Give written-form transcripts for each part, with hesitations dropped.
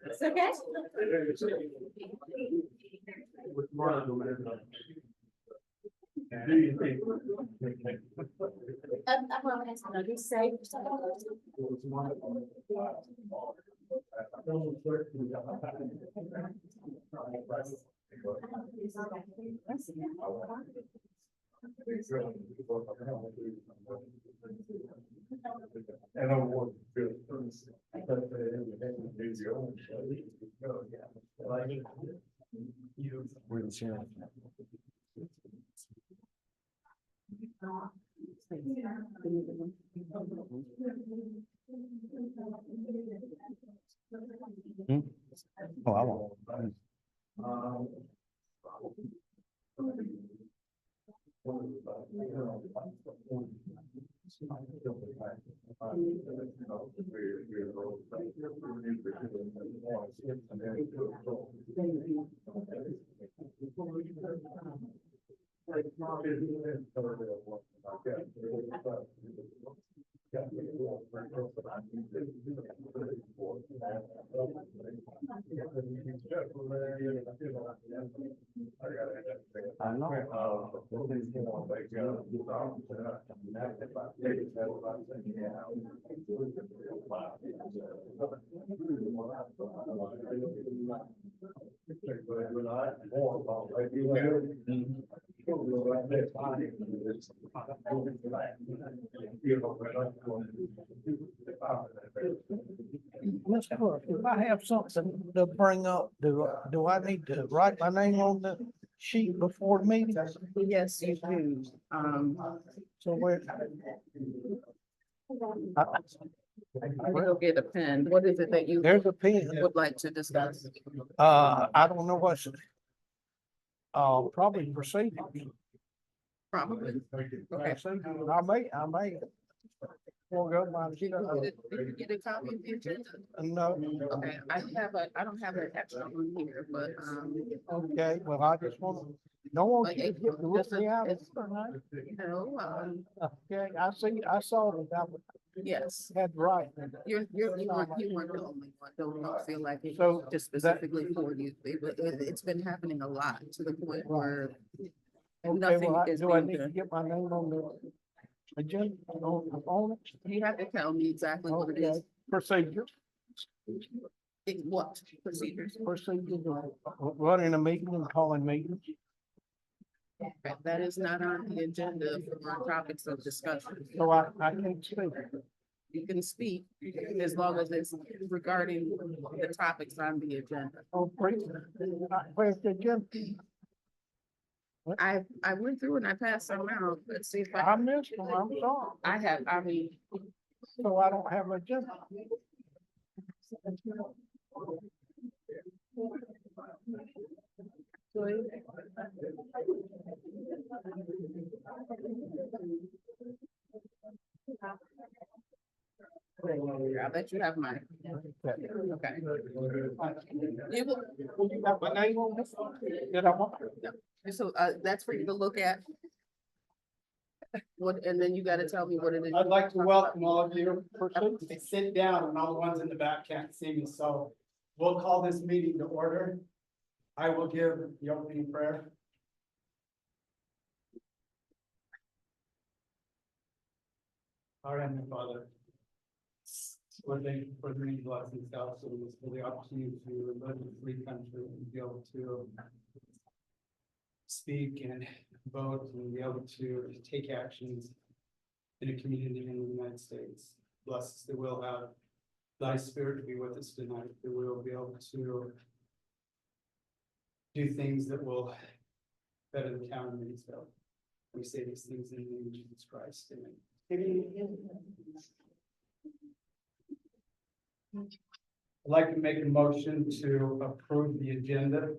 It's okay. I'm going to say And I want to we're the sheriff. Oh, I won't. I know. Mr. Clerk, if I have something to bring up, do I need to write my name on the sheet before the meeting? Yes, you do. So where? We'll get a pen. What is it that you There's a pen. would like to discuss? I don't know what's, probably procedures. Probably. Okay. I may. Forego my. Did you get a copy of the agenda? No. Okay, I don't have an extra one here, but, Okay, well, I just want, don't want you to get the roof me out. you know, Okay, I saw that I yes. had right. You weren't the only one. Don't feel like it So was just specifically for you. It's been happening a lot to the point where Okay, nothing well, is do I being need to done. get my name on the agenda, on it? You have to tell me exactly what it Okay, is. procedure, What procedures? running a meeting and calling meetings. Okay, that is not on the agenda for topics of discussion. So I can't speak. You can speak as long as it's regarding the topics on the agenda. Oh, please. Where's the agenda? I went through and I passed some out. Let's see if I missed them, I'm sorry. I mean, So I don't have an agenda. I'll let you have mine. Okay. You will, You got my name on this? Did I want? so, that's for you to look at. What, and then you gotta tell me what it is. I'd like to welcome all of you. Sit down, and all the ones in the back can't see me, so we'll call this meeting to order. I will give the opening prayer. Our Heavenly Father, Lord, thank you for the many blessings, God, so for the opportunity to live in a free country and be able to speak and vote and be able to take actions in a community in the United States. Bless us that we'll have thy spirit to be with us tonight, that we'll be able to do things that will better the town of Mayesville. We say these things in the name of Jesus Christ. Amen. I'd like to make a motion to approve the agenda.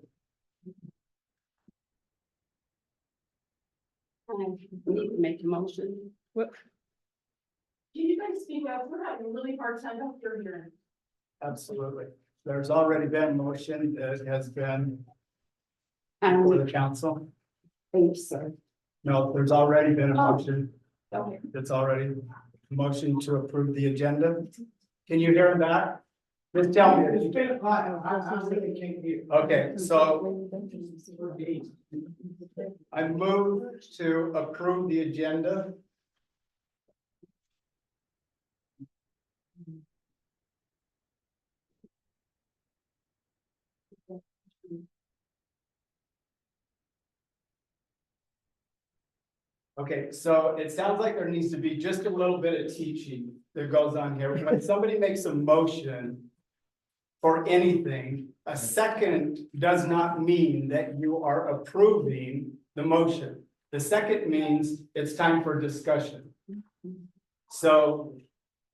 I need to make a motion. Can you guys speak up? We're having a really hard time up here. Absolutely. There's already been a motion that has been for the council. Thank you, sir. No, there's already been a motion Okay. that's already a motion to approve the agenda. Can you hear that? Just tell me. Okay, so I move to approve the agenda. Okay, so it sounds like there needs to be just a little bit of teaching that goes on here. When somebody makes a motion for anything, a second does not mean that you are approving the motion. The second means it's time for discussion. So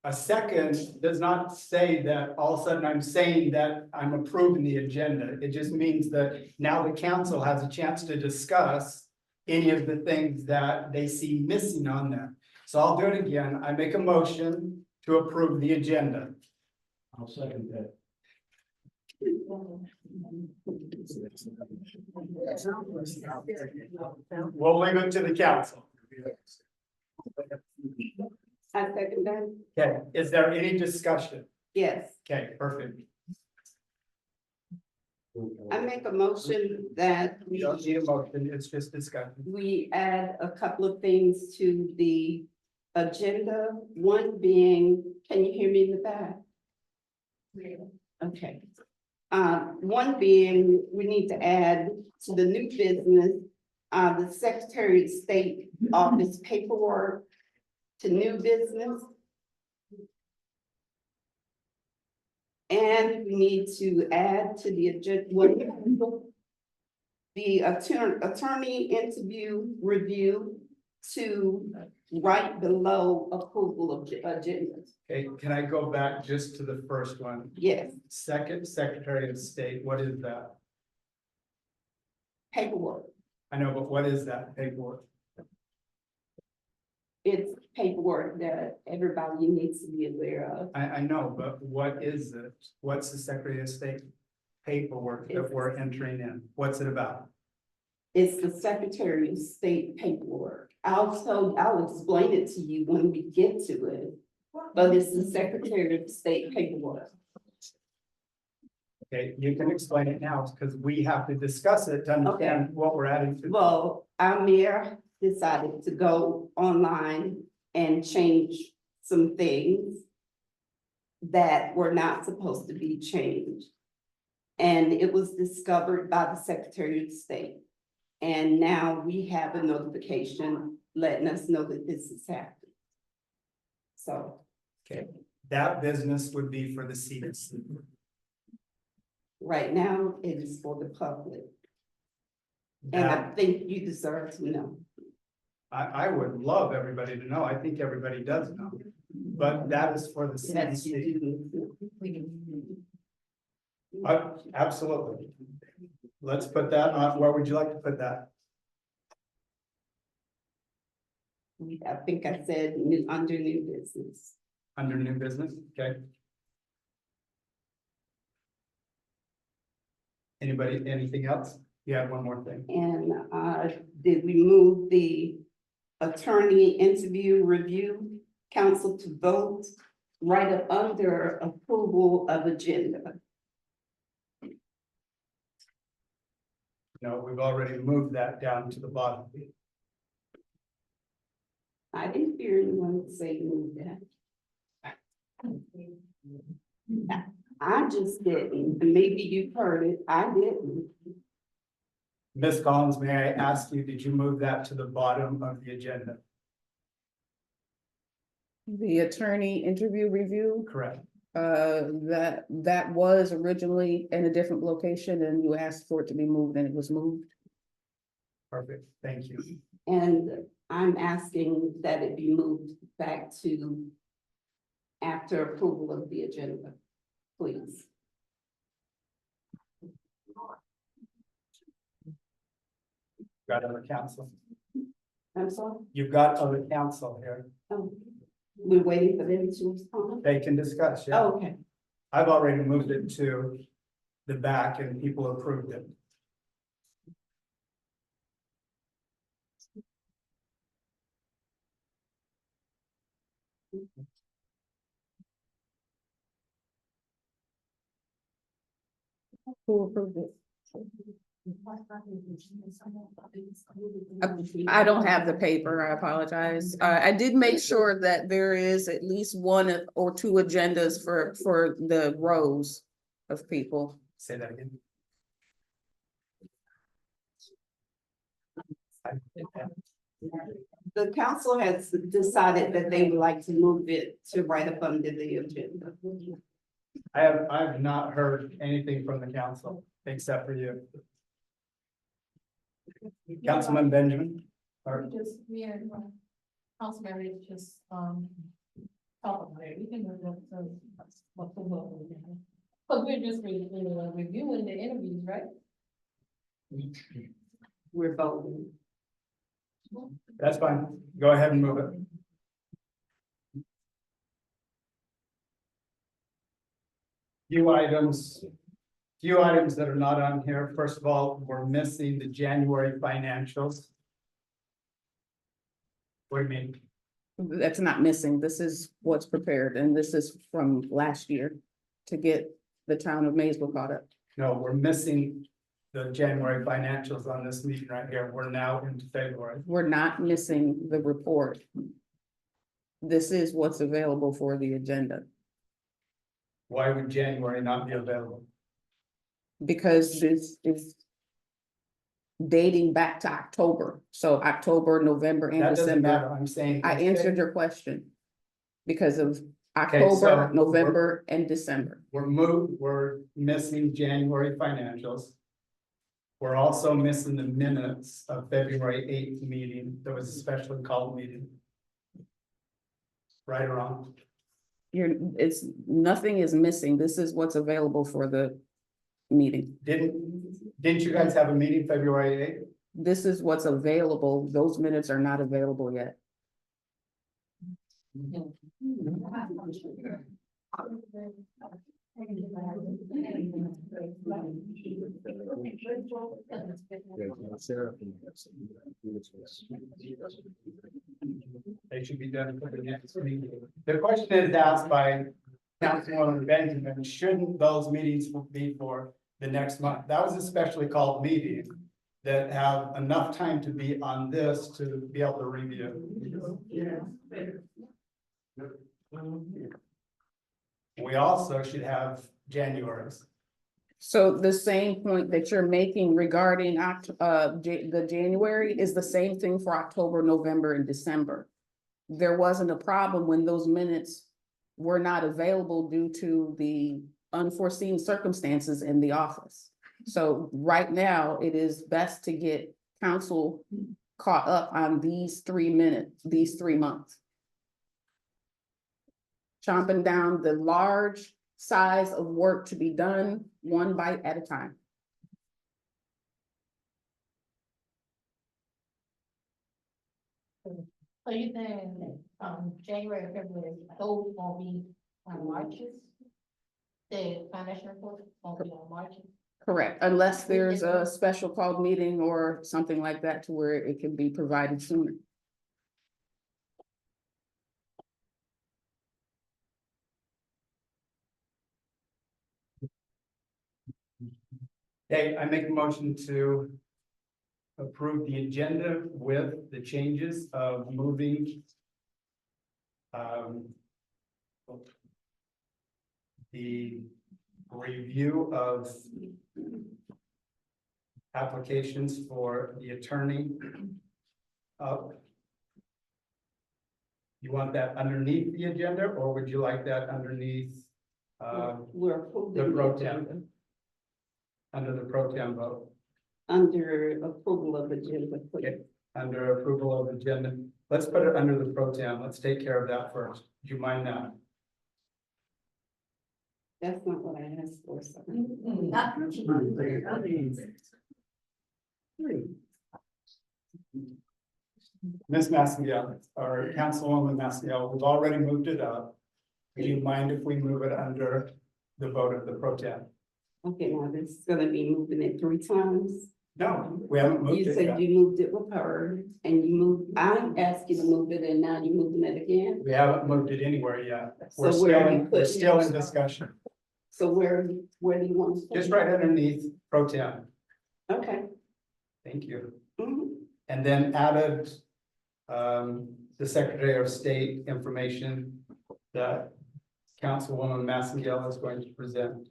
a second does not say that all of a sudden I'm saying that I'm approving the agenda. It just means that now the council has a chance to discuss any of the things that they see missing on there. So I'll do it again. I make a motion to approve the agenda. I'll second that. We'll leave it to the council. I second that. Okay, is there any discussion? Yes, Okay, perfect. I make a motion that We don't need a motion, it's just discussion. we add a couple of things to the agenda. One being, can you hear me in the back? Okay. One being, we need to add to the new business, the Secretary of State office paperwork to new business. And we need to add to the agenda, the attorney interview review to right below approval of the agenda. Okay, can I go back just to the first one? Yes, Second Secretary of State, what is that? paperwork. I know, but what is that paperwork? It's paperwork that everybody needs to be aware of. I know, but what is it? What's the Secretary of State paperwork that we're entering in? What's it about? It's the Secretary of State paperwork. I'll explain it to you when we get to it. But it's the Secretary of State paperwork. Okay, you can explain it now because we have to discuss it to understand what we're adding to. Well, our mayor decided to go online and change some things that were not supposed to be changed. And it was discovered by the Secretary of State. And now we have a notification letting us know that this is happening. So. Okay, that business would be for the CDC. Right now, it is for the public. And I think you deserve to know. I would love everybody to know. I think everybody does know. But that is for the That's CDC. you. Absolutely. Let's put that on. Where would you like to put that? I think I said under new business. Under new business, okay? Anybody, anything else? You have one more thing. And did we move the attorney interview review council to vote right up under approval of agenda? No, we've already moved that down to the bottom. I didn't hear anyone say move that. I just didn't, and maybe you've heard it, I didn't. Ms. Collins, may I ask you, did you move that to the bottom of the agenda? The attorney interview review, Correct. that was originally in a different location and you asked for it to be moved and it was moved. Perfect, thank you. And I'm asking that it be moved back to after approval of the agenda, please. Got other counsel. I'm sorry, You've got other counsel here. we're waiting for them to respond. They can discuss, yeah. Oh, okay. I've already moved it to the back and people approved it. Who approved it? I don't have the paper, I apologize. I did make sure that there is at least one or two agendas for the rows of people. Say that again. The council has decided that they would like to move it to right up under the agenda. I have not heard anything from the council except for you. Councilman Benjamin, or Just, me and Councilman Reed just, talk about it, we can move it to, what the vote is. Cause we're just reviewing the interviews, right? We're voting. that's fine. Go ahead and move it. Few items that are not on here. First of all, we're missing the January financials. What do you mean? That's not missing. This is what's prepared, and this is from last year to get the town of Mayesville caught up. No, we're missing the January financials on this meeting right here. We're now into February. We're not missing the report. This is what's available for the agenda, Why would January not be available? because this is dating back to October, so October, November, and That doesn't matter. December. I'm saying. I answered your question because of Okay, so October, November, and December. We're missing January financials. We're also missing the minutes of February 8th meeting. There was a specially called meeting. Right or wrong? Nothing is missing. This is what's available for the meeting. Didn't you guys have a meeting February 8th? This is what's available. Those minutes are not available yet. They should be done for the next meeting. The question is asked by Councilwoman Benjamin, shouldn't those meetings be for the next month? That was a specially called meeting that have enough time to be on this to be able to review. We also should have January's. So the same point that you're making regarding the January is the same thing for October, November, and December. There wasn't a problem when those minutes were not available due to the unforeseen circumstances in the office. So right now, it is best to get council caught up on these 3 months. Chomping down the large size of work to be done one bite at a time. So you think, January, February, those won't be on Marches? The financial report won't be on Marches? Correct, unless there's a special called meeting or something like that to where it can be provided sooner. Okay, I make a motion to approve the agenda with the changes of moving the review of applications for the attorney. You want that underneath the agenda, or would you like that underneath, We're approving. the pro tem, under the pro tem vote? Under approval of agenda. Okay. Under approval of agenda, let's put it under the pro tem, let's take care of that first, do you mind that? That's not what I asked for, so. Ms. Massiel, or Councilwoman Massiel, we've already moved it up. Do you mind if we move it under the vote of the pro tem? Okay, now this is gonna be moving it 3 times. No, we haven't moved You it said yet. you moved it with her and you moved, I asked you to move it and now you're moving it again. We haven't moved it anywhere yet. So where are you We're putting still it? in discussion, So where do you want? to put just it? right underneath pro tem, Okay. thank you. Mhm. And then added, the Secretary of State information that Councilwoman Massiel is going to present.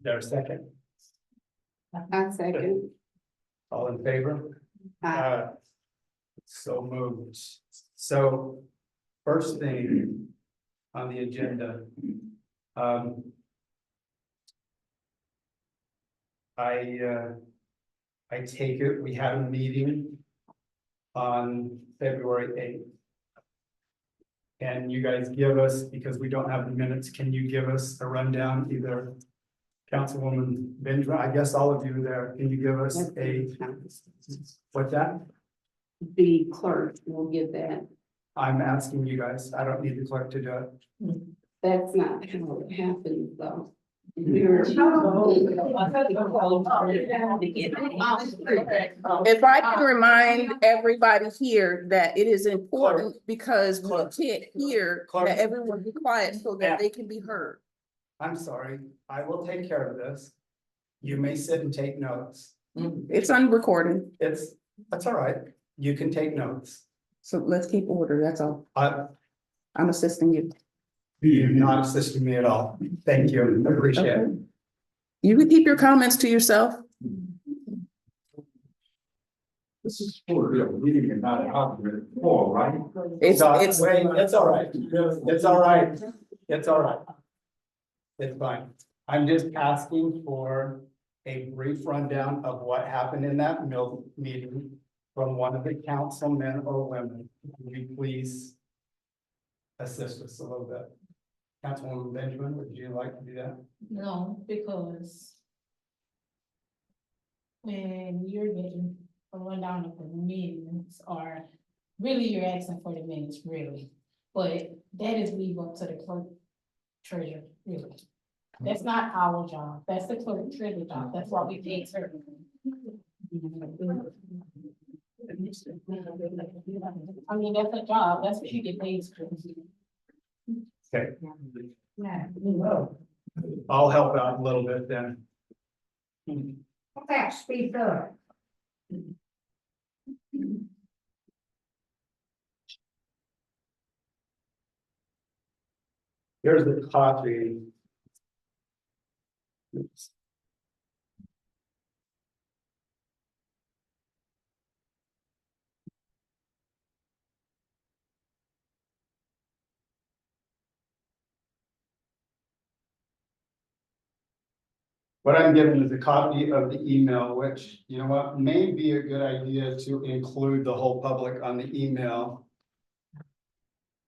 There a second, I second. all in favor? Aye. So moved. So first thing on the agenda. I take it, we had a meeting on February 8th. Can you guys give us, because we don't have the minutes, can you give us a rundown, either Councilwoman Benjamin, I guess all of you there, can you give us what's that? The clerk will give that. I'm asking you guys, I don't need the clerk to do it. That's not how it happens, though. If I can remind everybody here that it is important because we Clerk. can't hear Clerk. that everyone be quiet so that they can be heard. I'm sorry, I will take care of this. You may sit and take notes. It's unrecorded, That's all right, you can take notes. so let's keep order, that's all. I'm I'm assisting you. not assisting me at all. Thank you, I appreciate it. You can keep your comments to yourself. This is for real meeting and not a copyright for, right? It's, Wait, it's all right, it's all right, it's all right. It's fine, I'm just asking for a brief rundown of what happened in that meeting from one of the councilmen or women. Would you please assist us a little bit? Councilwoman Benjamin, would you like to do that? No, because when you're getting a rundown of the meetings, or really you're asking for the minutes, really. But that is leave up to the clerk treasurer, really. That's not our job, that's the clerk treasurer job, that's why we pay her. I mean, that's a job, that's what she get paid for. Okay. I'll help out a little bit then. Okay, speak up. Here's the copy. Oops. What I'm given is a copy of the email, which, you know what, may be a good idea to include the whole public on the email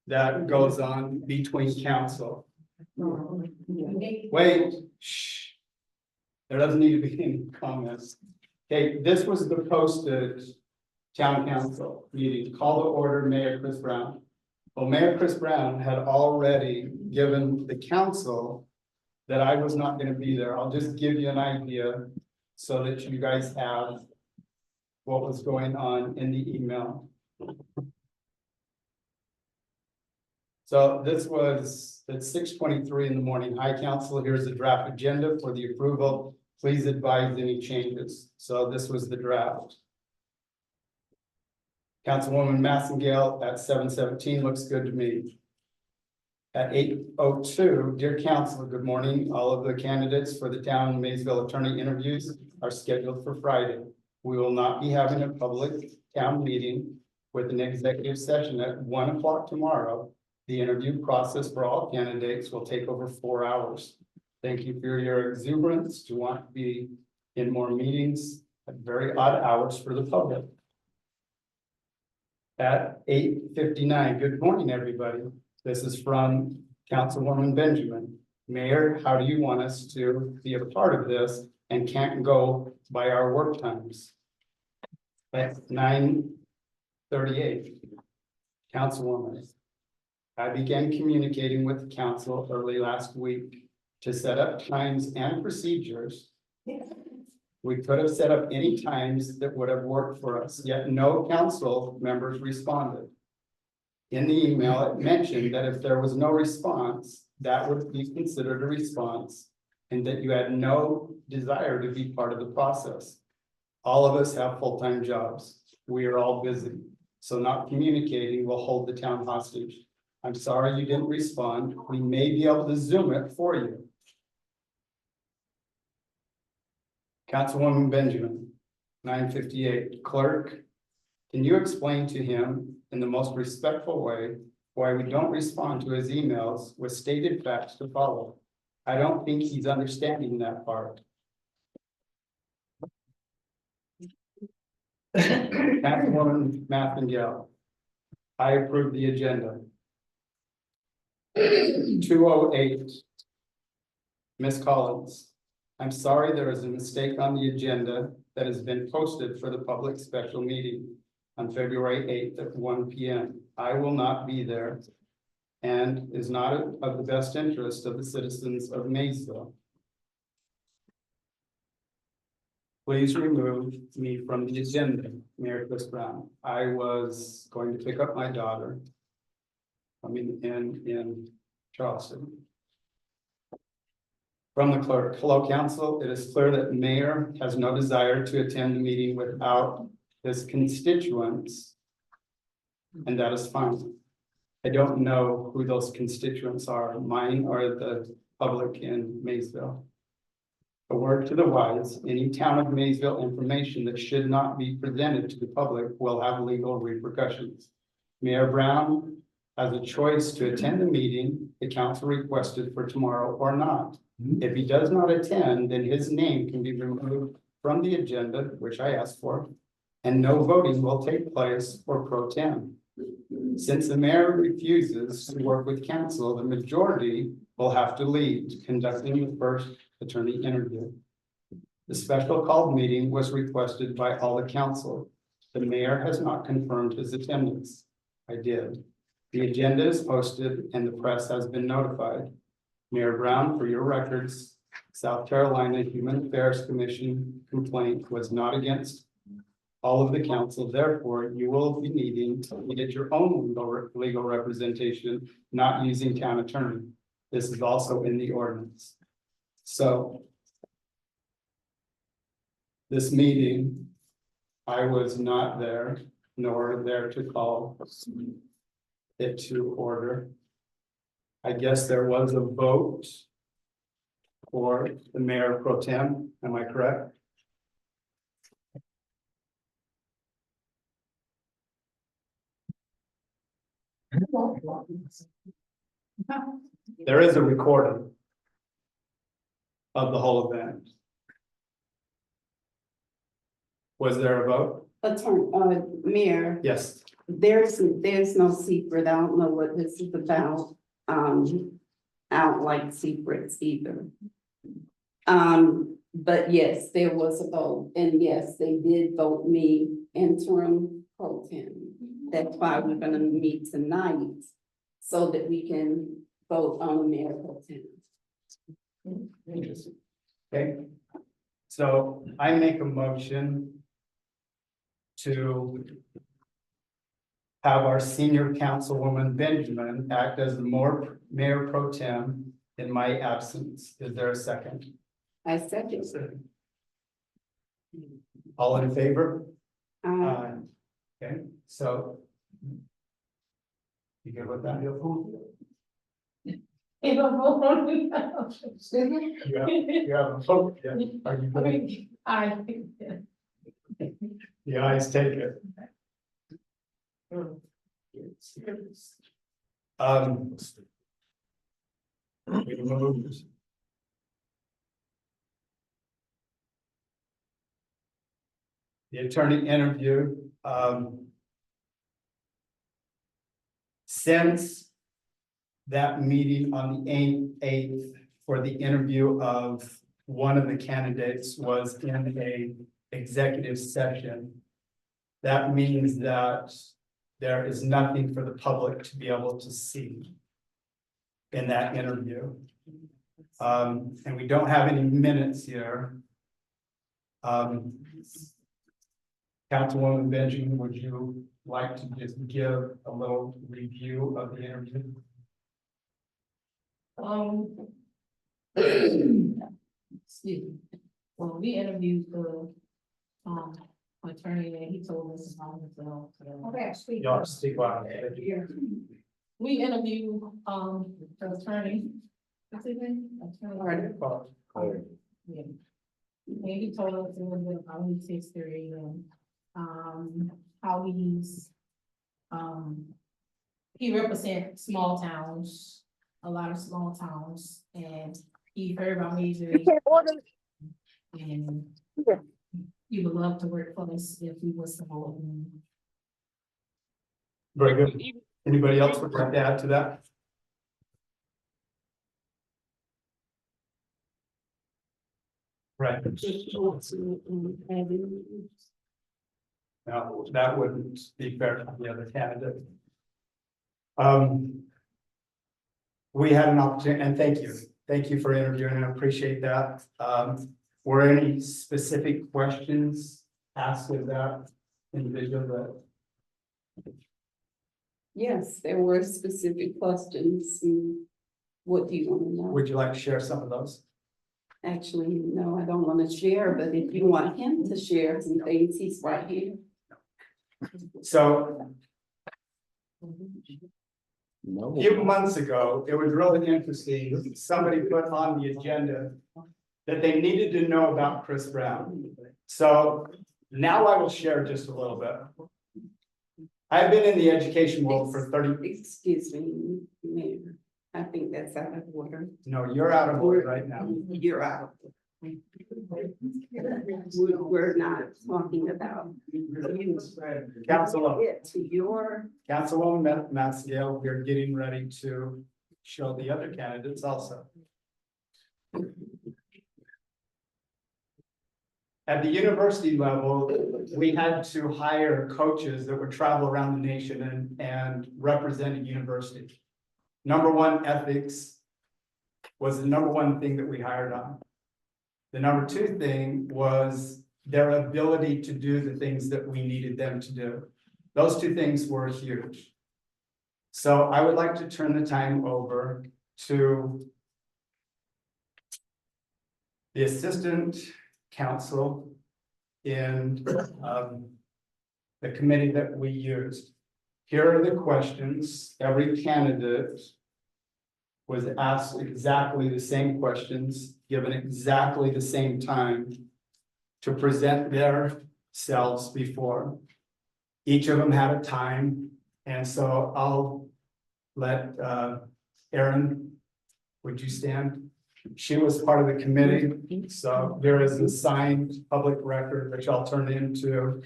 that goes on between council. Wait, shh. There doesn't need to be any comments. Okay, this was the posted town council meeting, call to order Mayor Chris Brown. Well, Mayor Chris Brown had already given the council that I was not gonna be there. I'll just give you an idea so that you guys have what was going on in the email. So this was at 6:23 in the morning. Hi, council, here's the draft agenda for the approval. Please advise any changes. So this was the draft. Councilwoman Massengale at 7:17 looks good to me. At 8:02, dear council, good morning. All of the candidates for the Town of Mayesville attorney interviews are scheduled for Friday. We will not be having a public town meeting with an executive session at 1 o'clock tomorrow. The interview process for all candidates will take over 4 hours. Thank you for your exuberance to want to be in more meetings at very odd hours for the public. At 8:59, good morning, everybody. This is from Councilwoman Benjamin. Mayor, how do you want us to be a part of this and can't go by our work times? At 9:38, Councilwoman. I began communicating with the council early last week to set up times and procedures. We could have set up any times that would have worked for us, yet no council members responded. In the email, it mentioned that if there was no response, that would be considered a response and that you had no desire to be part of the process. All of us have full-time jobs. We are all busy, so not communicating will hold the town hostage. I'm sorry you didn't respond. We may be able to Zoom it for you. Councilwoman Benjamin, 9:58, clerk, can you explain to him in the most respectful way why we don't respond to his emails with stated facts to follow? I don't think he's understanding that part. Councilwoman Mathengale, I approve the agenda. 2:08, Ms. Collins, I'm sorry there is a mistake on the agenda that has been posted for the public special meeting on February 8th at 1 p.m. I will not be there and is not of the best interest of the citizens of Mayesville. Please remove me from the agenda, Mayor Chris Brown. I was going to pick up my daughter. In Charleston. From the clerk, hello council, it is clear that the mayor has no desire to attend the meeting without his constituents. And that is fine. I don't know who those constituents are, mine or the public in Mayesville. A word to the wise, any Town of Mayesville information that should not be presented to the public will have legal repercussions. Mayor Brown has a choice to attend the meeting the council requested for tomorrow or not. If he does not attend, then his name can be removed from the agenda, which I asked for, and no voting will take place for pro tem. Since the mayor refuses to work with council, the majority will have to leave, conducting the first attorney interview. The special called meeting was requested by all the council. The mayor has not confirmed his attendance. I did. The agenda is posted and the press has been notified. Mayor Brown, for your records, South Carolina Human Affairs Commission complaint was not against all of the council. Therefore, you will be needing to get your own legal representation, not using town attorney. This is also in the ordinance. So this meeting, I was not there, nor there to call it to order. I guess there was a vote for the mayor pro tem. Am I correct? There is a recording of the whole event. Was there a vote? Attorney, Mayor, Yes. there's no secret. I don't know what this is about. I don't like secrets either. But yes, there was a vote, and yes, they did vote me interim pro tem. That's why we're gonna meet tonight, so that we can vote on the mayor pro tem. Interesting. Okay. So I make a motion to have our senior councilwoman Benjamin act as the mayor pro tem in my absence. Is there a second? I second. All in favor? Uh, Okay, so. You good with that? If I'm voting. You have a vote, yeah. Are you good? I. The ayes take it. We moved. The attorney interview, since that meeting on the eighth for the interview of one of the candidates was in a executive session. That means that there is nothing for the public to be able to see in that interview. And we don't have any minutes here. Councilwoman Benjamin, would you like to just give a little review of the interview? Excuse me. Well, we interviewed the, attorney and he told us about himself. So. Y'all speak loud. We interviewed, the attorney. What's his name? Attorney. Yeah. And he told us a little bit about his history and, how he's, he represents small towns, a lot of small towns, and he heard about Mayesville. And he would love to work for us if he was to hold him. Very good. Anybody else would like to add to that? Right. No, that wouldn't be fair to the other candidate. We had an opportunity, and thank you for interviewing, I appreciate that. Were any specific questions asked of that individual that? yes, there were specific questions. What do you want to know? Would you like to share some of those? Actually, no, I don't want to share, but if you want him to share some things, he's right here. So a few months ago, it was really interesting. Somebody put on the agenda that they needed to know about Chris Brown. So now I will share just a little bit. I've been in the education world for 30. Excuse me, Mayor. I think that's out of order. No, you're out of order right now. You're out. We're not talking about. Councilwoman, Get to your. Councilwoman Matsfield, we're getting ready to show the other candidates also. At the university level, we had to hire coaches that would travel around the nation and represent a university. Number one, ethics was the number one thing that we hired on. The number two thing was their ability to do the things that we needed them to do. Those two things were huge. So I would like to turn the time over to the assistant counsel in the committee that we used. Here are the questions. Every candidate was asked exactly the same questions, given exactly the same time to present their selves before. Each of them had a time, and so I'll let Erin, would you stand? She was part of the committee, so there is a signed public record, which I'll turn into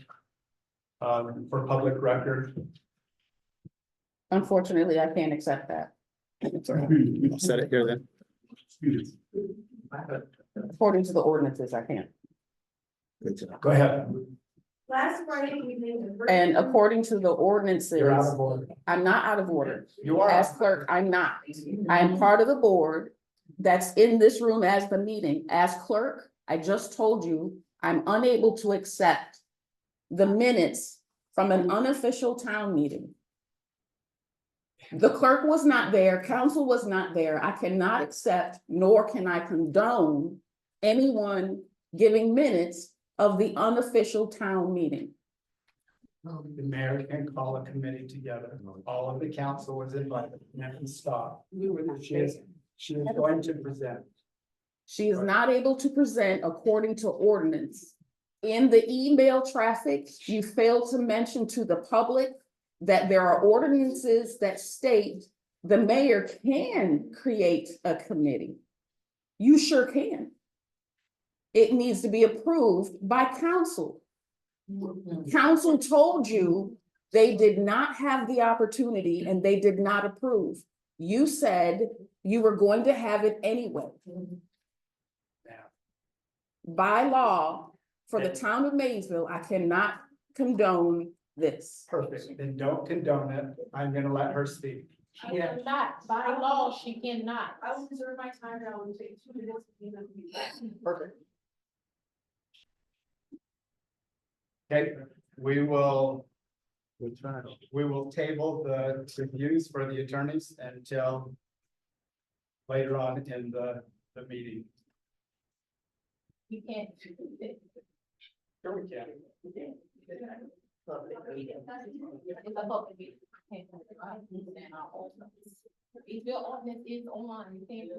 for public record. Unfortunately, I can't accept that. I'll set it here then. According to the ordinances, I can't. Go ahead. Last Friday, we made the first. And according to the ordinances, You're out of order. I'm not out of order. You are. As clerk, I'm not. I am part of the board that's in this room as the meeting. As clerk, I just told you, I'm unable to accept the minutes from an unofficial town meeting. The clerk was not there, council was not there. I cannot accept, nor can I condone anyone giving minutes of the unofficial town meeting. The mayor can call a committee together. All of the council was invited and stop. We were not She is going to present. She is not able to present according to ordinance. In the email traffic, you failed to mention to the public that there are ordinances that state the mayor can create a committee. You sure can. It needs to be approved by council. Council told you they did not have the opportunity and they did not approve. You said you were going to have it anyway. By law, for the town of Mayesville, I cannot condone this. Perfect. Then don't condone it. I'm gonna let her speak. She cannot, by law, she cannot. I will reserve my time now and take 2 minutes. Perfect. Okay, we will table the reviews for the attorneys until later on in the meeting. You can't. Sure we can. It's a public meeting. I understand our ordinance. If your ordinance is online, you can't do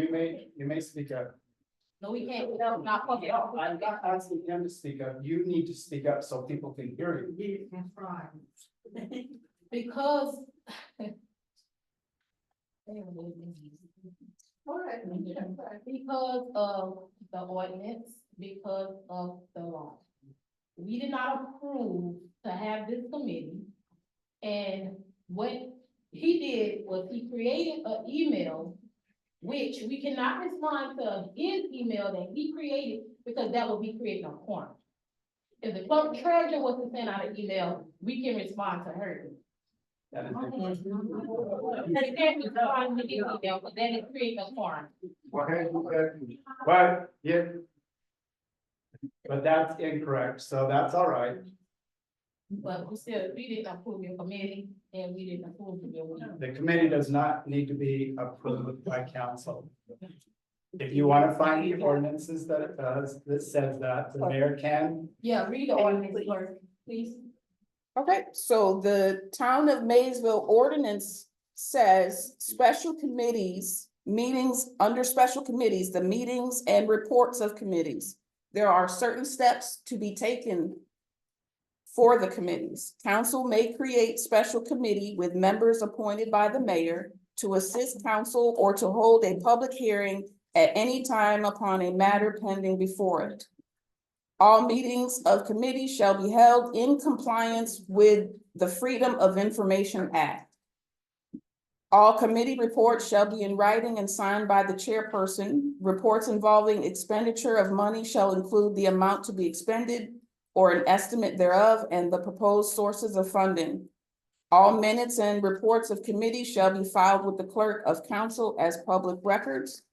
it. You may speak up. No, we can't, without not public. I'm not asking him to speak up. You need to speak up so people can hear you. Because. Because of the ordinance, because of the law. We did not approve to have this committee. And what he did was he created an email, which we cannot respond to his email that he created, because that would be creating a quorum. If the clerk treasurer was to send out an email, we can respond to her. That is- They can't respond to the email, but then it creates a quorum. But, yeah. But that's incorrect, so that's all right. But we still, we didn't approve your committee and we didn't approve your. The committee does not need to be approved by council. If you want to find the ordinances that it does, that says that, the mayor can. Yeah, read the ordinance, clerk, please. Okay, so the Town of Mayesville ordinance says special committees, meetings, under special committees, the meetings and reports of committees. There are certain steps to be taken for the committees. Council may create special committee with members appointed by the mayor to assist council or to hold a public hearing at any time upon a matter pending before it. All meetings of committee shall be held in compliance with the Freedom of Information Act. All committee reports shall be in writing and signed by the chairperson. Reports involving expenditure of money shall include the amount to be expended or an estimate thereof and the proposed sources of funding. All minutes and reports of committee shall be filed with the clerk of council as public records.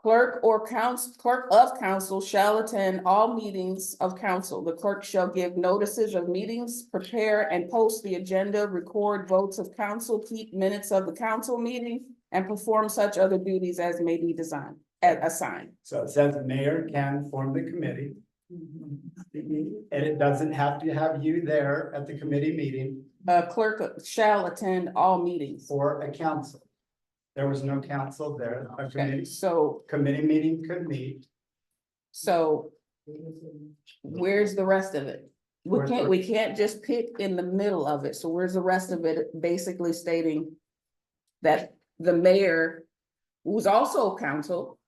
Clerk of council shall attend all meetings of council. The clerk shall give notices of meetings, prepare and post the agenda, record votes of council, keep minutes of the council meeting, and perform such other duties as may be assigned. So it says the mayor can form the committee. And it doesn't have to have you there at the committee meeting Clerk shall attend all meetings. for a council. There was no council there. A Okay, committee meeting could meet. so where's the rest of it? We can't just pick in the middle of it. So where's the rest of it? Basically stating that the mayor, who's also council,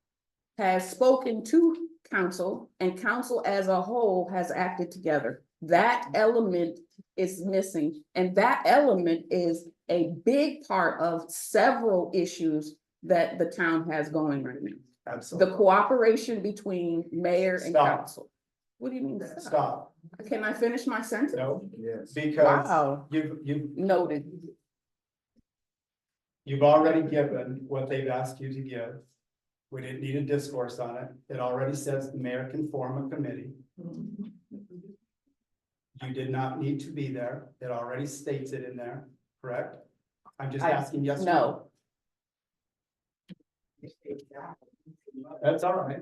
has spoken to council and council as a whole has acted together. That element is missing, and that element is a big part of several issues that the town has going right now. Absolutely. The cooperation between mayor and Stop. council. What do you mean? Stop. Can I finish my sentence? No, Yes. because Wow, you've noted. already given what they've asked you to give. We didn't need a discourse on it. It already says the mayor can form a committee. You did not need to be there. It already states it in there, correct? I'm just asking yes or no. That's all right.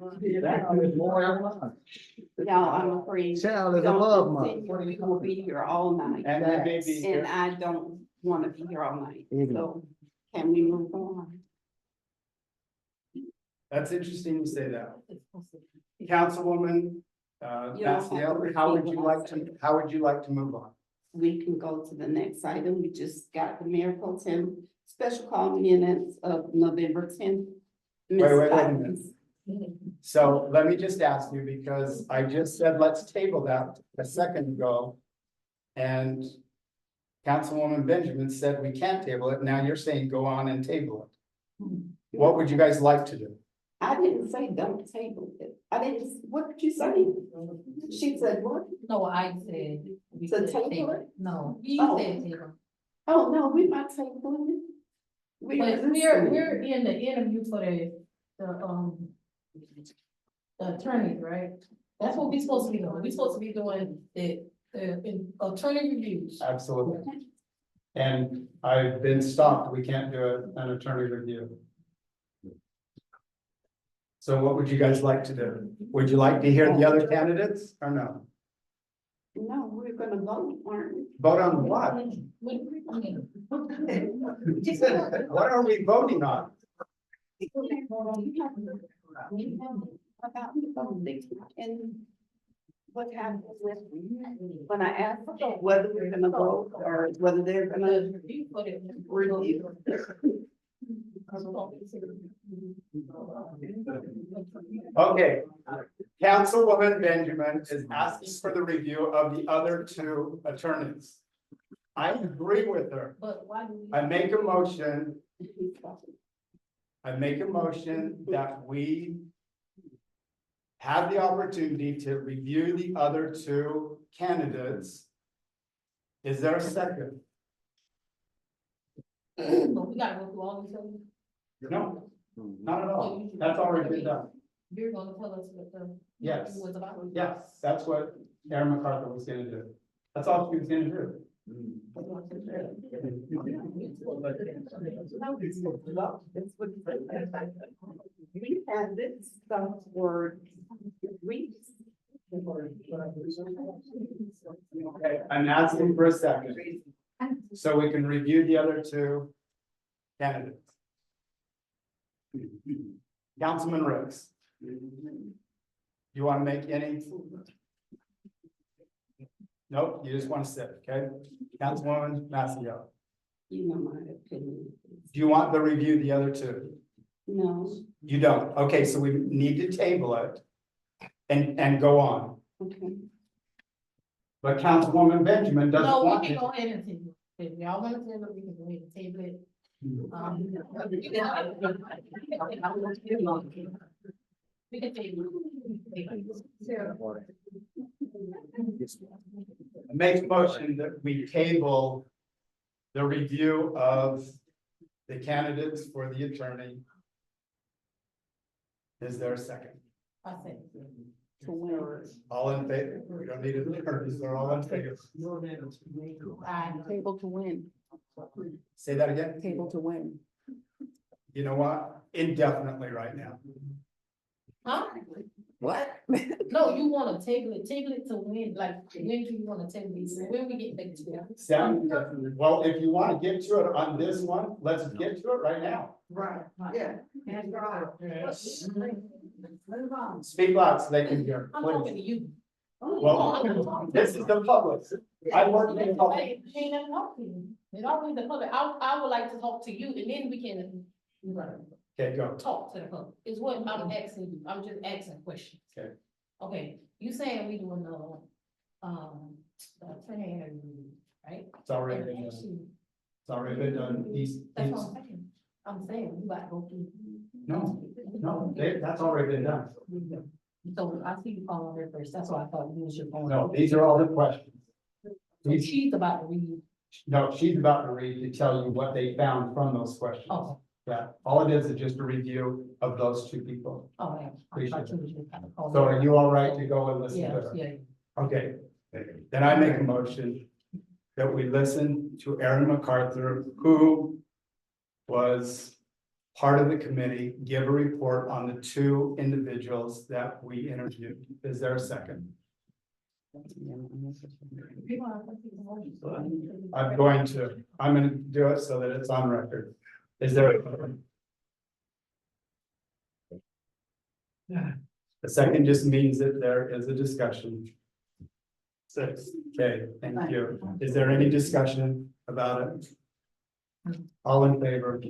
No, I'm afraid. Child is we don't above mine. continue, We will be here all night. And we may be And here. I don't wanna be here all night, Mhm. so can we move on? That's interesting you say that. Councilwoman, You don't have to Maciel, how would you repeat like what I to, said. how would you like to move on? We can go to the next item. We just got the Mayor Pro Tem special call minutes of November 10th. Wait a minute. So let me just ask you, because I just said, let's table that a second ago. And Councilwoman Benjamin said we can't table it. Now you're saying go on and table it. What would you guys like to do? I didn't say don't table it. I didn't, what did you say? She said what? No, I said. we So could table it? No, you Oh. said table. Oh, no, we're not tabling it. But we're in the interview for the attorneys, right? That's what we're supposed to be doing. We're supposed to be doing the attorney reviews. Absolutely. And I've been stopped. We can't do an attorney review. So what would you guys like to do? Would you like to hear the other candidates or no? No, we're gonna vote, aren't we? Vote on what? What are we voting on? About the voting and what happens with, when I asked whether we're gonna vote or whether they're gonna review. Okay, Councilwoman Benjamin is asking for the review of the other two attorneys. I agree with her. But why do we? I make a motion that we have the opportunity to review the other two candidates. Is there a second? But we gotta go through all these things. No, not at all. That's already been done. You're gonna tell us what the. Yes. Was about. Yes, that's what Aaron MacArthur was gonna do. That's all she was gonna do. We had this, some word, weeks. Okay, I'm asking for a second, so we can review the other two candidates. Councilman Ricks. You want to make any? Nope, you just want to sit, okay? Councilwoman Maciel, You know my opinion. do you want to review the other two? No, You don't, okay, so we need to table it and go on. okay. But Councilwoman Benjamin doesn't No, want we can to. go ahead and table it. If y'all wanna table it, we can go ahead and table it. We can table Make a motion that we table the review of the candidates for the attorney. Is there a second? I think. All in favor? We don't need an attorney, they're all in favor. Table to win, Say that again? table to win. You know what? Indefinitely right now. Huh? What? No, you wanna table it to when, like, when do you wanna table it? So when we get back to that? Sound, well, if you want to get to it on this one, let's get to it right now. Right, yeah. Move on. Speak loud so they can hear, I'm talking please. to you. Well, this is the public. I work in the public. Ain't nothing talk to you. It always the public. I would like to talk to you and then we can Okay, go. talk to the public. Is what I'm asking you. I'm just asking questions. Okay. Okay, you saying we doing the attorney interview, right? It's already been done. It's already been done. That's what I'm saying. I'm saying you gotta go through. No, that's already been done. So I see you calling her first. That's why I thought you was your phone. No, these are all the questions. So she's about to read. No, she's about to read to tell you what they found from those questions. Oh, Yeah, all it is just a review of those two people. Oh, yeah. I thought you were just kind of calling So it. are you all right to go and listen to Yeah, her? yeah. Okay, then I make a motion that we listen to Aaron MacArthur, who was part of the committee, give a report on the two individuals that we interviewed. Is there a second? I'm going to do it so that it's on record. Is there? A second just means that there is a discussion. Six, okay, thank you. Is there any discussion about it? All in favor?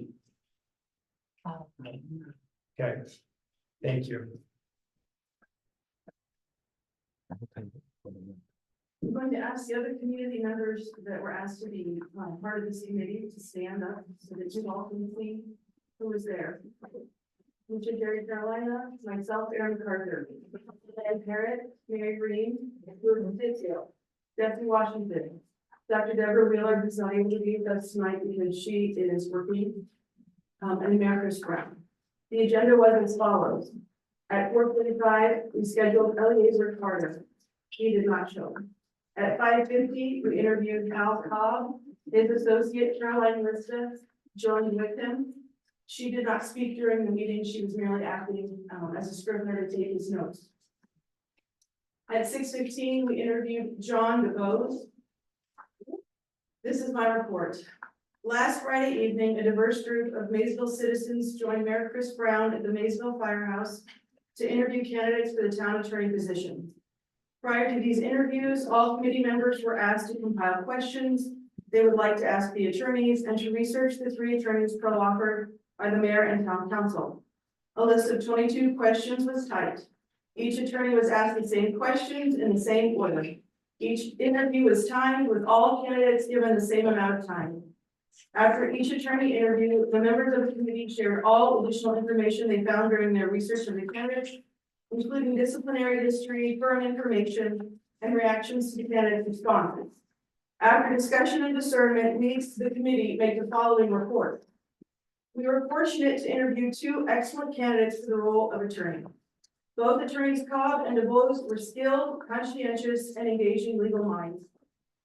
Okay, thank you. I'm going to ask the other community members that were asked to be part of this committee to stand up so that you all can see who was there. Mr. Jerry Carolina, myself, Aaron Carter, Ed Parrott, Mary Green, Bruce Fitzgerald, Stephanie Washington, Dr. Deborah Wheeler, who's not able to be with us tonight because she is working, and America's Brown. The agenda was as follows. At 4:45, we scheduled Eliezer Carter. He did not show. At 5:50, we interviewed Hal Cobb, his associate Caroline Lista joined with him. She did not speak during the meeting. She was merely acting as a scrivener to take his notes. At 6:15, we interviewed John DeBose. This is my report. Last Friday evening, a diverse group of Mayesville citizens joined Mayor Chris Brown at the Mayesville Firehouse to interview candidates for the town attorney position. Prior to these interviews, all committee members were asked to compile questions they would like to ask the attorneys and to research the 3 attorneys co-offered by the mayor and town council. A list of 22 questions was typed. Each attorney was asked the same questions in the same order. Each interview was timed with all candidates given the same amount of time. After each attorney interview, the members of the committee shared all additional information they found during their research of the candidates, including disciplinary history, firm information, and reactions to the candidates' responses. After discussion and discernment, the committee made the following report. We were fortunate to interview 2 excellent candidates for the role of attorney. Both attorneys Cobb and DeBose were skilled, conscientious, and engaging legal minds.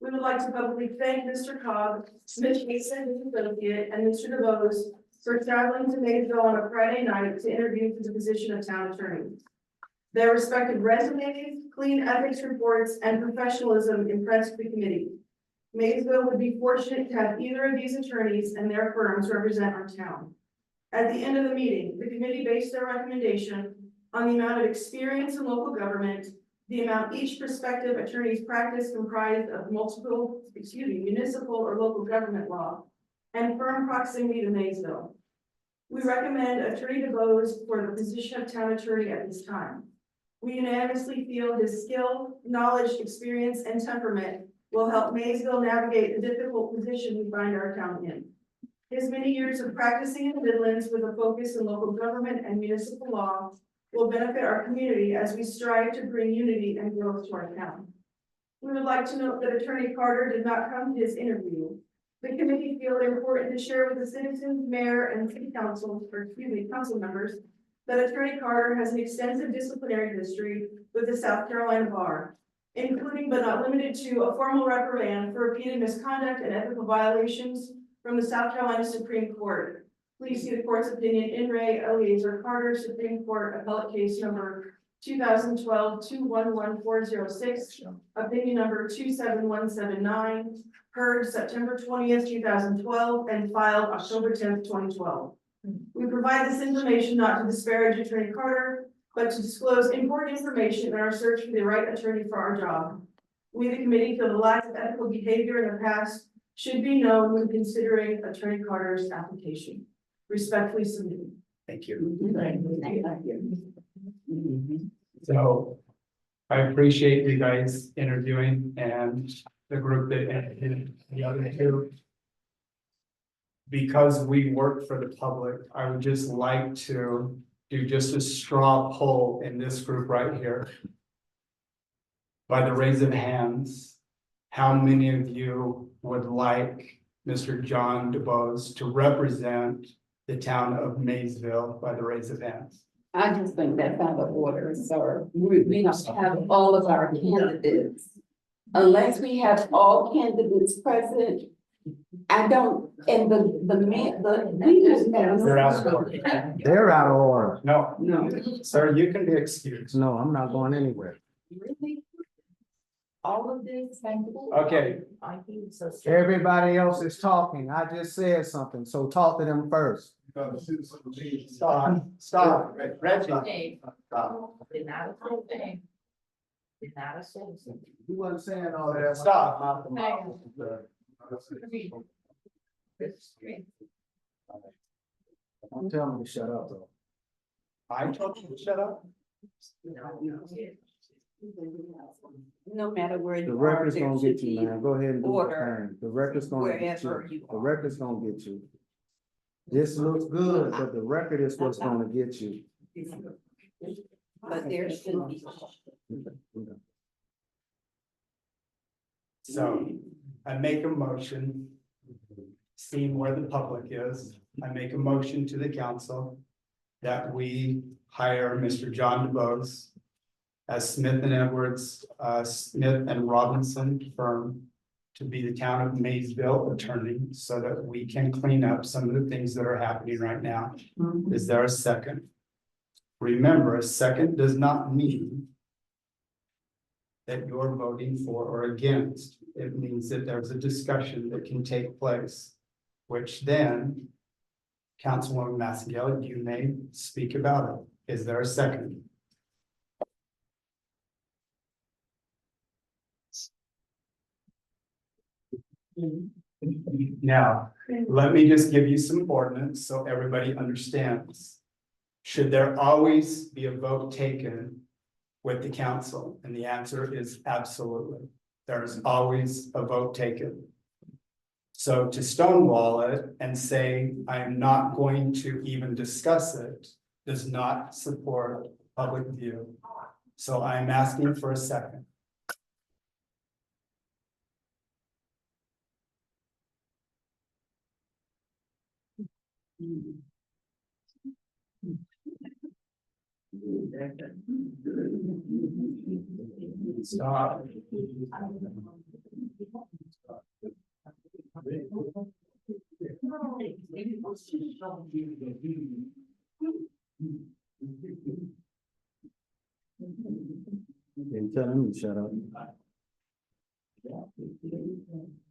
We would like to publicly thank Mr. Cobb, Ms. Mason, his associate, and Mr. DeBose for traveling to Mayesville on a Friday night to interview for the position of town attorney. Their respective resumes, clean ethics reports, and professionalism impressed the committee. Mayesville would be fortunate to have either of these attorneys and their firms represent our town. At the end of the meeting, the committee based their recommendation on the amount of experience in local government, the amount each prospective attorney's practice comprised of municipal or local government law, and firm proximity to Mayesville. We recommend Attorney DeBose for the position of town attorney at this time. We unanimously feel his skill, knowledge, experience, and temperament will help Mayesville navigate the difficult position we find our town in. His many years of practicing in the Midlands with a focus in local government and municipal law will benefit our community as we strive to bring unity and growth to our town. We would like to note that Attorney Carter did not come to his interview. The committee feel it important to share with the citizens, mayor, and city council, council members, that Attorney Carter has an extensive disciplinary history with the South Carolina Bar, including but not limited to a formal reprimand for repeated misconduct and ethical violations from the South Carolina Supreme Court. Please see the court's opinion in re Eliezer Carter, Supreme Court appellate case number 2012-211406, opinion number 27179, heard September 20th, 2012, and filed October 10th, 2012. We provide this information not to disparage Attorney Carter, but to disclose important information in our search for the right attorney for our job. We, the committee, feel the lack of ethical behavior in the past should be known when considering Attorney Carter's application. Respectfully submitted. Thank you. So I appreciate you guys interviewing and the group that and the other two. Because we work for the public, I would just like to do just a straw poll in this group right here. By the raise of hands, how many of you would like Mr. John DeBose to represent the town of Mayesville by the raise of hands. I just think that's out of order, sir. We don't have all of our candidates. Unless we have all candidates present, I don't, and we just have. They're out of order. They're out of order. No, No. sir, you can be excused. No, I'm not going anywhere. Really? All of this? Okay, Everybody else is talking. I just said something, so talk to them first. stop, Reggie. You wasn't saying all that. Stop. Don't tell me to shut up, though. I told you to shut up. No matter where The you are, record's there gonna should get you, be man. Go ahead and do your order thing. The record's gonna get you. wherever you The are. record's gonna get you. This looks good, but the record is what's gonna get you. But there should be. So I make a motion, seeing where the public is, I make a motion to the council that we hire Mr. John DeBose as Smith and Edwards, Smith and Robinson firm to be the town of Mayesville attorney so that we can clean up some of the things that are happening right now. Is there a second? Remember, a second does not mean that you're voting for or against. It means that there's a discussion that can take place, which then Councilwoman Massengale, you may speak about it. Is there a second? Now, let me just give you some ordinance so everybody understands. Should there always be a vote taken with the council? And the answer is absolutely. There is always a vote taken. So to stonewall it and say, I am not going to even discuss it, does not support public view. So I'm asking for a second. Stop. Didn't tell him to shut up.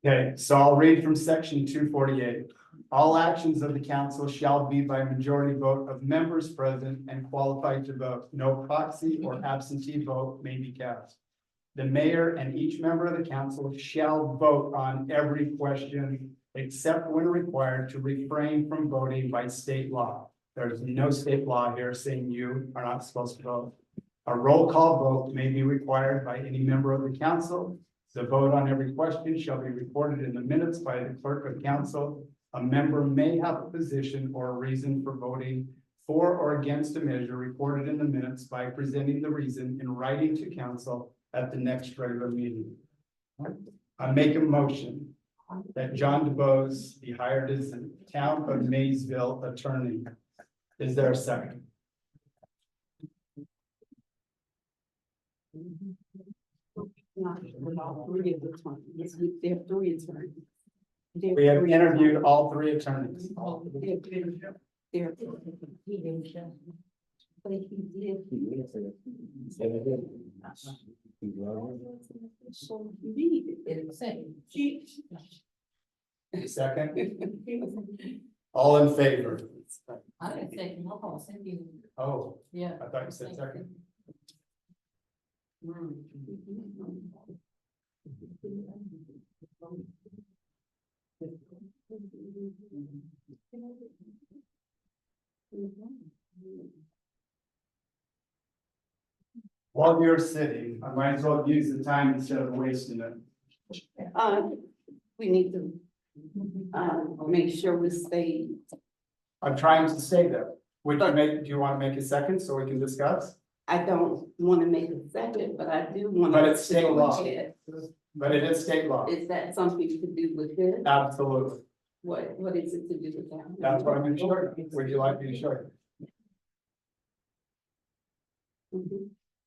Okay, so I'll read from section 248. All actions of the council shall be by majority vote of members present and qualified to vote. No proxy or absentee vote may be cast. The mayor and each member of the council shall vote on every question except when required to refrain from voting by state law. There's no state law here saying you are not supposed to vote. A roll call vote may be required by any member of the council. The vote on every question shall be recorded in the minutes by the clerk of council. A member may have a position or a reason for voting for or against a measure recorded in the minutes by presenting the reason in writing to council at the next regular meeting. I make a motion that John DeBose be hired as the town of Mayesville attorney. Is there a second? There are three attorneys. We have interviewed all three attorneys. There. But he did. So read it. Second, all in favor? I didn't say, no, I'll send you, Oh, yeah. I thought you said second. While you're sitting, I might as well use the time instead of wasting it. We need to, make sure we stay. I'm trying to say that. Would you make, do you want to make a second so we can discuss? I don't want to make a second, but I do want. But it's state law. Is But it is state law. that something to do with this? Absolutely. What is it to do with that? That's what I'm gonna show you. Would you like me to show you?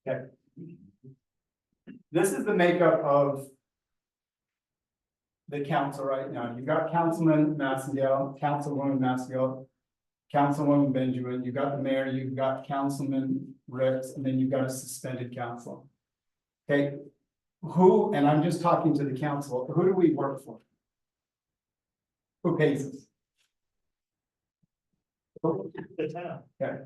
Mhm. This is the makeup of the council right now. You've got Councilman Massengale, Councilwoman Massengale, Councilwoman Benjamin, you've got the mayor, you've got Councilman Ricks, and then you've got a suspended council. Okay, who, and I'm just talking to the council, who do we work for? Who pays us? The town. Okay.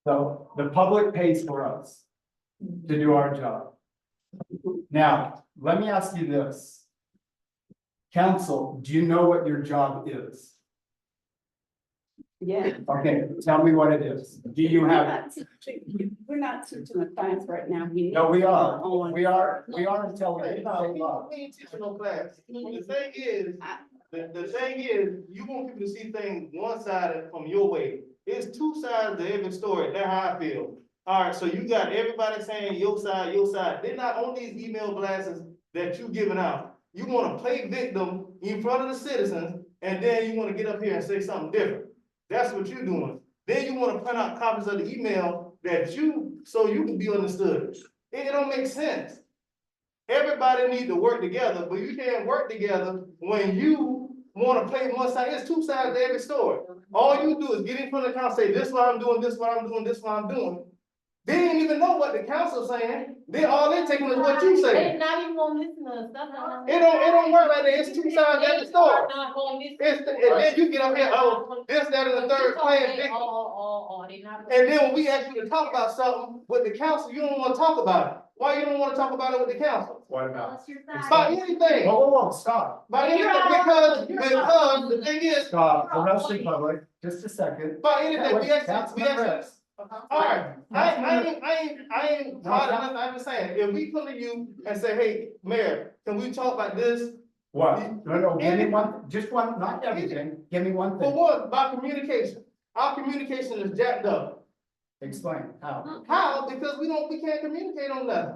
So the public pays for us to do our job. Now, let me ask you this. Council, do you know what your job is? Yeah. Okay, tell me what it is. Do you have? We're not teaching a class right now. No, we are. On. We are until. We ain't teaching no class. The thing is, the thing is, you want people to see things one-sided from your way. It's two sides to every story. That's how I feel. All right, so you got everybody saying your side, your side. They're not on these email blasts that you giving out. You wanna play victim in front of the citizens, and then you wanna get up here and say something different. That's what you're doing. Then you wanna print out copies of the email that so you can be understood. It don't make sense. Everybody need to work together, but you can't work together when you wanna play one side. It's two sides to every story. All you do is get in front of the council, say, this is what I'm doing, this is what I'm doing, this is what I'm doing. They didn't even know what the council's saying. All they're taking is what you say. They not even gonna listen to us, that's how. It don't work like that. It's two sides to every story. Not gonna listen. And then you get up here, oh, this, that, and the third playing victim. They not. And then when we ask you to talk about something with the council, you don't wanna talk about it. Why you don't wanna talk about it with the council? What about? About anything. Whoa, stop. About anything, because the thing is, Stop, the rest of the public, just a second. about anything, we ask, Councilman Ricks. alright, I ain't hard enough, I'm just saying, if we come to you and say, hey, Mayor, can we talk about this? What? No, give me one, just one, not everything, give me one For thing. what, about communication, our communication is jacked up. Explain, how? How? Because we can't communicate on nothing.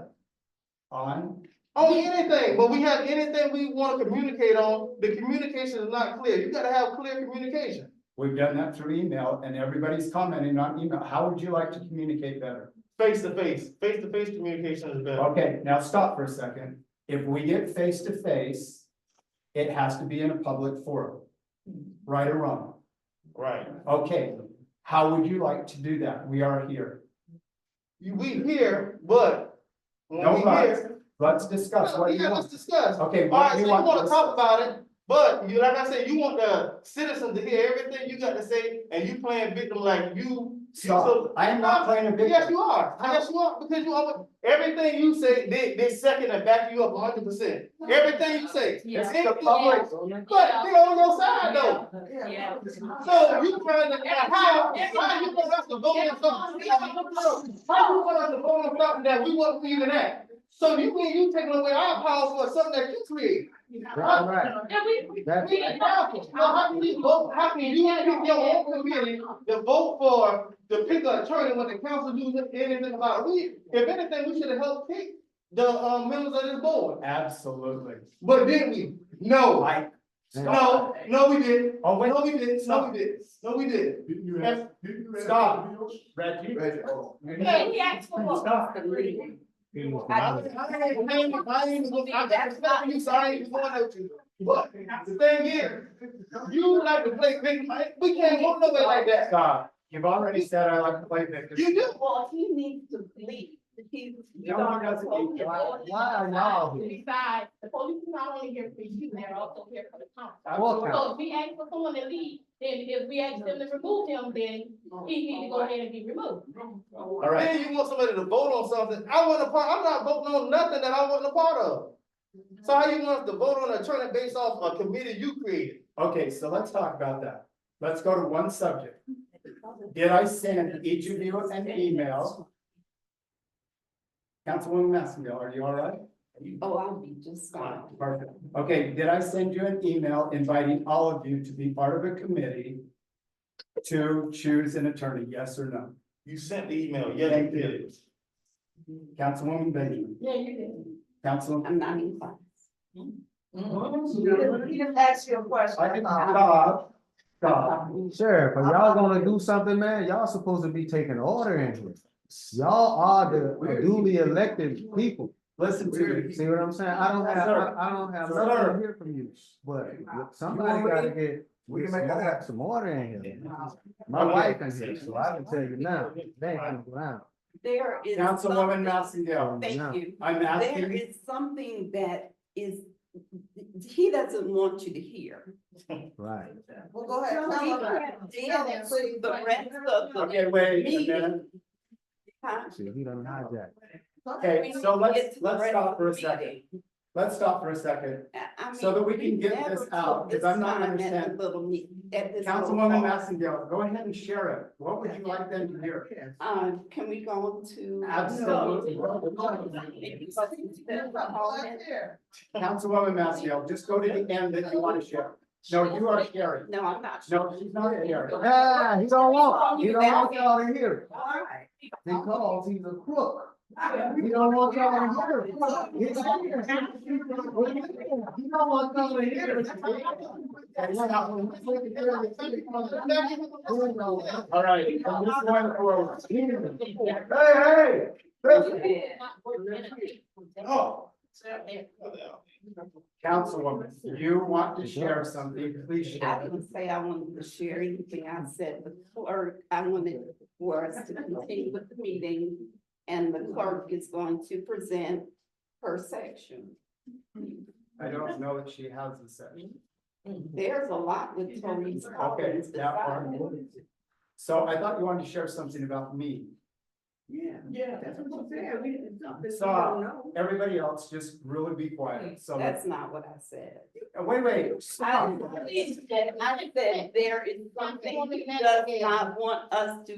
On? On anything, but we have anything we wanna communicate on, the communication is not clear, you gotta have clear communication. We've done that through email and everybody's commenting on email. How would you like to communicate better? Face to face communication is better. Okay, now stop for a second. If we get face to face, it has to be in a public forum, right or wrong? Right. Okay, how would you like to do that? We are here. We here, but when No we buts. here. Let's discuss what you Yeah, let's want. discuss. Okay, All what right, do so you you wanna want? talk about it, but you, like I said, you want the citizens to hear everything you got to say, and you playing victim like you. Stop. I am not playing a victim. Yes, you are. Yes, you are, because you are, everything you say, they second and back you up 100%. Everything you say. It's Yeah. the public. But they on your side though. Yeah. So you trying to, how you want us to vote on something? How you want us to vote on something that we wasn't even at? So you mean you taking away our power for something that you created? All right. That's We ain't powerful. So how can you vote, how can you pick your own committee to vote for, to pick an attorney when the council do anything about it? If anything, we should have helped pick the members of this board. Absolutely. But didn't we? No. No, we didn't. Oh, wait. No, we didn't. No, we didn't. No, we didn't. Stop. Reggie. Yeah, he asked for what? Stop. I ain't going out to. But the thing is, you like to play victim. We can't go nowhere like that. Stop. You've already said I like to play victim. You do. Well, he needs to leave. No one doesn't need to. Why are y'all here? Besides, the police is not only here for you, they're also here for the council. What So if we ask for someone to leave, then if we ask them to remove him, then he needs to go ahead and be removed. All right. Then you want somebody to vote on something. I'm not voting on nothing that I wasn't a part of. So how you want us to vote on an attorney based off a committee you created? Okay, so let's talk about that. Let's go to one subject. Did I send each of you an email? Councilwoman Massengale, are you all right? Oh, I'll be just fine. Perfect. Okay, did I send you an email inviting all of you to be part of a committee to choose an attorney, yes or no? You sent the email, yes, you did. Councilwoman Benjamin, Yeah, you did. Council, I'm not in class. Ask you a question. I can stop. Sheriff, are y'all gonna do something, man? Y'all supposed to be taking order in here. Y'all are the duly elected people. Listen to me. See what I'm saying? I don't have Sir. nothing Sir. to hear from you, but somebody gotta get, some order in here. My Okay. wife is here, so I can tell you now, they ain't gonna go down. There is. Councilwoman something- Massengale, Thank you. I'm There asking, is something that is, he doesn't want you to hear. Right. Well, go ahead. He can't deal with the rest of the. okay, wait a meeting. minute. Huh? See, he done hijacked. Okay, so We need to get let's to the rest stop of for a the second. meeting. Let's stop for a second. I So that we mean, can get never this took out, 'cause this I'm not time at the understanding. little at this little Councilwoman call. Massengale, go ahead and share it. What would you like them to hear? Can we go to? Absolutely. Councilwoman Massengale, just go to the end that you want to share. No, you are sharing. No, I'm not. No, she's not sharing. Ah, he don't want y'all to hear it. Because he's a crook. He don't want y'all to hear it. He don't want y'all to hear it. All right, from this point forward. Hey, hey! Oh, Councilwoman, you want to share something, please I share. didn't say I wanted to share anything. I said the clerk, I wanted for us to continue with the meeting. And the clerk is going to present her section. I don't know that she has the section. There's a lot with Tony's. Okay, that part. So I thought you wanted to share something about me. Yeah, that's what I'm saying. We didn't know this. So everybody else just really be quiet. So That's not what I said. wait, stop. I said there is something he does not want us to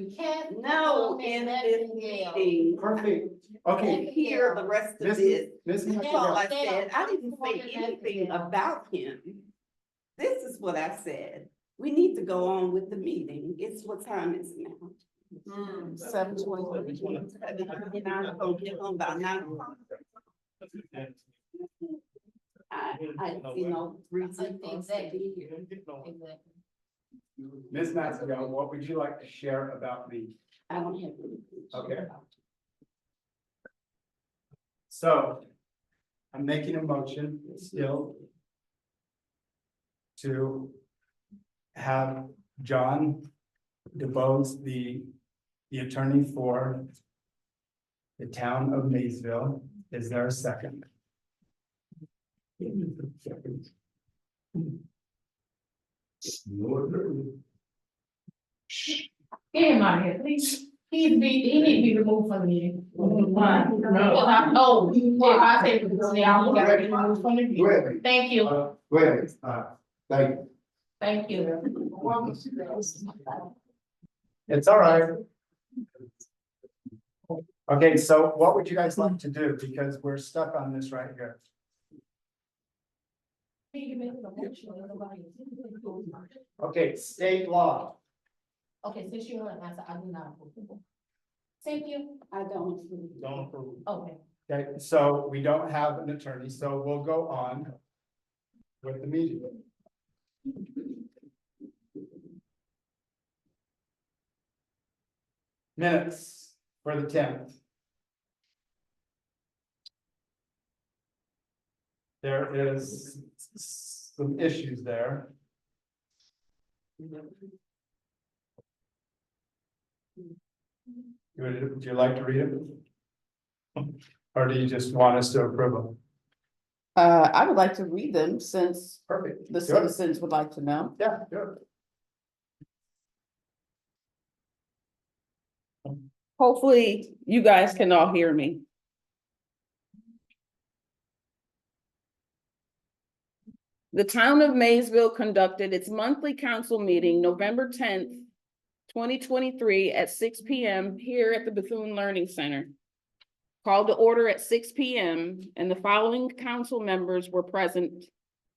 know in this meeting. Perfect. Okay. And hear the rest of Miss it. Miss That's all I Massengale, said. I didn't say anything about him. This is what I said. We need to go on with the meeting. It's what time is it now? 7:20. About 9 o'clock. I see no reason for us to be here. Miss Massengale, what would you like to share about me? I don't have anything. Okay. So I'm making a motion still to have John depose the attorney for the town of Mayesville. Is there a second? Get him out of here, please. He need to be removed from the meeting. Fine. Because I know, if I say, I'm gonna get removed from the meeting. Thank you, Wait, thank you. thank you. It's all right. Okay, so what would you guys like to do? Because we're stuck on this right here. Okay, state law. Okay, since you're an answer, I do not approve. Thank you. I don't. Don't approve. Okay. Okay, so we don't have an attorney, so we'll go on with the meeting. Minutes for the 10th. There is some issues there. Would you like to read it? Or do you just want us to approve them? I would like to read them since Perfect. the Good. citizens would like to know. Yeah, good. Hopefully, you guys can all hear me. The town of Mayesville conducted its monthly council meeting November 10th, 2023 at 6 p.m. here at the Bethune Learning Center. Called to order at 6 p.m. and the following council members were present: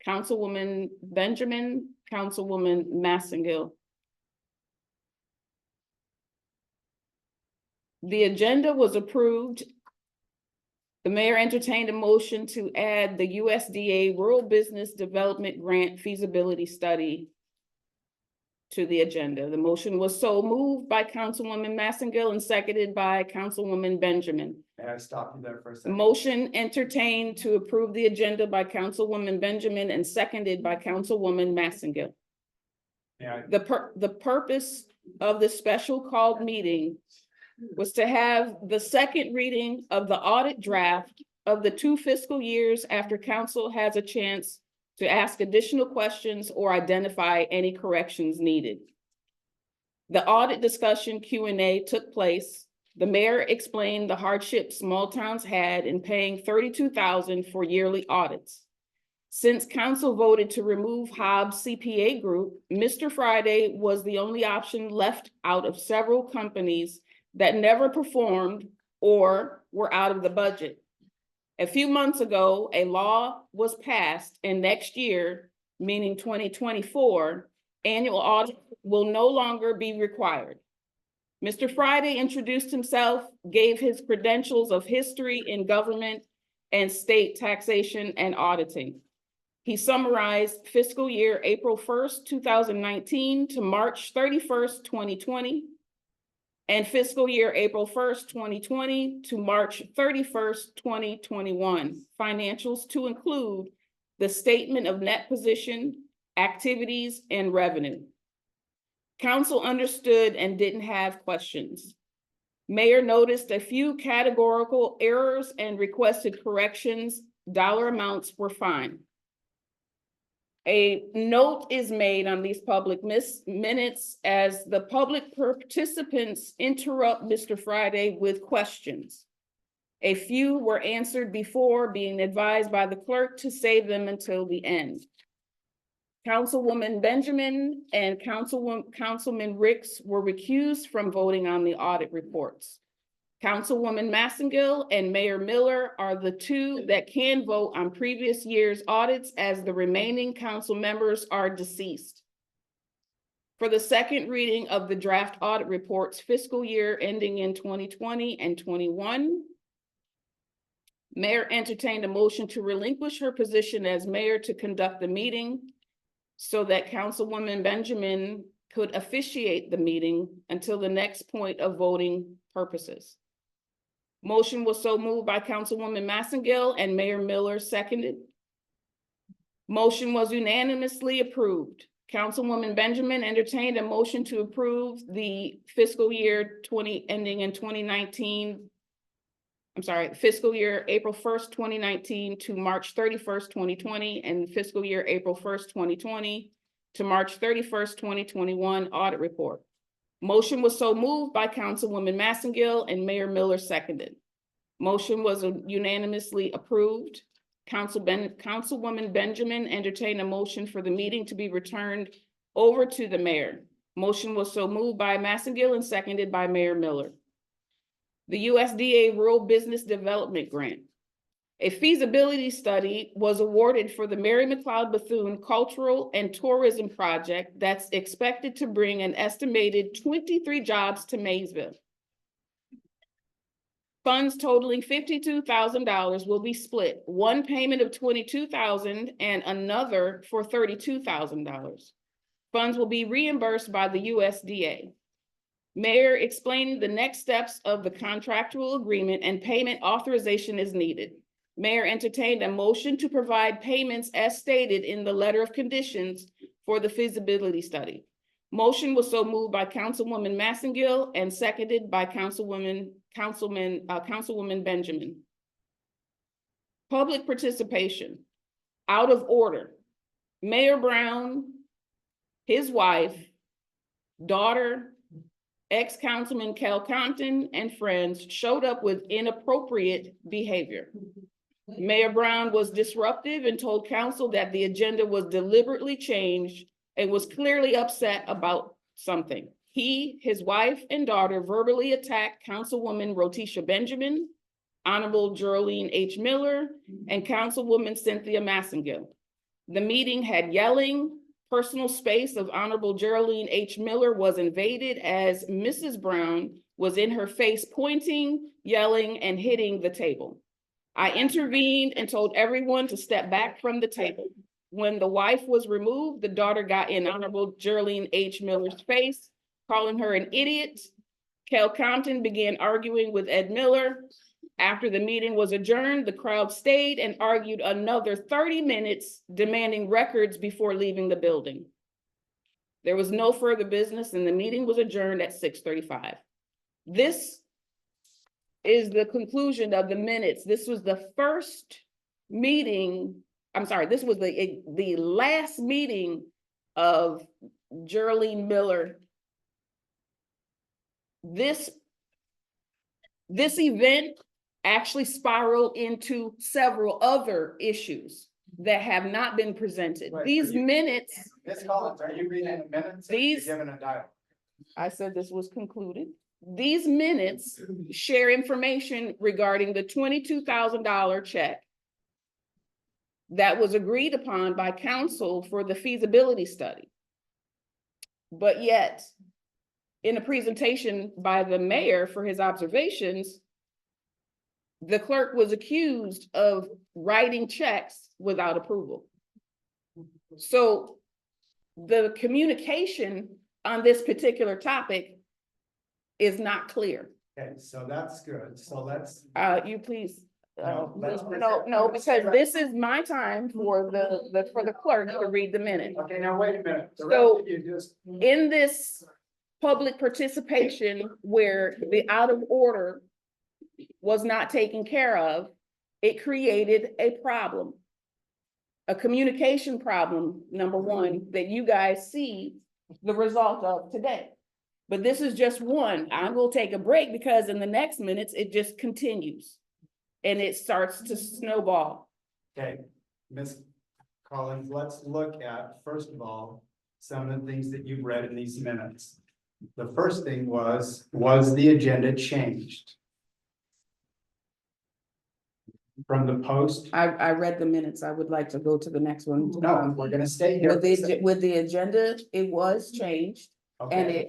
Councilwoman Benjamin, Councilwoman Massengale. The agenda was approved The mayor entertained a motion to add the USDA Rural Business Development Grant Feasibility Study to the agenda. The motion was so moved by Councilwoman Massengill and seconded by Councilwoman Benjamin. May I stop you there for a The second? motion entertained to approve the agenda by Councilwoman Benjamin and seconded by Councilwoman Massengill. May I? The purpose of the special called meeting was to have the second reading of the audit draft of the 2 fiscal years after council has a chance to ask additional questions or identify any corrections needed. The audit discussion Q&A took place. The mayor explained the hardship small towns had in paying $32,000 for yearly audits. Since council voted to remove Hobbs CPA Group, Mr. Friday was the only option left out of several companies that never performed or were out of the budget. A few months ago, a law was passed, and next year, meaning 2024, annual audit will no longer be required. Mr. Friday introduced himself, gave his credentials of history in government and state taxation and auditing. He summarized fiscal year April 1st, 2019 to March 31st, 2020, and fiscal year April 1st, 2020 to March 31st, 2021. Financials to include the statement of net position, activities, and revenue. Council understood and didn't have questions. Mayor noticed a few categorical errors and requested corrections. Dollar amounts were fine. A note is made on these public minutes as the public participants interrupt Mr. Friday with questions. A few were answered before being advised by the clerk to save them until the end. Councilwoman Benjamin and Councilman Ricks were recused from voting on the audit reports. Councilwoman Massengill and Mayor Miller are the 2 that can vote on previous year's audits, as the remaining council members are deceased. For the second reading of the draft audit reports fiscal year ending in 2020 and 21, Mayor entertained a motion to relinquish her position as mayor to conduct the meeting so that Councilwoman Benjamin could officiate the meeting until the next point of voting purposes. Motion was so moved by Councilwoman Massengill and Mayor Miller seconded. Motion was unanimously approved. Councilwoman Benjamin entertained a motion to approve the fiscal year ending in 2019. I'm sorry, fiscal year April 1st, 2019 to March 31st, 2020, and fiscal year April 1st, 2020 to March 31st, 2021 audit report. Motion was so moved by Councilwoman Massengill and Mayor Miller seconded. Motion was unanimously approved. Councilwoman Benjamin entertained a motion for the meeting to be returned over to the mayor. Motion was so moved by Massengill and seconded by Mayor Miller. The USDA Rural Business Development Grant. A feasibility study was awarded for the Mary McLeod Bethune Cultural and Tourism Project that's expected to bring an estimated 23 jobs to Mayesville. Funds totaling $52,000 will be split, one payment of $22,000 and another for $32,000. Funds will be reimbursed by the USDA. Mayor explained the next steps of the contractual agreement and payment authorization is needed. Mayor entertained a motion to provide payments as stated in the letter of conditions for the feasibility study. Motion was so moved by Councilwoman Massengill and seconded by Councilwoman Benjamin. Public participation, out of order. Mayor Brown, his wife, daughter, ex-councilman Kel Compton, and friends showed up with inappropriate behavior. Mayor Brown was disruptive and told council that the agenda was deliberately changed and was clearly upset about something. He, his wife, and daughter verbally attacked Councilwoman Rotisha Benjamin, Honorable Geraldine H. Miller, and Councilwoman Cynthia Massengill. The meeting had yelling. Personal space of Honorable Geraldine H. Miller was invaded as Mrs. Brown was in her face pointing, yelling, and hitting the table. I intervened and told everyone to step back from the table. When the wife was removed, the daughter got in Honorable Geraldine H. Miller's face, calling her an idiot. Kel Compton began arguing with Ed Miller. After the meeting was adjourned, the crowd stayed and argued another 30 minutes, demanding records before leaving the building. There was no further business and the meeting was adjourned at 6:35. This is the conclusion of the minutes. This was the first meeting, I'm sorry, this was the last meeting of Geraldine Miller. This event actually spiraled into several other issues that have not been presented. Wait, These are you- minutes, Ms. Collins, are you reading the minutes? or These- you're Giving a dialogue. I said this was concluded. These minutes share information regarding the $22,000 check that was agreed upon by council for the feasibility study. But yet, in a presentation by the mayor for his observations, the clerk was accused of writing checks without approval. So the communication on this particular topic is not clear. Okay, so that's good. So let's, You please, No, let's- no, because this is my time for the clerk to read the minute. okay, now wait a minute. The So- rest of you just, In this public participation where the out of order was not taken care of, it created a problem. A communication problem, number one, that you guys see the result of today. But this is just one. I will take a break because in the next minutes, it just continues. And it starts to snowball. okay, Ms. Collins, let's look at, first of all, some of the things that you've read in these minutes. The first thing was the agenda changed? From the post? I read the minutes. I would like to go to the next one. No, we're gonna stay here. With the agenda, it was changed. And Okay,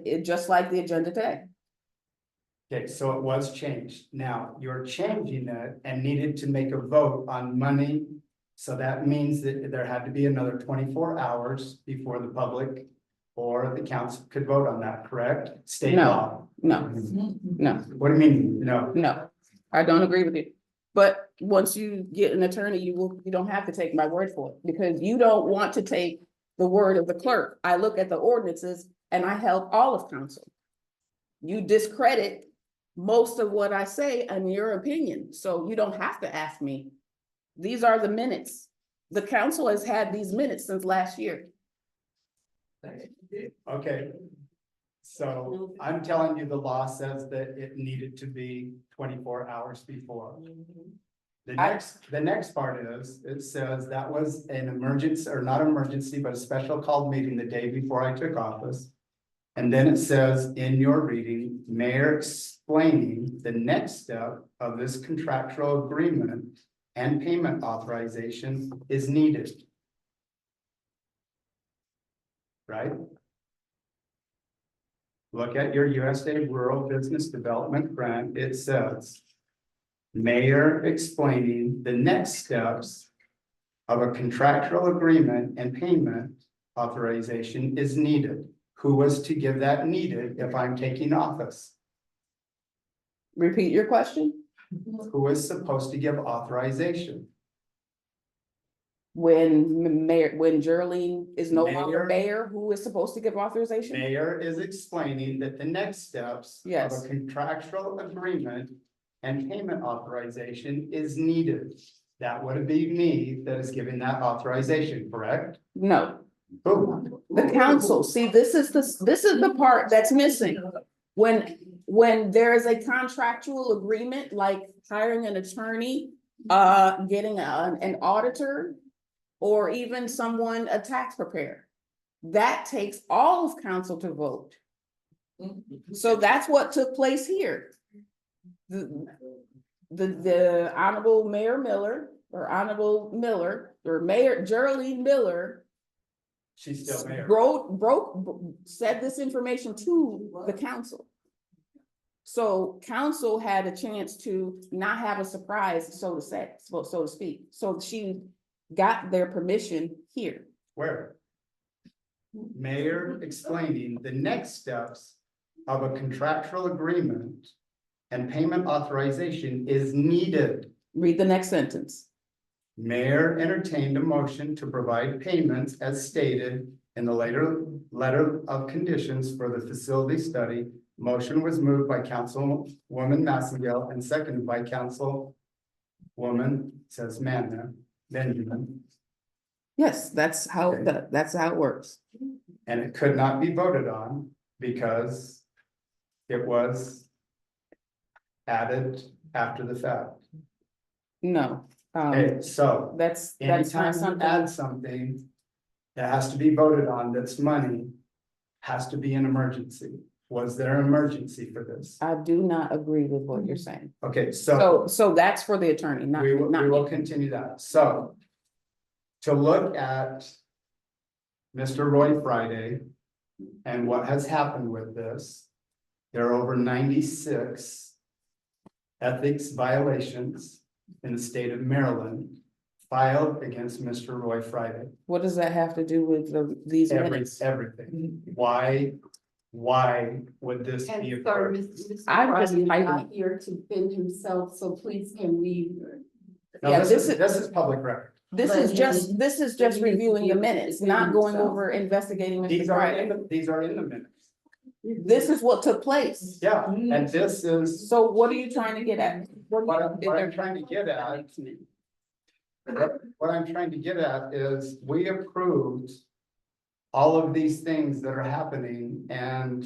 it just like the agenda today. okay, so it was changed. Now, you're changing it and needed to make a vote on money. So that means that there had to be another 24 hours before the public or the council could vote on that, correct? State No. law. No, no, What do you mean? No, no, I don't agree with you. But once you get an attorney, you don't have to take my word for it, because you don't want to take the word of the clerk. I look at the ordinances and I help all of council. You discredit most of what I say in your opinion, so you don't have to ask me. These are the minutes. The council has had these minutes since last year. okay. So I'm telling you, the law says that it needed to be 24 hours before. The next part is, it says that was an emergency, or not emergency, but a special called meeting the day before I took office. And then it says in your reading, mayor explaining the next step of this contractual agreement and payment authorization is needed. Right? Look at your USDA Rural Business Development Grant, it says. Mayor explaining the next steps of a contractual agreement and payment authorization is needed. Who was to give that needed if I'm taking office? Repeat your question. Who is supposed to give authorization? When Geraldine is no longer Mayor. mayor, who is supposed to give authorization? Mayor is explaining that the next steps of Yes. a contractual agreement and payment authorization is needed. That would be me that is giving that authorization, correct? No, Who? the council. See, this is the part that's missing. When there is a contractual agreement, like hiring an attorney, getting an auditor, or even someone, a tax preparer, that takes all of council to vote. So that's what took place here. The Honorable Mayor Miller, or Honorable Miller, or Mayor Geraldine Miller She's still mayor. said this information to the council. So council had a chance to not have a surprise, so to say, so to speak. So she got their permission here. Where? Mayor explaining the next steps of a contractual agreement and payment authorization is needed. Read the next sentence. Mayor entertained a motion to provide payments as stated in the letter of conditions for the facility study. Motion was moved by Councilwoman Massengale and seconded by Councilwoman, says Manna, Benjamin. Yes, that's how, Okay. that's how it works. And it could not be voted on because it was added after the fact. No, Okay, so that's anytime not you something. add something that has to be voted on, that's money, has to be an emergency. Was there an emergency for this? I do not agree with what you're saying. Okay, so So that's for the attorney, not, we will not. continue that. So to look at Mr. Roy Friday and what has happened with this, there are over 96 ethics violations in the state of Maryland filed against Mr. Roy Friday. What does that have to do with these minutes? Everything. Why would this And be sir, occurred? Mr. I'm just Friday is typing. not here to defend himself, so please can we? No, Yeah, this is public record. This is just reviewing the minutes, not going over investigating Mr. These are in Friday. these are in the minutes. This is what took place. Yeah, and this is So what are you trying to get at? what I'm trying to get at. What I'm trying to get at is we approved all of these things that are happening and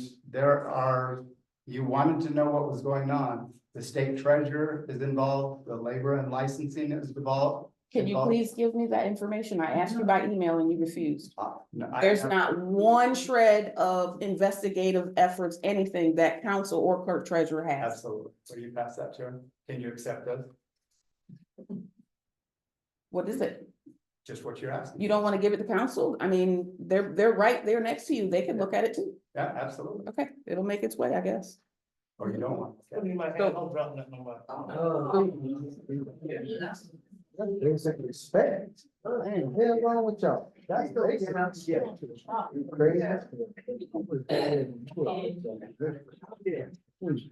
you wanted to know what was going on. The state treasurer is involved, the labor and licensing is involved. Can you please give me that information? I asked you by email and you refused. No, There's not one shred of investigative efforts, anything that council or clerk treasurer has. Absolutely. Will you pass that to him? Can you accept this? What is it? Just what you're asking? You don't want to give it to council? I mean, they're right there next to you. They can look at it too. Yeah, absolutely. Okay, it'll make its way, I guess. Or you don't want? Basic respect. What the hell wrong with y'all? That's the basic respect. Crazy.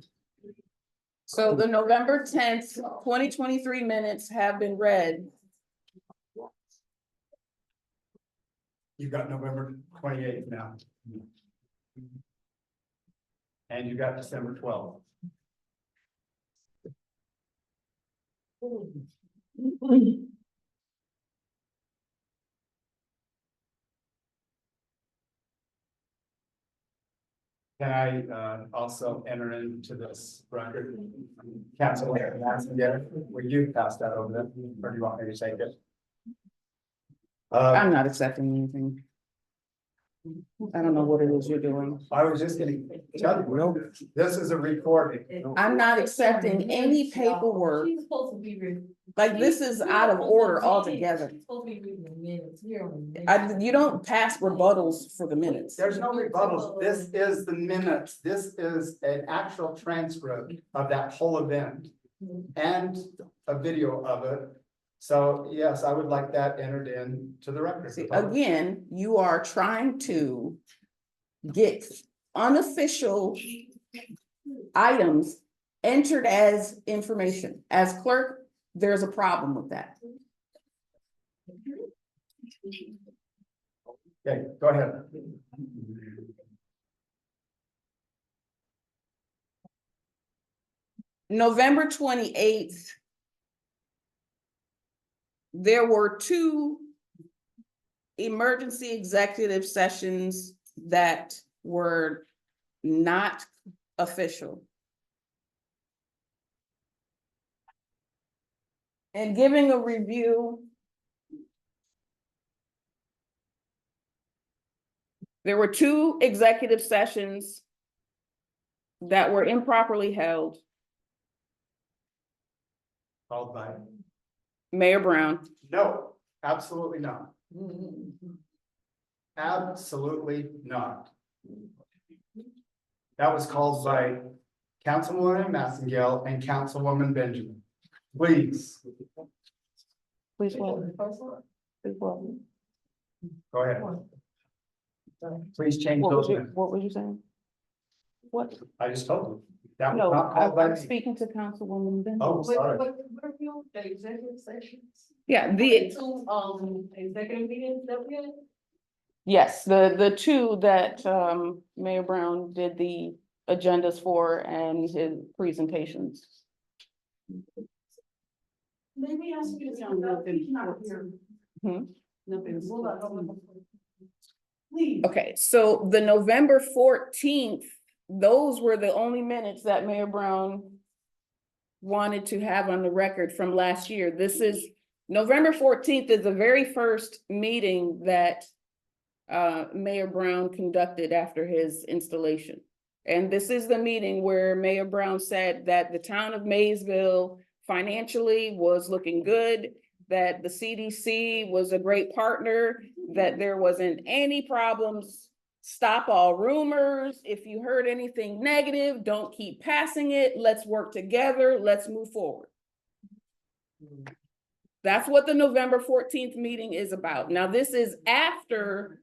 So the November 10th, 2023 minutes have been read. You've got November 28th now. And you got December 12th. Can I also enter into this record? Council, will you pass that over there, or do you want me to take it? I'm not accepting anything. I don't know what it is you're doing. I was just gonna tell you, this is a recording. I'm not accepting any paperwork. She's supposed to be. Like, this is out of order altogether. She's supposed to be reading the minutes. We're on the minutes. You don't pass rebuttals for the minutes. There's no rebuttals. This is the minutes. This is an actual transcript of that whole event and a video of it. So yes, I would like that entered in to the record. See, again, you are trying to get unofficial items entered as information. As clerk, there's a problem with that. Okay, go ahead. November 28th. There were two emergency executive sessions that were not official. And giving a review, there were two executive sessions that were improperly held. Called by. Mayor Brown. No, absolutely not. Absolutely not. That was called by Councilwoman Massengale, and Councilwoman Benjamin. Please, Please welcome. Please welcome. go ahead. Please change What was those you, minutes. what were you saying? What? I just told you. That was No, not called by I'm me. speaking to Councilwoman Benjamin. Oh, sorry. The executive sessions? Yeah, the, Two, executive meetings that we had? yes, the two that, Mayor Brown did the agendas for and his presentations. Maybe ask you to sound up, he's not here. Hmm? Nothing. Please. Okay, so the November 14th, those were the only minutes that Mayor Brown wanted to have on the record from last year. This is, November 14th is the very first meeting that Mayor Brown conducted after his installation. And this is the meeting where Mayor Brown said that the town of Mayesville financially was looking good, that the CDC was a great partner, that there wasn't any problems. Stop all rumors. If you heard anything negative, don't keep passing it. Let's work together. Let's move forward. That's what the November 14th meeting is about. Now, this is after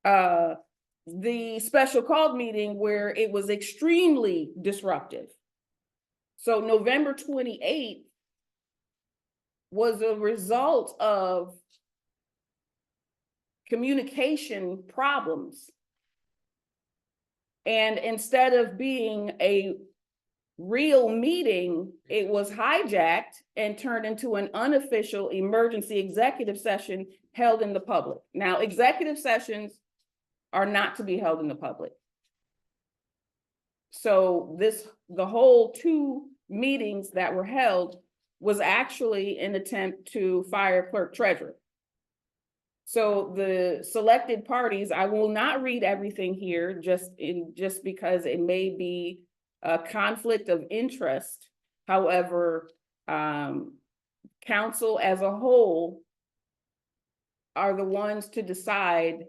the special called meeting where it was extremely disruptive. So November 28th was a result of communication problems. And instead of being a real meeting, it was hijacked and turned into an unofficial emergency executive session held in the public. Now, executive sessions are not to be held in the public. So the whole two meetings that were held was actually an attempt to fire clerk treasurer. So the selected parties, I will not read everything here just because it may be a conflict of interest. However, council as a whole are the ones to decide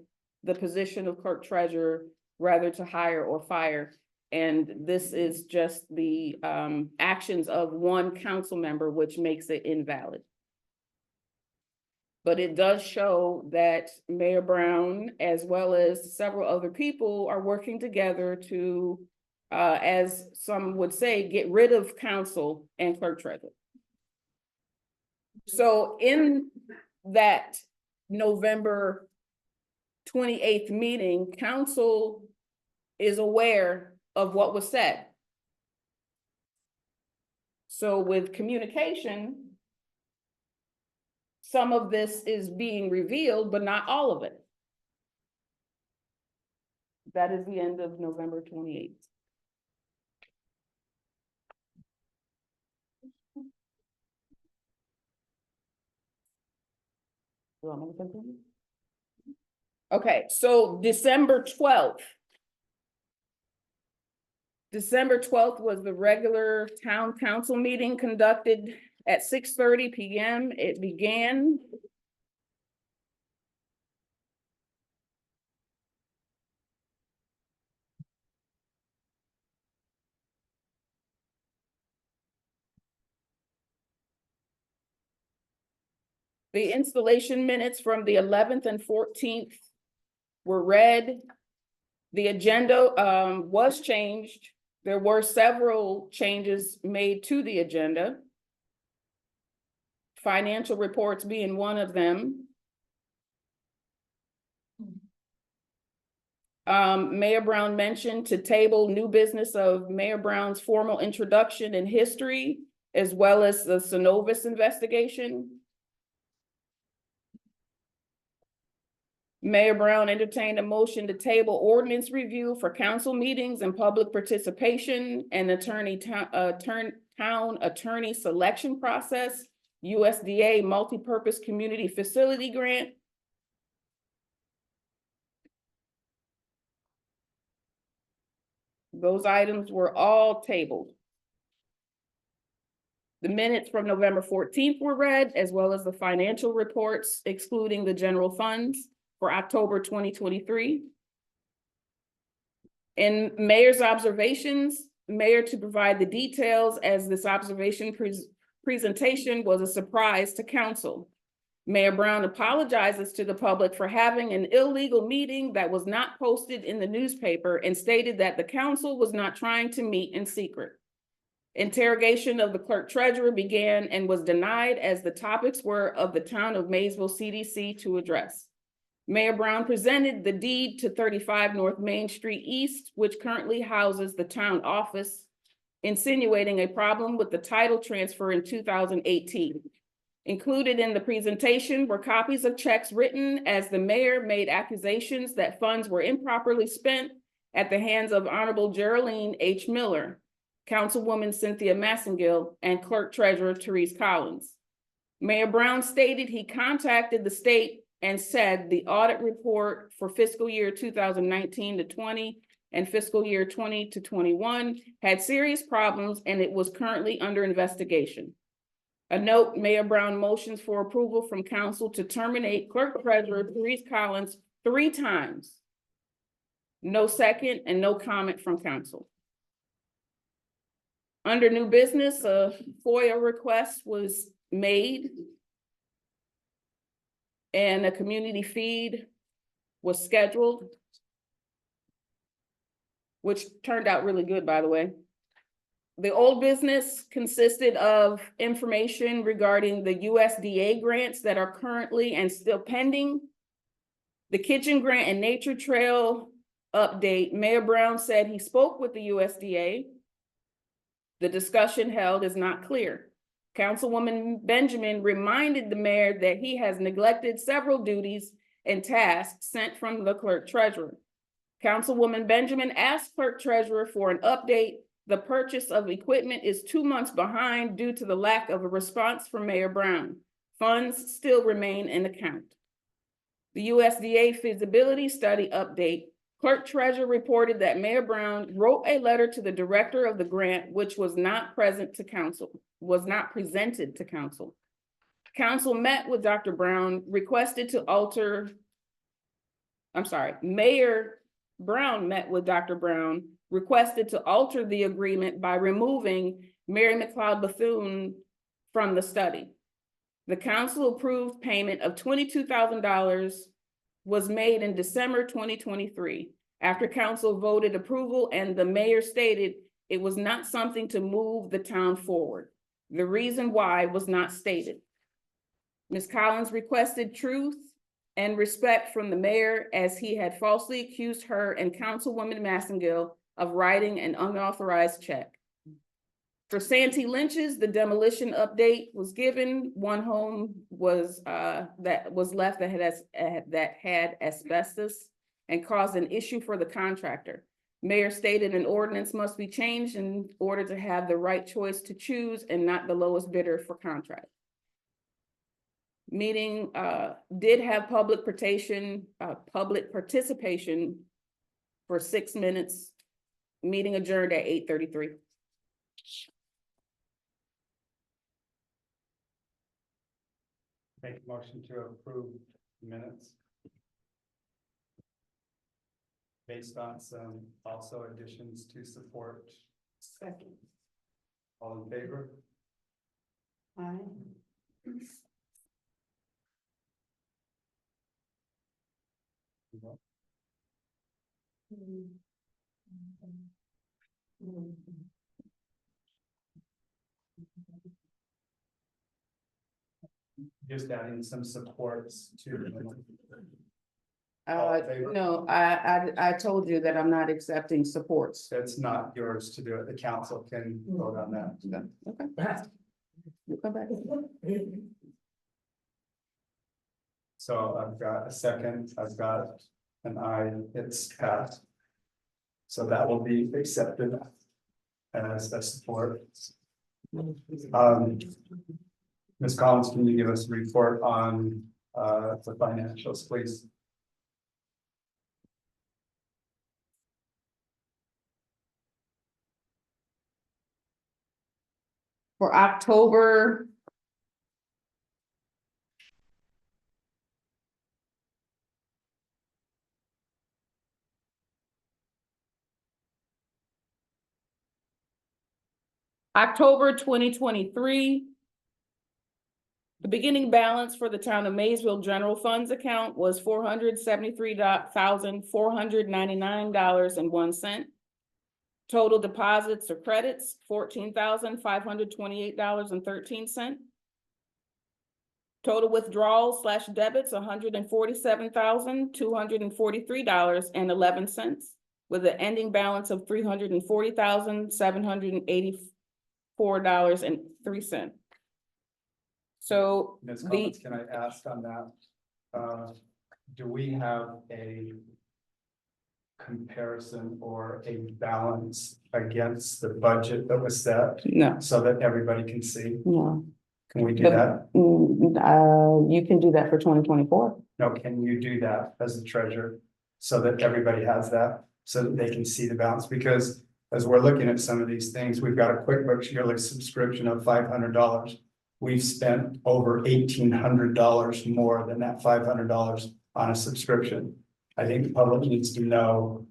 the position of clerk treasurer, whether to hire or fire. And this is just the actions of one council member, which makes it invalid. But it does show that Mayor Brown, as well as several other people, are working together to, as some would say, get rid of council and clerk treasurer. So in that November 28th meeting, council is aware of what was said. So with communication, some of this is being revealed, but not all of it. That is the end of November 28th. You want me to continue? Okay, so December 12th. December 12th was the regular town council meeting conducted at 6:30 p.m. It began. The installation minutes from the 11th and 14th were read. The agenda was changed. There were several changes made to the agenda. Financial reports being one of them. Mayor Brown mentioned to table new business of Mayor Brown's formal introduction and history, as well as the Synovus investigation. Mayor Brown entertained a motion to table ordinance review for council meetings and public participation and town attorney selection process, USDA multipurpose community facility grant. Those items were all tabled. The minutes from November 14th were read, as well as the financial reports excluding the general funds for October 2023. In mayor's observations, mayor to provide the details as this observation presentation was a surprise to council. Mayor Brown apologizes to the public for having an illegal meeting that was not posted in the newspaper and stated that the council was not trying to meet in secret. Interrogation of the clerk treasurer began and was denied as the topics were of the Town of Mayesville CDC to address. Mayor Brown presented the deed to 35 North Main Street East, which currently houses the town office, insinuating a problem with the title transfer in 2018. Included in the presentation were copies of checks written as the mayor made accusations that funds were improperly spent at the hands of Honorable Geraldine H. Miller, Councilwoman Cynthia Massengill, and Clerk Treasurer Therese Collins. Mayor Brown stated he contacted the state and said the audit report for fiscal year 2019 to 20 and fiscal year 20 to 21 had serious problems and it was currently under investigation. A note, Mayor Brown motions for approval from council to terminate Clerk Treasurer Therese Collins 3 times. No second and no comment from council. Under new business, a FOIA request was made and a community feed was scheduled, which turned out really good, by the way. The old business consisted of information regarding the USDA grants that are currently and still pending. The kitchen grant and nature trail update, Mayor Brown said he spoke with the USDA. The discussion held is not clear. Councilwoman Benjamin reminded the mayor that he has neglected several duties and tasks sent from the clerk treasurer. Councilwoman Benjamin asked clerk treasurer for an update. The purchase of equipment is 2 months behind due to the lack of a response from Mayor Brown. Funds still remain in account. The USDA feasibility study update, clerk treasurer reported that Mayor Brown wrote a letter to the director of the grant, which was not presented to council. Council met with Dr. Brown, Mayor Brown met with Dr. Brown, requested to alter the agreement by removing Mary McLeod Bethune from the study. The council approved payment of $22,000 was made in December 2023 after council voted approval and the mayor stated it was not something to move the town forward. The reason why was not stated. Ms. Collins requested truth and respect from the mayor as he had falsely accused her and Councilwoman Massengill of writing an unauthorized check. For Santee Lynch's, the demolition update was given. One home was that was left that had asbestos and caused an issue for the contractor. Mayor stated an ordinance must be changed in order to have the right choice to choose and not the lowest bidder for contract. Meeting did have public participation for 6 minutes. Meeting adjourned at 8:33. Make a motion to approve minutes. Based on some also additions to support. Second. All in favor? Aye. Just adding some supports to. All in favor? No, I told you that I'm not accepting supports. It's not yours to do it. The council can vote on that. Okay. You come back. So I've got a second, I've got an aye, it's passed. So that will be accepted as a support. Ms. Collins, can you give us a report on the financials, please? For October. October 2023. The beginning balance for the Town of Mayesville General Funds account was $473,499.01. Total deposits or credits, $14,528.13. Total withdrawals / debits, $147,243.11, with an ending balance of $340,784.03. So Ms. the, Collins, can I ask on that? Do we have a comparison or a balance against the budget that was set no, so that everybody can see? no. Can we do that? You can do that for 2024. No, can you do that as the treasurer? So that everybody has that, so that they can see the balance, because as we're looking at some of these things, we've got a QuickBooks yearly subscription of $500. We've spent over $1,800 more than that $500 on a subscription. I think the public needs to know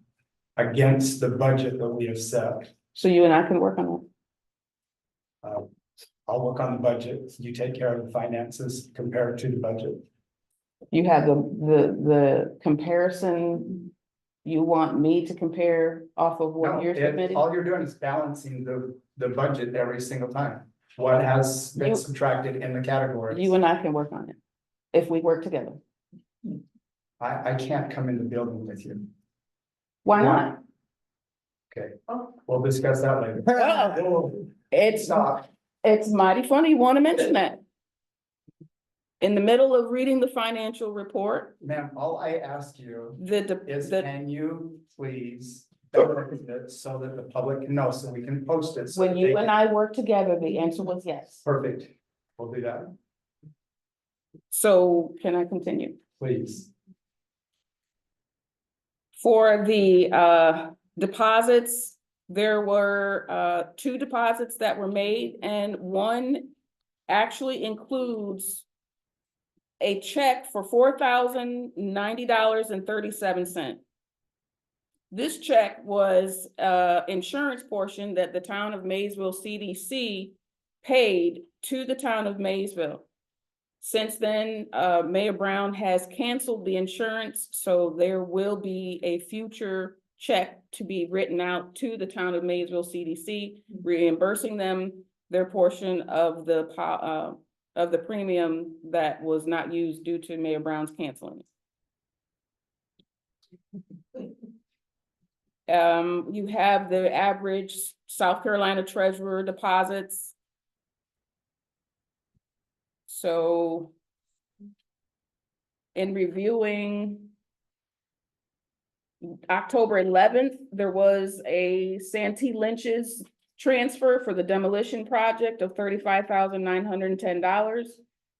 against the budget that we have set. So you and I can work on I'll work on the budget, you take care of the finances compared to the budget. it. You have the comparison. You want me to compare off of what No, you're submitting? all you're doing is balancing the budget every single time. What has been You- subtracted in the categories. You and I can work on it, if we work together. I can't come in the building with you. Why not? Okay, we'll discuss that later. Well, It's, Stop. it's mighty funny you want to mention that. In the middle of reading the financial report, Ma'am, all I ask you the, is, the, can you please document it so that the public can know, so we can post it. so when that you they and can- I work together, the answer was yes. Perfect, we'll do that, So can I continue? please. For the deposits, there were 2 deposits that were made, and one actually includes a check for $4,090.37. This check was insurance portion that the Town of Mayesville CDC paid to the Town of Mayesville. Since then, Mayor Brown has canceled the insurance, so there will be a future check to be written out to the Town of Mayesville CDC, reimbursing them their portion of the premium that was not used due to Mayor Brown's canceling. You have the average South Carolina treasurer deposits. So in reviewing October 11th, there was a Santee Lynch's transfer for the demolition project of $35,910.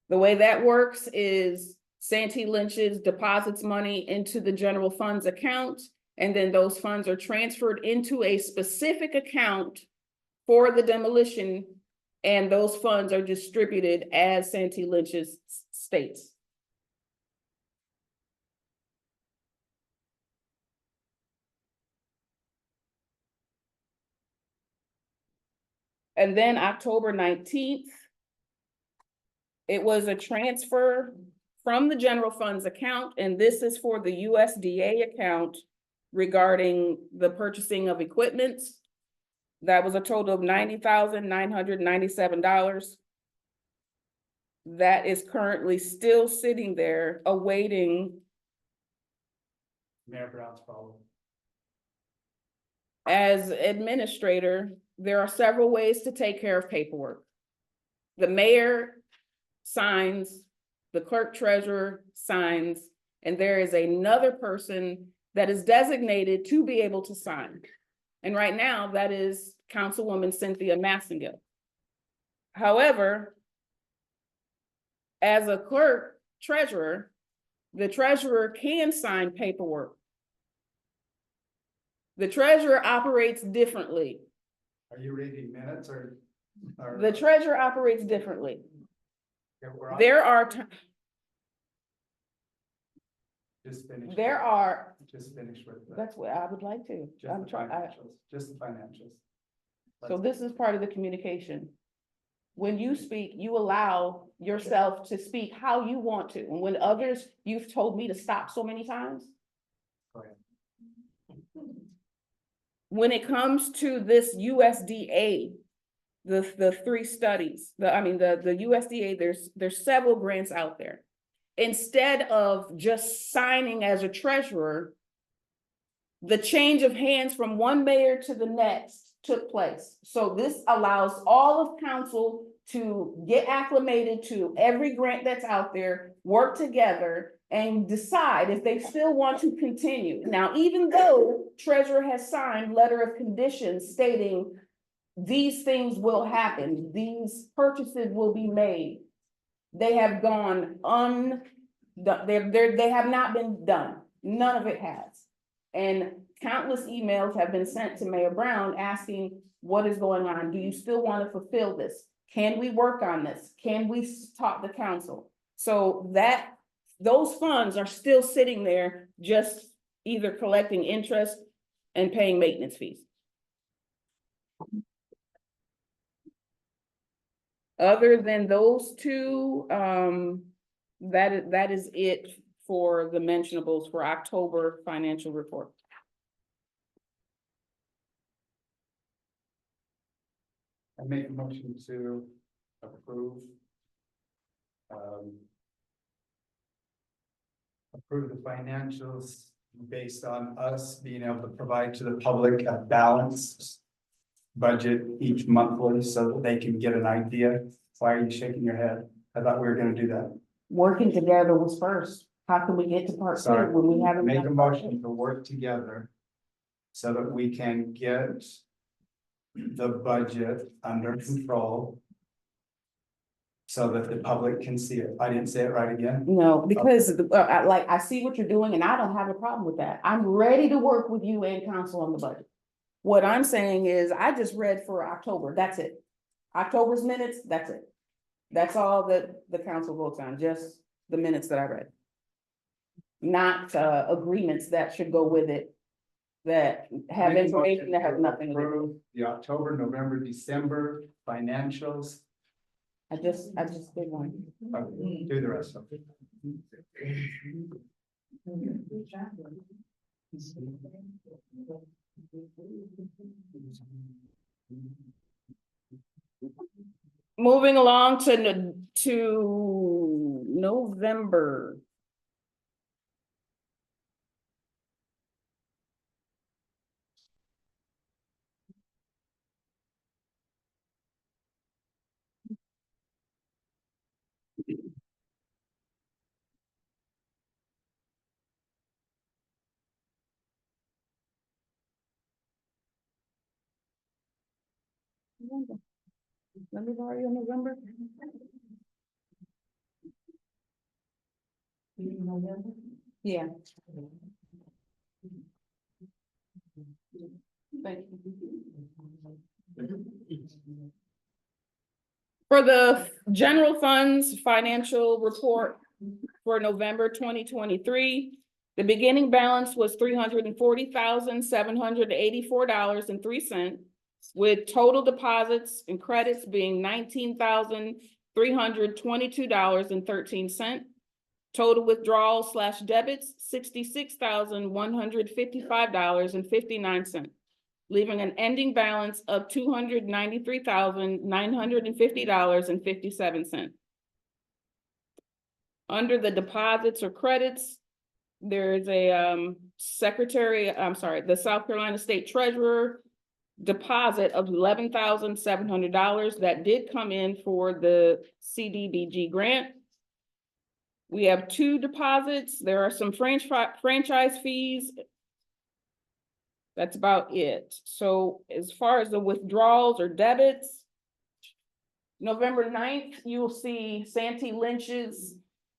The way that works is Santee Lynch's deposits money into the general funds account, and then those funds are transferred into a specific account for the demolition, and those funds are distributed as Santee Lynch's states. And then October 19th, it was a transfer from the general funds account, and this is for the USDA account regarding the purchasing of equipment. That was a total of $90,997. That is currently still sitting there awaiting. Mayor Brown's problem. As administrator, there are several ways to take care of paperwork. The mayor signs, the clerk treasurer signs, and there is another person that is designated to be able to sign. And right now, that is Councilwoman Cynthia Massengill. However, as a clerk treasurer, the treasurer can sign paperwork. The treasurer operates differently. Are you reading minutes or? The treasurer operates differently. Okay, we're on- There are, Just finish. there Just finish with. that's what I would like to. Just I'm the trying, financials, just the financials. So this is part of the communication. When you speak, you allow yourself to speak how you want to, and when others, you've told me to stop so many times. Go ahead. When it comes to this USDA, the three studies, the USDA, there's several grants out there. Instead of just signing as a treasurer, the change of hands from one mayor to the next took place. So this allows all of council to get acclimated to every grant that's out there, work together, and decide if they still want to continue. Now, even though treasurer has signed letter of conditions stating these things will happen, these purchases will be made, they have gone they have not been done. None of it has. And countless emails have been sent to Mayor Brown asking, what is going on? Do you still want to fulfill this? Can we work on this? Can we talk to council? So those funds are still sitting there, just either collecting interest and paying maintenance fees. Other than those two, that is it for the mentionables for October financial report. I make a motion to approve. Approve the financials based on us being able to provide to the public a balanced budget each monthly so that they can get an idea. Why are you shaking your head? I thought we were gonna do that. Working together was first. How can we get to part two Sorry. when we haven't? Make a done part one? motion to work together so that we can get the budget under control so that the public can see it. I didn't say it right again. No, because I see what you're doing and I don't have a problem with that. I'm ready to work with you and council on the budget. What I'm saying is I just read for October, that's it. October's minutes, that's it. That's all that the council votes on, just the minutes that I read. Not agreements that should go with it that have Make a information that motion has nothing to do. approve the October, November, December financials. I just did one. Do the rest of it. Moving along to November. Let me borrow your November. Yeah. Thank you. For the general funds financial report for November 2023, the beginning balance was $340,784.03, with total deposits and credits being $19,322.13. Total withdrawals / debits, $66,155.59, leaving an ending balance of $293,950.57. Under the deposits or credits, there's a the South Carolina State Treasurer deposit of $11,700 that did come in for the CDBG grant. We have 2 deposits. There are some franchise fees. That's about it. So as far as the withdrawals or debits, November 9th, you will see Santee Lynch's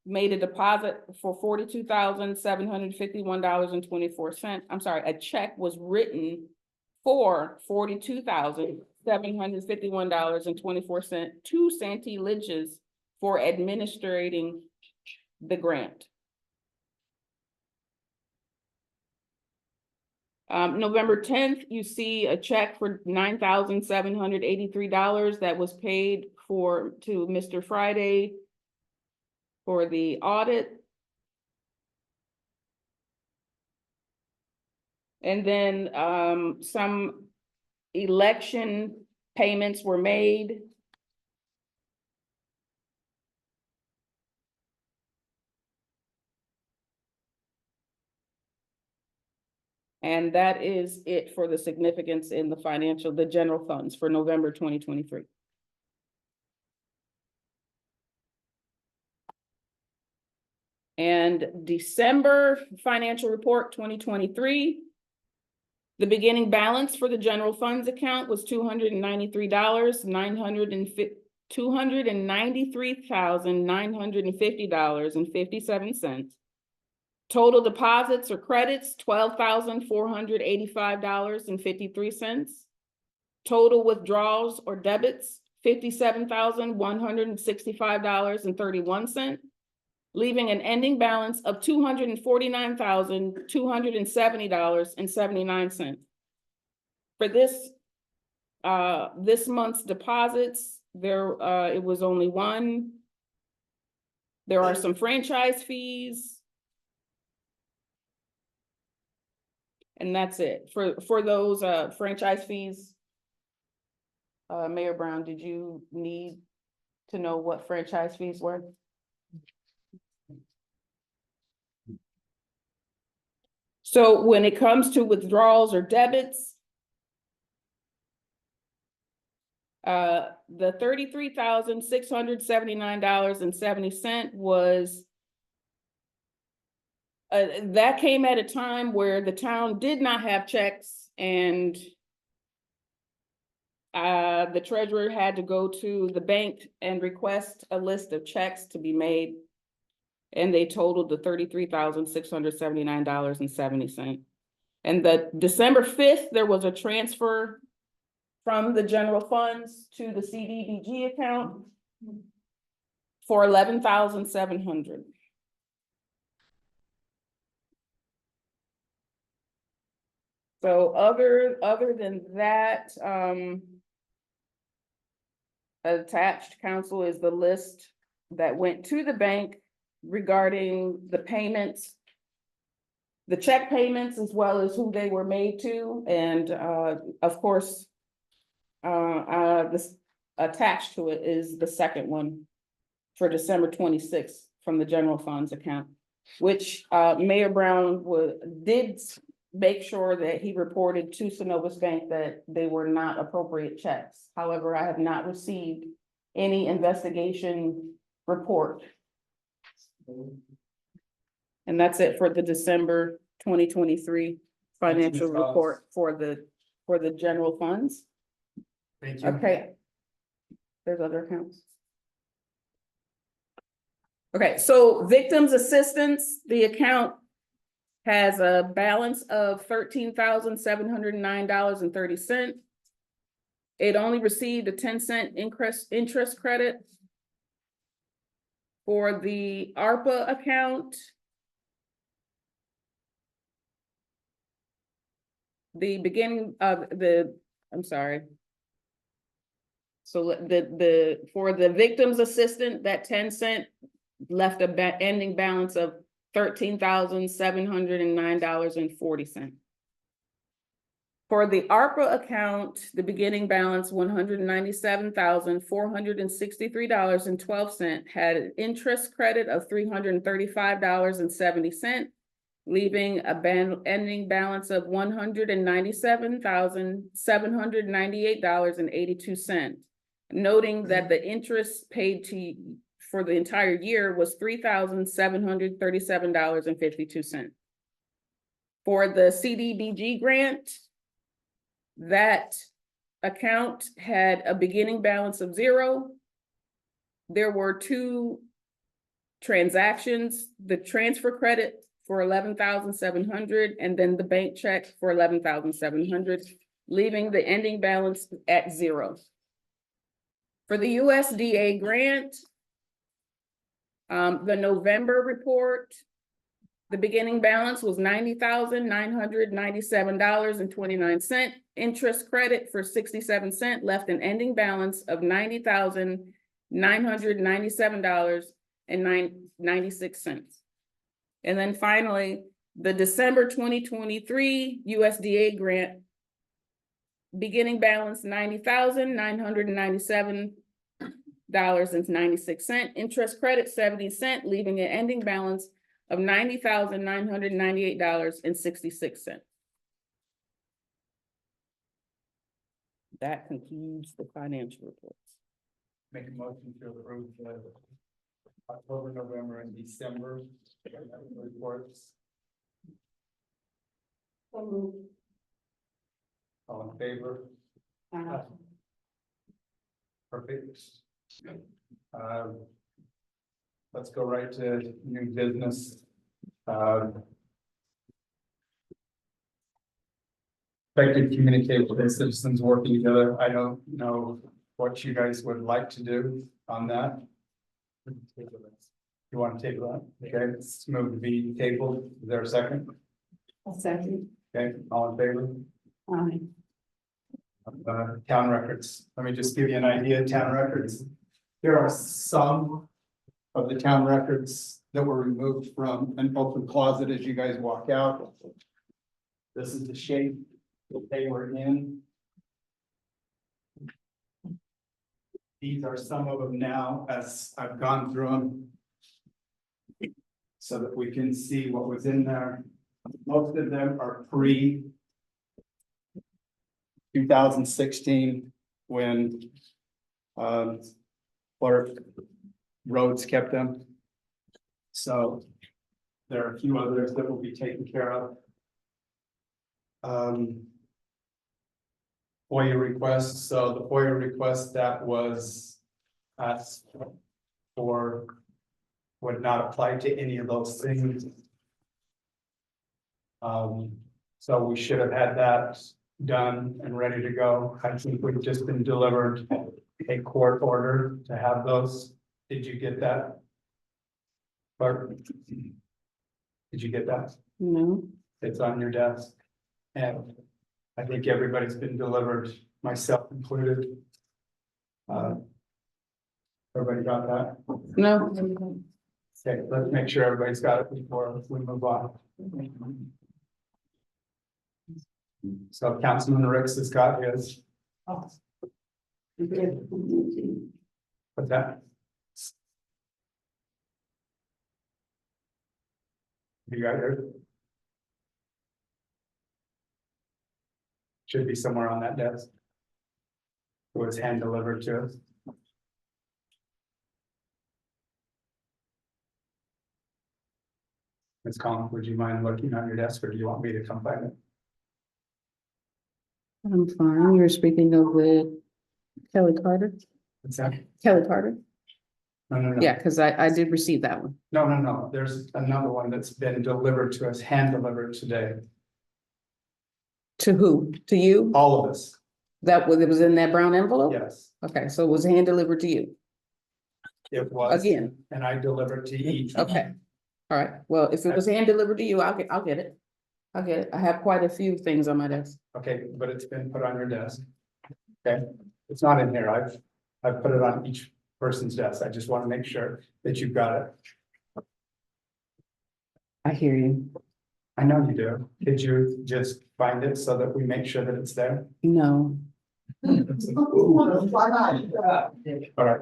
made a deposit for $42,751.24. I'm sorry, a check was written for $42,751.24 to Santee Lynch's for administrating the grant. November 10th, you see a check for $9,783 that was paid to Mr. Friday for the audit. And then some election payments were made. And that is it for the significance in the general funds for November 2023. And December financial report 2023. The beginning balance for the general funds account was $293,950.57. Total deposits or credits, $12,485.53. Total withdrawals or debits, $57,165.31. Leaving an ending balance of $249,270.79. For this month's deposits, it was only one. There are some franchise fees. And that's it for those franchise fees. Mayor Brown, did you need to know what franchise fees were? So when it comes to withdrawals or debits, the $33,679.70 was that came at a time where the town did not have checks, and the treasurer had to go to the bank and request a list of checks to be made. And they totaled the $33,679.70. And the December 5th, there was a transfer from the general funds to the CDBG account for $11,700. So other than that, attached, council, is the list that went to the bank regarding the payments, the check payments, as well as who they were made to. And of course, this attached to it is the second one for December 26th from the general funds account, which Mayor Brown did make sure that he reported to Synovus Bank that they were not appropriate checks. However, I have not received any investigation report. And that's it for the December 2023 financial report for the general funds. Thank you. Okay. There's other accounts. Okay, so victims assistance, the account has a balance of $13,709.30. It only received a 10-cent interest credit. For the ARPA account, the beginning of so for the victims assistant, that 10-cent left a ending balance of $13,709.40. For the ARPA account, the beginning balance, $197,463.12, had an interest credit of $335.70, leaving a ending balance of $197,798.82. Noting that the interest paid for the entire year was $3,737.52. For the CDBG grant, that account had a beginning balance of $0. There were two transactions, the transfer credit for $11,700 and then the bank check for $11,700, leaving the ending balance at $0. For the USDA grant, the November report, The beginning balance was $90,997.29. Interest credit for 67 cents left an ending balance of $90,997.96. And then finally, the December 2023 USDA grant. Beginning balance $90,997.96. Interest credit 70 cents, leaving an ending balance of $90,998.66. That concludes the financial reports. Make a motion to approve the October, November, and December reports. All in favor? Perfect. Let's go right to new business. Effective communication with citizens working together. I don't know what you guys would like to do on that. You want to table that? Okay, let's move to be tabled. Is there a second? A second. Okay, all in favor? Town records. Let me just give you an idea, town records. There are some of the town records that were removed from an open closet as you guys walk out. This is the shape that they were in. These are some of them now as I've gone through them. So that we can see what was in there. Most of them are pre 2016, when Clark Roads kept them. So there are a few others that will be taken care of. FOIA requests, so the FOIA request that was asked for would not apply to any of those things. So we should have had that done and ready to go. I think we've just been delivered a court order to have those. Did you get that? Clark? Did you get that? No. It's on your desk. And I think everybody's been delivered, myself included. Everybody got that? No. Okay, let's make sure everybody's got it before we move on. So Councilman Ricks has got his. What's that? You got it? Should be somewhere on that desk. It was hand delivered to us. Ms. Collins, would you mind looking on your desk, or do you want me to come find it? I'm fine. You're speaking of the Kelly Carter? What's that? Kelly Carter? No. Yeah, because I did receive that one. No. There's another one that's been delivered to us, hand delivered today. To who? To you? All of us, That was, it was in that brown envelope? yes, Okay, so it was hand delivered to you? it was. Again. And I delivered to each. Okay. All right. Well, if it was hand delivered to you, I'll get it. I'll get it. I have quite a few things on my desk. Okay, but it's been put on your desk. Okay, it's not in here. I've put it on each person's desk. I just want to make sure that you've got it. I hear you. I know you do. Could you just find it so that we make sure that it's there? No. All right.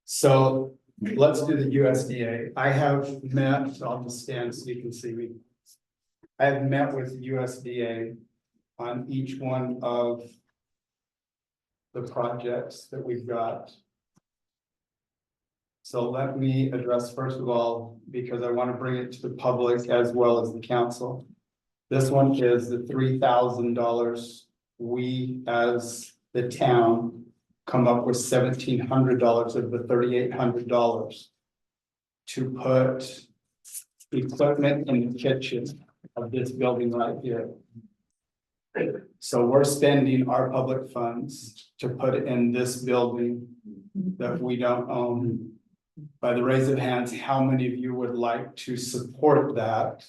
So let's do the USDA. I have met, I'll just stand so you can see me. I have met with USDA on each one of the projects that we've got. So let me address first of all, because I want to bring it to the public as well as the council. This one is the $3,000. We, as the town, come up with $1,700 of the $3,800 to put equipment in the kitchen of this building right here. So we're spending our public funds to put it in this building that we don't own. By the raise of hands, how many of you would like to support that?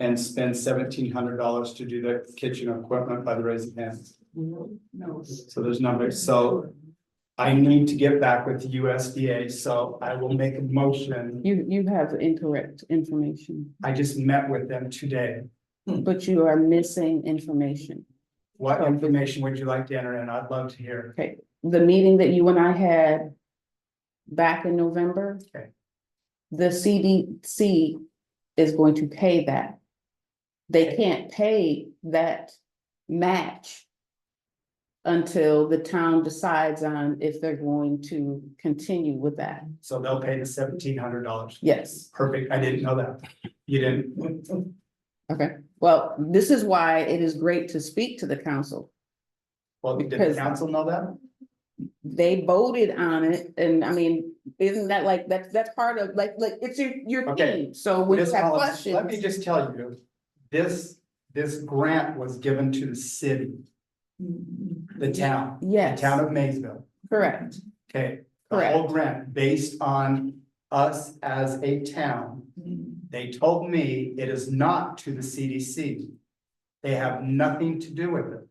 And spend $1,700 to do the kitchen equipment by the raise of hands? No. So there's numbers, so I need to get back with USDA, so I will make a motion. You have incorrect information, I just met with them today. but you are missing information. What information would you like to enter in? I'd love to hear. Okay, the meeting that you and I had back in November. Okay. The CDC is going to pay that. They can't pay that match until the town decides on if they're going to continue with that. So they'll pay the $1,700. Yes, Perfect, I didn't know that. You didn't. okay. Well, this is why it is great to speak to the council. Well, did the Because- council know that? They voted on it, and I mean, isn't that like, that's part of, like, it's your Okay. team, so when you Ms. have Collins, let me questions. just tell you, this grant was given to the city, the town. Yes. The town of Mayesville, Correct, okay? The whole grant based on us as a town. They told me it is not to the CDC. They have nothing to do with it.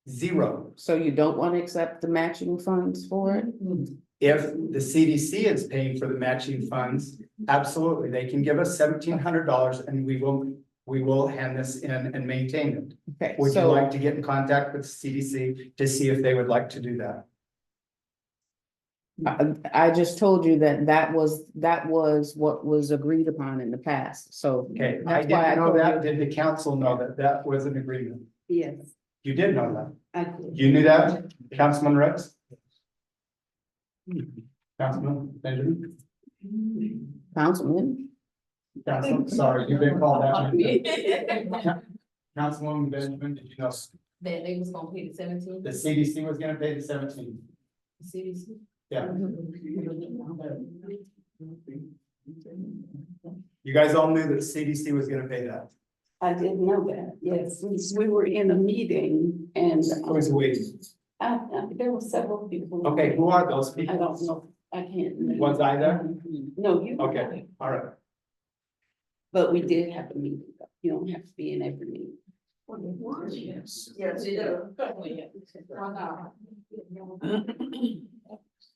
Zero. so you don't want to accept the matching funds for it? If the CDC is paying for the matching funds, absolutely, they can give us $1,700 and we will hand this in and maintain it. Okay, Would you so, like to get in contact with the CDC to see if they would like to do that? I just told you that was what was agreed upon in the past, so. Okay, I That's why I didn't know told that. you. Did the council know that that was an agreement? Yes, You did know that. I did. You knew that, Councilman Rex? Councilman Benjamin? Councilman, Councilman, sorry, you've been called out. Councilwoman Benjamin, did you know That they was gonna pay the 17, the CDC was gonna pay the 17? CDC. Yeah. You guys all knew that the CDC was gonna pay that. I didn't know that, yes, we were in a meeting and. Who was we? There were several people. Okay, who are those I people? don't know, I can't. remember. Was I there? No, you. Okay, all right. But we did have a meeting, you don't have to be in every meeting. Yes, you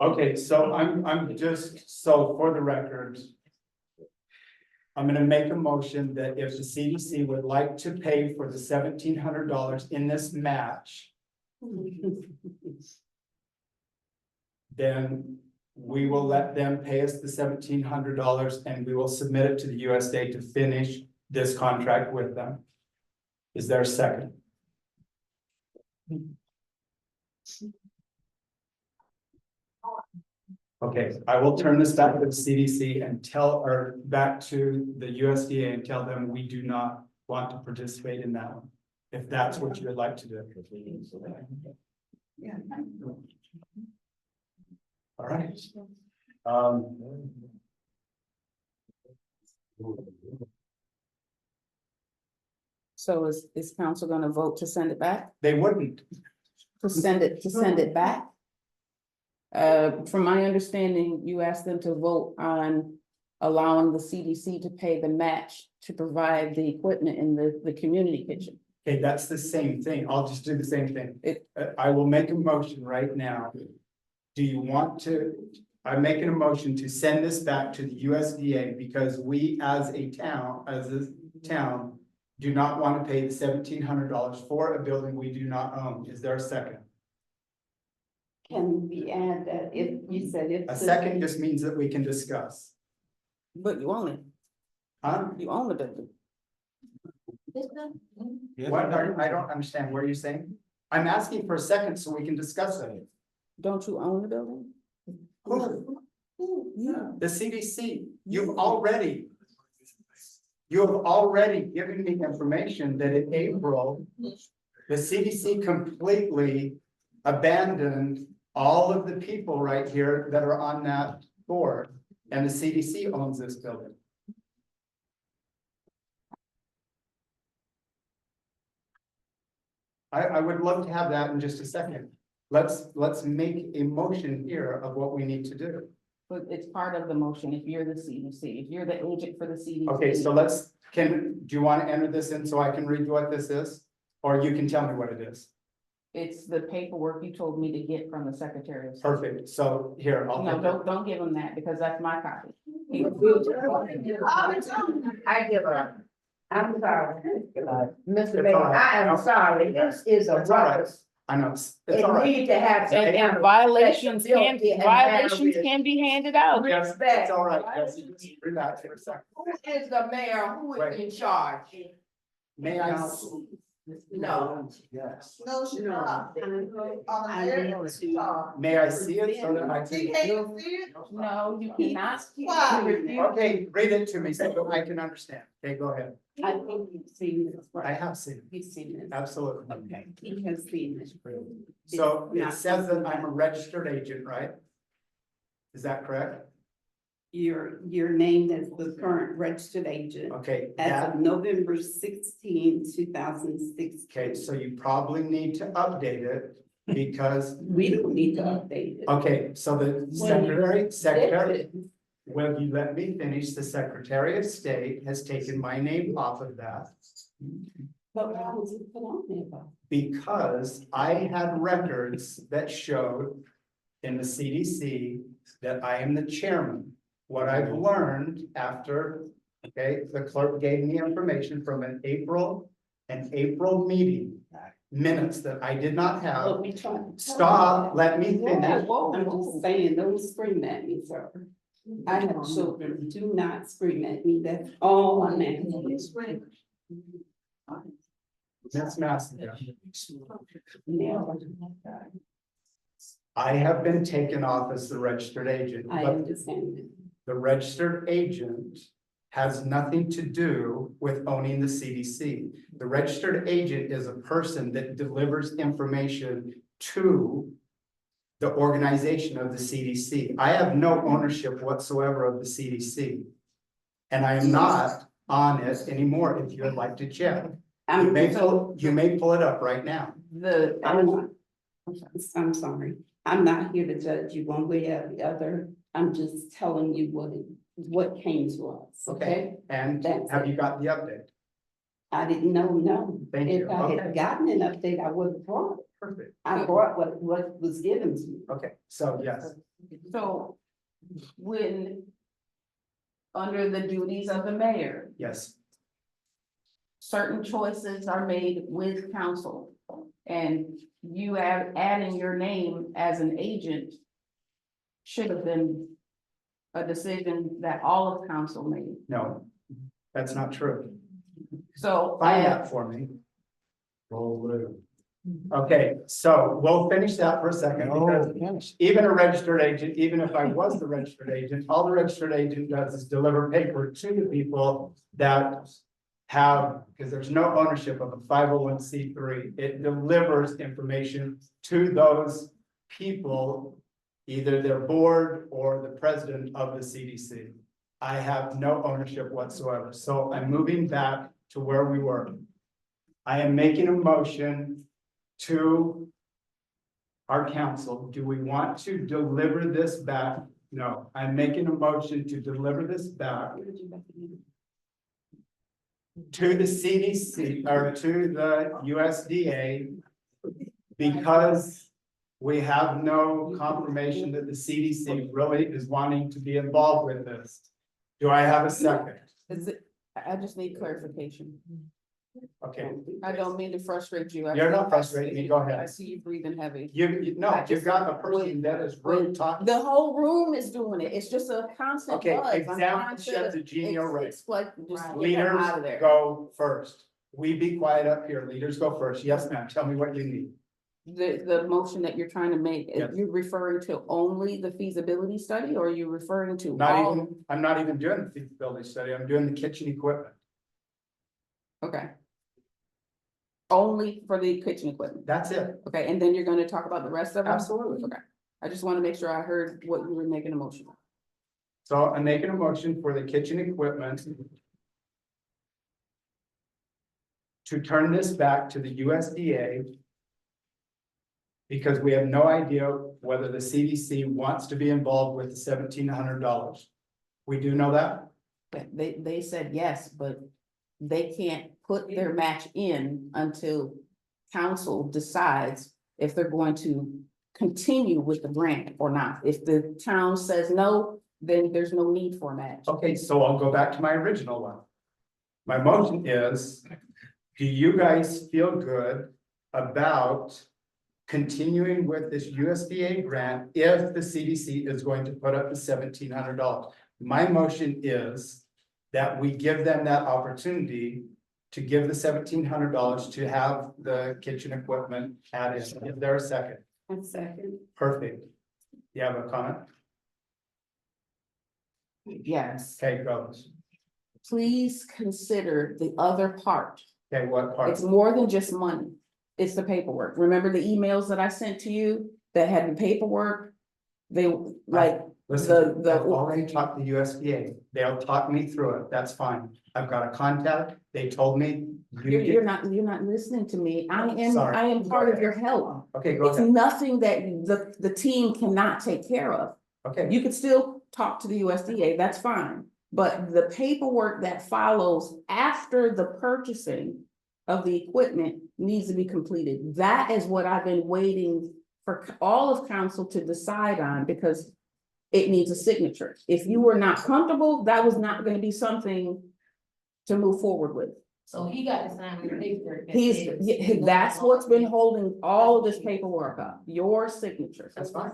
Okay, so I'm just, so for the record. I'm gonna make a motion that if the CDC would like to pay for the $1,700 in this match, then we will let them pay us the $1,700 and we will submit it to the USDA to finish this contract with them. Is there a second? Okay, I will turn this back to the CDC and or back to the USDA and tell them we do not want to participate in that one. If that's what you would like to do. Yeah. All right. so is council gonna vote to send it back? They wouldn't. To send it back? From my understanding, you asked them to vote on allowing the CDC to pay the match to provide the equipment in the community kitchen. Okay, that's the same thing. I'll just do the same thing. It- I will make a motion right now. Do you want to, I'm making a motion to send this back to the USDA because we as a town, do not want to pay the $1,700 for a building we do not own. Is there a second? Can we add that if you said if. A second just means that we can discuss. But you own it, Huh? you own the building. I don't understand. What are you saying? I'm asking for a second so we can discuss it. Don't you own the building? Who? Yeah. The CDC, you have already given me information that in April, the CDC completely abandoned all of the people right here that are on that board, and the CDC owns this building. I would love to have that in just a second. Let's make a motion here of what we need to do. But it's part of the motion if you're the CDC, if you're the agent for the CDC. Okay, so do you want to enter this in so I can read what this is? Or you can tell me what it is? It's the paperwork you told me to get from the Secretary of State. Perfect, so here, I'll. No, don't give him that because that's my copy. I give up. I'm sorry. Mr. It's Mayor, all right. I am sorry. This is a It's all right. ruckus. I know, it's It all right. need to have some. And violations can, Accessibility and violations barriers. can be handed out. Yes, Respect. it's all right, Jesse, just relax for a second. Who is the mayor? Who is in charge? May I? No. Yes. No, she's not. May I see it so that I She can? can't see it? No, you cannot. Why? You refuse. Okay, read it to me so that I can understand. Okay, go ahead. I think you've seen this. right? I have seen it, You've seen this. absolutely. Okay, he has seen this. So It's it not- says that I'm a registered agent, right? Is that correct? You're named as the current registered agent Okay, as that, of November 16, 2006. okay, so you probably need to update it because, We don't need to update it. okay, so the secretary, will you let me finish? The Secretary of State has taken my name off of that. But why was it put on there though? Because I had records that showed in the CDC that I am the chairman. What I've learned after, okay, the clerk gave me information from an April meeting. Minutes that I did not What have. we trying to. Stop, let me Yeah, finish. I'm just saying, don't scream at me, sir. I have children, do not scream at me, that's all I'm asking. Ms. Massey, Now, I have been taken off as the registered agent, I but understand it. the registered agent has nothing to do with owning the CDC. The registered agent is a person that delivers information to the organization of the CDC. I have no ownership whatsoever of the CDC. And I am not on it anymore, if you would like to check. You may pull it up right now. I'm not, I'm sorry, I'm not here to judge you one way or the other, I'm just telling you what came to us, okay? And That's have it. you got the update? I didn't know, no. Thank you. If I had Okay. gotten an update, I would have brought it. Perfect. I brought what was given to me. Okay, so yes, So when, under the duties of the mayor, yes, certain choices are made with council. And you adding your name as an agent should have been a decision that all of council made. no, that's not true. So. Find that for me. Okay, so we'll finish that for a second, because even a registered agent, even if I was the registered agent, all the registered agent does is deliver paper to the people that have, because there's no ownership of a 501c3. It delivers information to those people, either their board or the president of the CDC. I have no ownership whatsoever, so I'm moving back to where we were. I am making a motion to our council. Do we want to deliver this back? No, I'm making a motion to deliver this back to the CDC or to the USDA because we have no confirmation that the CDC really is wanting to be involved with this. Do I have a second? I just need clarification. Okay, I don't mean to frustrate you. You're not frustrating me. Go ahead. I see you breathing heavy. no, you've got a person that is rude talking. The whole room is doing it. It's just a constant Okay, buzz. I'm examine trying sheds to a genial ex- ray. explain- just get them Leaders out of there. go first. We be quiet up here. Leaders go first. Yes, ma'am. Tell me what you need. The motion that you're trying to make, Yes. you're referring to only the feasibility study, or are you referring to Not all? even, I'm not even doing the feasibility study. I'm doing the kitchen equipment. Okay. Only for the kitchen equipment, That's it. okay, and then you're gonna talk about the rest of them? Absolutely. Okay, I just wanna make sure I heard what you were making a motion on. So I'm making a motion for the kitchen equipment to turn this back to the USDA because we have no idea whether the CDC wants to be involved with the $1,700. We do know that? But they said yes, but they can't put their match in until council decides if they're going to continue with the grant or not. If the town says no, then there's no need for a match. Okay, so I'll go back to my original one. My motion is, do you guys feel good about continuing with this USDA grant if the CDC is going to put up the $1,700? My motion is that we give them that opportunity to give the $1,700 to have the kitchen equipment added. Is there a second? And second, Perfect. You have a comment? Yes, Okay, go. please consider the other part. Okay, what part? It's more than just money. It's the paperwork. Remember the emails that I sent to you that had the paperwork? They like, Listen, the- I've already talked to USDA. They'll talk me through it. That's fine. I've got a contact. They told me. you're not listening to me. Sorry. I am part of your help. Okay, go It's ahead. nothing that the team cannot take care of. Okay, You could still talk to the USDA, that's fine. But the paperwork that follows after the purchasing of the equipment needs to be completed. That is what I've been waiting for all of council to decide on, because it needs a signature. If you were not comfortable, that was not gonna be something to move forward with. So he got to sign the paper. That's what's been holding all of this paperwork up, your signature. That's fine.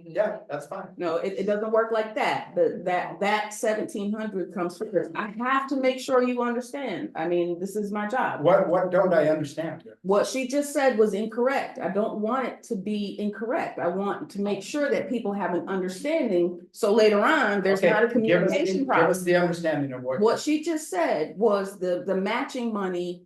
Yeah, that's fine. No, it doesn't work like that. That 1,700 comes first. I have to make sure you understand. I mean, this is my job. What don't I understand here? What she just said was incorrect. I don't want it to be incorrect. I want to make sure that people have an understanding. So later on, there's not a Okay, give us the- communication Give problem. us the understanding of What she just said was the matching money.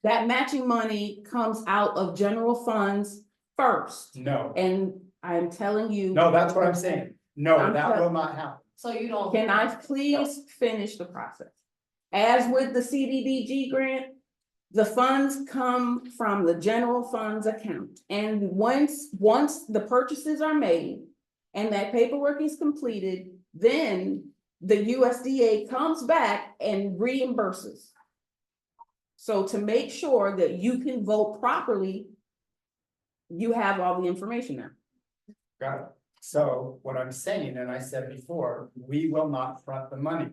That matching money comes out of general funds first. No, And I'm telling you. no, that's what I'm saying. No, I'm that tell- will not happen. So you don't. Can I please finish the process? As with the CDBG grant, the funds come from the general funds account. And once the purchases are made and that paperwork is completed, then the USDA comes back and reimburses. So to make sure that you can vote properly, you have all the information now. Got it. So what I'm saying, and I said before, we will not front the money.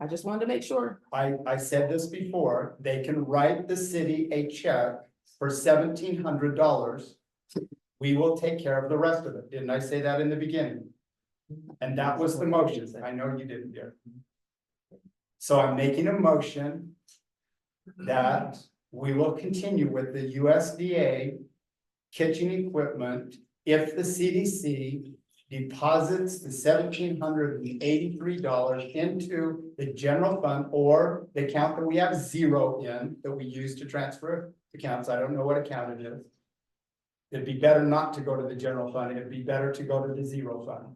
I just wanted to make sure. I said this before, they can write the city a check for $1,700. We will take care of the rest of it. Didn't I say that in the beginning? And that was the motion. I know you didn't hear. So I'm making a motion that we will continue with the USDA kitchen equipment if the CDC deposits the $1,783 into the general fund or the account that we have zero in that we use to transfer accounts. I don't know what account it is. It'd be better not to go to the general fund. It'd be better to go to the zero fund.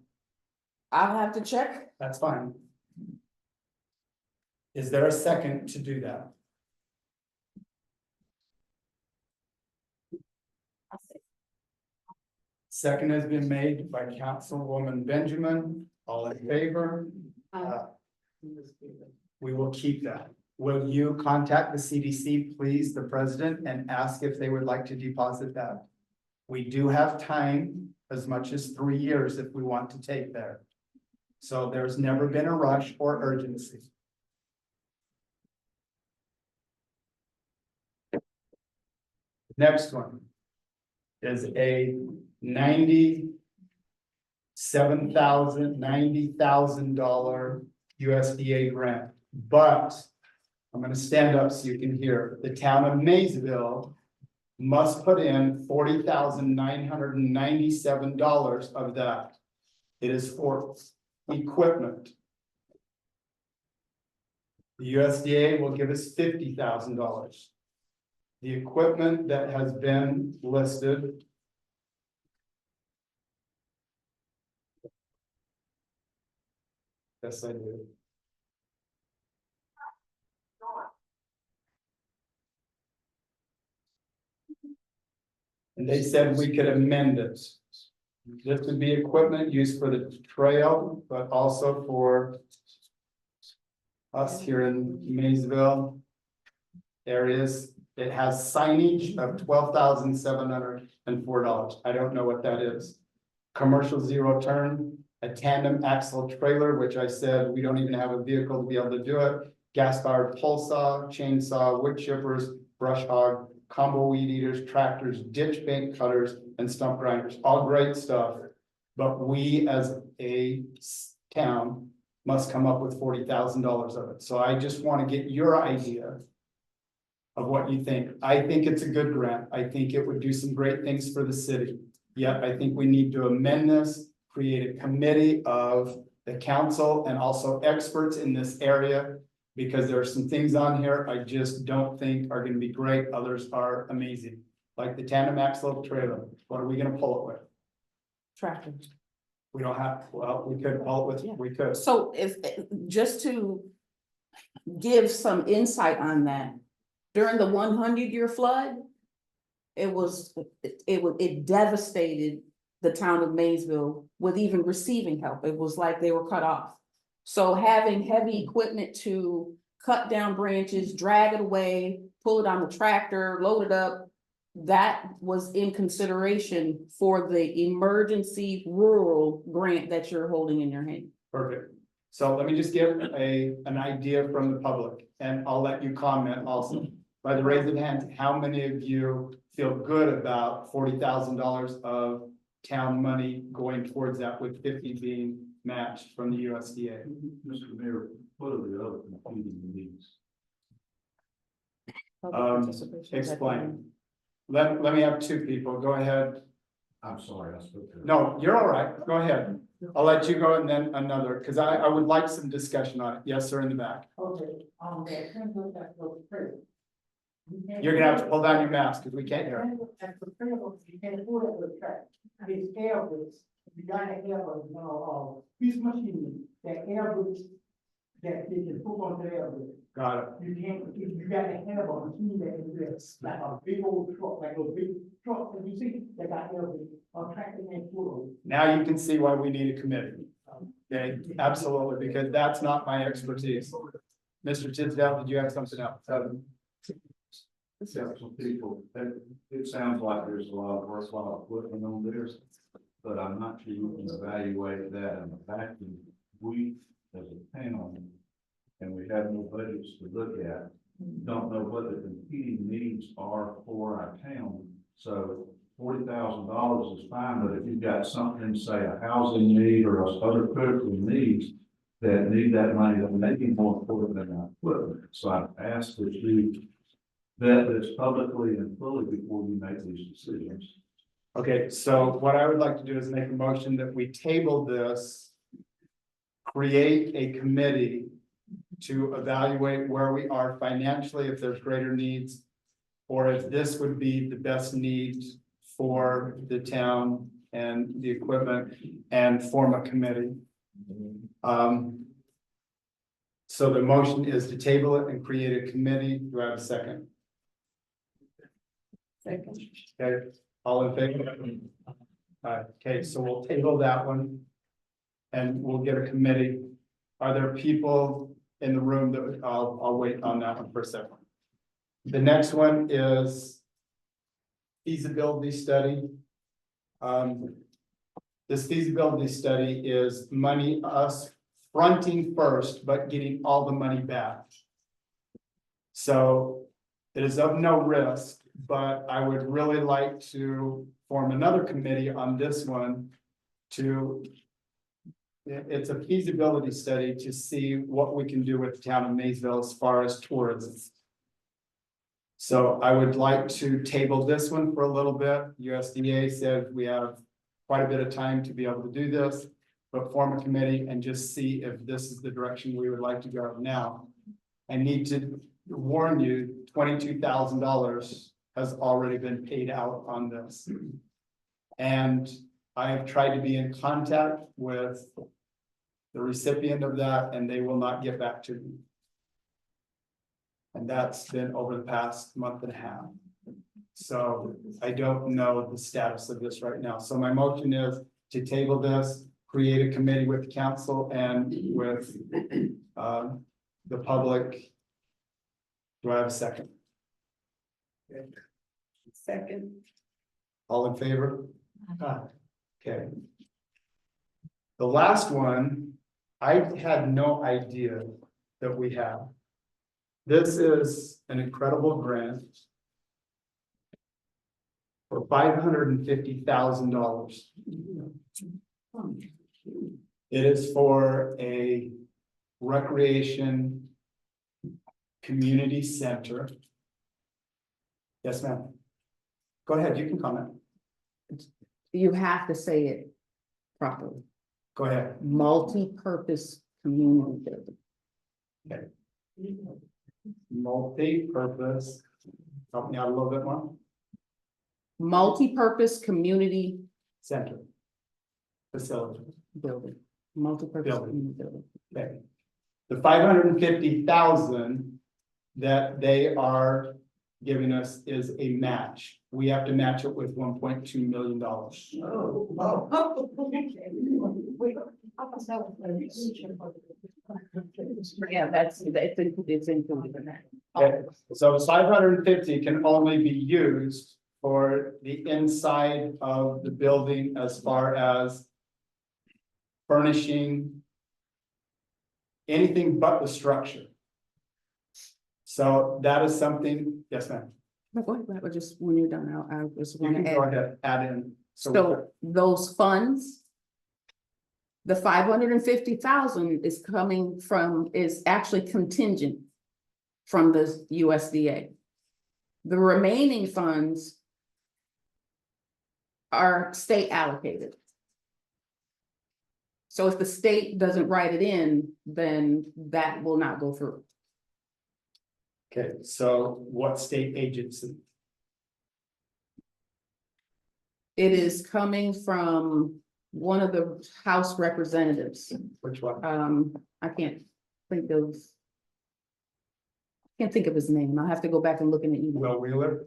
I'll have to check. That's fine. Is there a second to do that? Second has been made by Councilwoman Benjamin. All in favor? We will keep that. Will you contact the CDC, please, the president, and ask if they would like to deposit that? We do have time, as much as 3 years if we want to take there. So there's never been a rush or urgency. Next one is a $90,000 USDA grant, but I'm gonna stand up so you can hear. The town of Mayesville must put in $40,997 of that. It is for equipment. The USDA will give us $50,000. The equipment that has been listed. Yes, I do. And they said we could amend it. This would be equipment used for the trail, but also for us here in Maysville. It has signage of $12,704. I don't know what that is. Commercial zero turn, a tandem axle trailer, which I said we don't even have a vehicle to be able to do it. Gas fired pole saw, chainsaw, wood chippers, brush hog, combo weed eaters, tractors, ditch bank cutters, and stump grinders, all great stuff. But we as a town must come up with $40,000 of it. So I just want to get your idea of what you think. I think it's a good grant. I think it would do some great things for the city. Yet I think we need to amend this, create a committee of the council and also experts in this area. Because there are some things on here I just don't think are gonna be great, others are amazing. Like the tandem axle trailer, what are we gonna pull it with? Tractor. We don't have, well, we could pull it with, we could. So if, just to give some insight on that, during the 100-year flood, it devastated the town of Mayesville with even receiving help. It was like they were cut off. So having heavy equipment to cut down branches, drag it away, pull it on the tractor, load it up, that was in consideration for the emergency rural grant that you're holding in your hand. Perfect. So let me just give an idea from the public, and I'll let you comment also. By the raise of hands, how many of you feel good about $40,000 of town money going towards that, with 50 being matched from the USDA? Mr. Mayor, what are the other competing needs? Explain. Let me have two people. Go ahead. I'm sorry, I spoke to. No, you're all right. Go ahead. I'll let you go and then another, because I would like some discussion on it. Yes, sir, in the back. Okay, You're gonna have to pull down your mask because we can't hear. You can't afford it with track. It's air boots. You got an air boots, this machine, that air boots, that you can hook on the air boots. Got it. You can't, you got to have a machine that can do this, like a big old truck, like a big truck, that you see, that got air boots, or tractor and full. Now you can see why we need a committee. Okay, absolutely, because that's not my expertise. Mr. Tisdale, did you have something else? Some people, it sounds like there's a lot of worthwhile equipment on this, but I'm not sure you can evaluate that in a vacuum. We, as a town, and we have no budgets to look at, don't know what the competing needs are for our town. So $40,000 is fine, but if you've got something, say a housing need or other critical needs that need that money, that may be more important than our equipment. So I've asked that you vet this publicly and fully before you make these decisions. Okay, so what I would like to do is make a motion that we table this, create a committee to evaluate where we are financially, if there's greater needs, or if this would be the best need for the town and the equipment, and form a committee. So the motion is to table it and create a committee. Do I have a second? Second. Okay, all in favor? Okay, so we'll table that one. And we'll get a committee. Are there people in the room that, I'll wait on that one for a second. The next one is feasibility study. This feasibility study is money, us fronting first, but getting all the money back. So it is of no risk, but I would really like to form another committee on this one to, it's a feasibility study to see what we can do with the town of Mayesville as far as tourism. So I would like to table this one for a little bit. USDA said we have quite a bit of time to be able to do this, but form a committee and just see if this is the direction we would like to go now. I need to warn you, $22,000 has already been paid out on this. And I have tried to be in contact with the recipient of that, and they will not get back to me. And that's been over the past month and a half. So I don't know the status of this right now. So my motion is to table this, create a committee with the council and with the public. Do I have a second? Second. All in favor? Okay. The last one, I had no idea that we have. This is an incredible grant for $550,000. It is for a recreation community center. Yes, ma'am. Go ahead, you can comment. You have to say it properly. Go ahead. Multi-purpose community building. Multi-purpose. Help me out a little bit more. Multi-purpose community Center. Facility. building. Multi-purpose Building. community building. Okay. The 550,000 that they are giving us is a match. We have to match it with $1.2 million. Yeah, it's included in that. Okay, so 550 can only be used for the inside of the building as far as furnishing anything but the structure. So that is something, yes, ma'am. No, go ahead, but just when you're done, I just You want can to go add. ahead, add in. So those funds, the 550,000 is coming from, is actually contingent from the USDA. The remaining funds are state allocated. So if the state doesn't write it in, then that will not go through. Okay, so what state agency? It is coming from one of the House representatives. Which one? I can't think of his name. I'll have to go back and look in the email. Will Wheeler?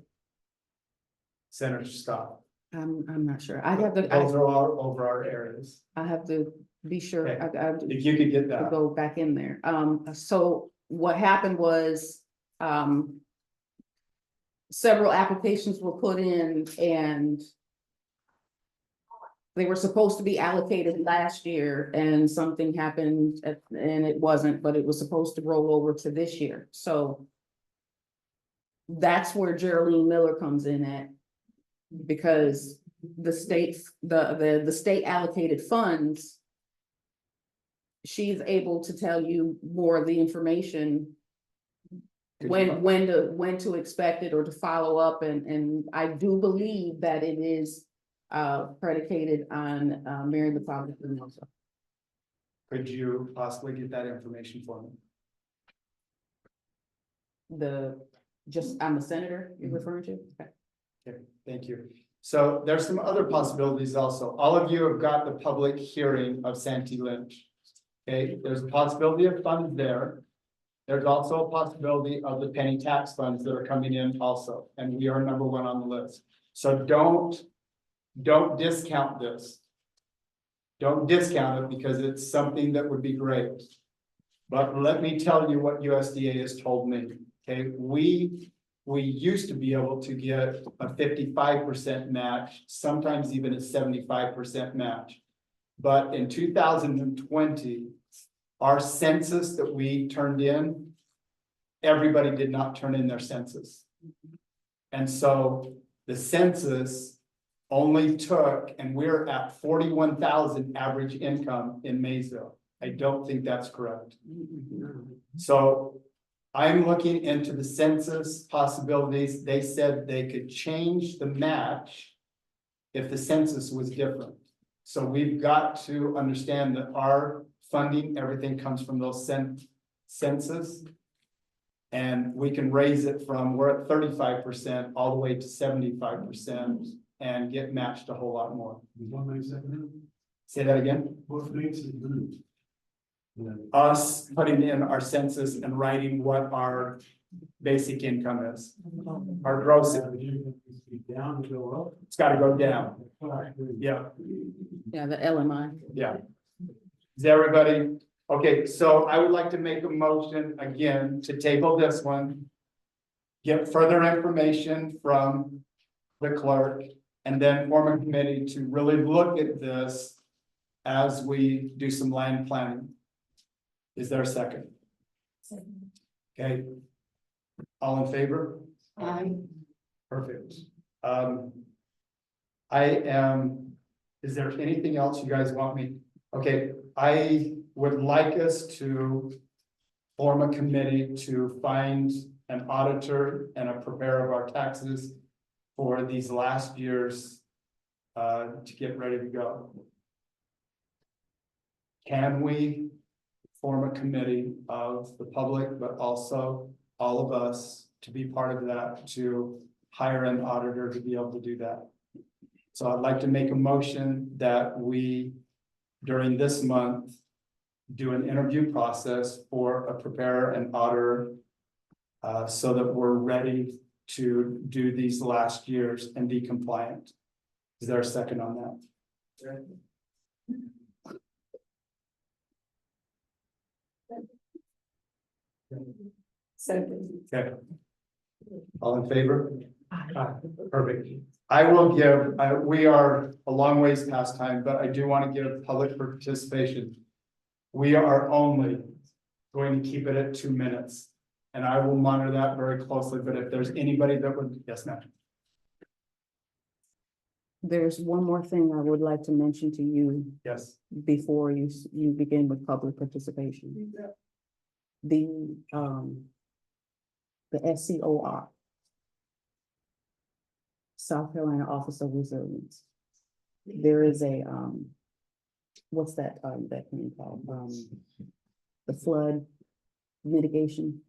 Senator Scott. I'm not sure. I have to, Those are all over our areas. I have to be sure. Okay. I have If you could get to that. go back in there. So what happened was, several applications were put in and they were supposed to be allocated last year and something happened and it wasn't, but it was supposed to roll over to this year. So that's where Geraldine Miller comes in at. Because the state, the state allocated funds, she's able to tell you more of the information. When to expect it or to follow up, and I do believe that it is predicated on marrying the public also. Could you possibly get that information for me? I'm a senator you're referring to? Okay. Okay, thank you. So there's some other possibilities also. All of you have got the public hearing of Santee Lynch. Okay, there's a possibility of funds there. There's also a possibility of the penny tax funds that are coming in also, and we are number one on the list. So don't discount this. Don't discount it because it's something that would be great. But let me tell you what USDA has told me, okay? We used to be able to get a 55% match, sometimes even a 75% match. But in 2020, our census that we turned in, everybody did not turn in their census. And so the census only took, and we're at 41,000 average income in Mayesville. I don't think that's correct. So I'm looking into the census possibilities. They said they could change the match if the census was different. So we've got to understand that our funding, everything comes from those census. And we can raise it from, we're at 35% all the way to 75% and get matched a whole lot more. Say that again? What makes it good? Us putting in our census and writing what our basic income is, our gross, Down to go up. it's gotta go down, yeah. Yeah, the LMI. Yeah. Is everybody, okay, so I would like to make a motion again to table this one. Get further information from the clerk and then form a committee to really look at this as we do some land planning. Is there a second? Okay. All in favor? Perfect. I am, is there anything else you guys want me? Okay, I would like us to form a committee to find an auditor and a preparer of our taxes for these last years to get ready to go. Can we form a committee of the public, but also all of us to be part of that, to hire an auditor to be able to do that? So I'd like to make a motion that we, during this month, do an interview process for a preparer and auditor so that we're ready to do these last years and be compliant. Is there a second on that? Okay. All in favor? Perfect. I will give, we are a long ways past time, but I do want to give public participation. We are only going to keep it at 2 minutes. And I will monitor that very closely, but if there's anybody that would, yes, ma'am. There's one more thing I would like to mention to you Yes. before you begin with public participation. The SCOR. South Carolina Office of Resilience. There is a, what's that thing called? The flood mitigation.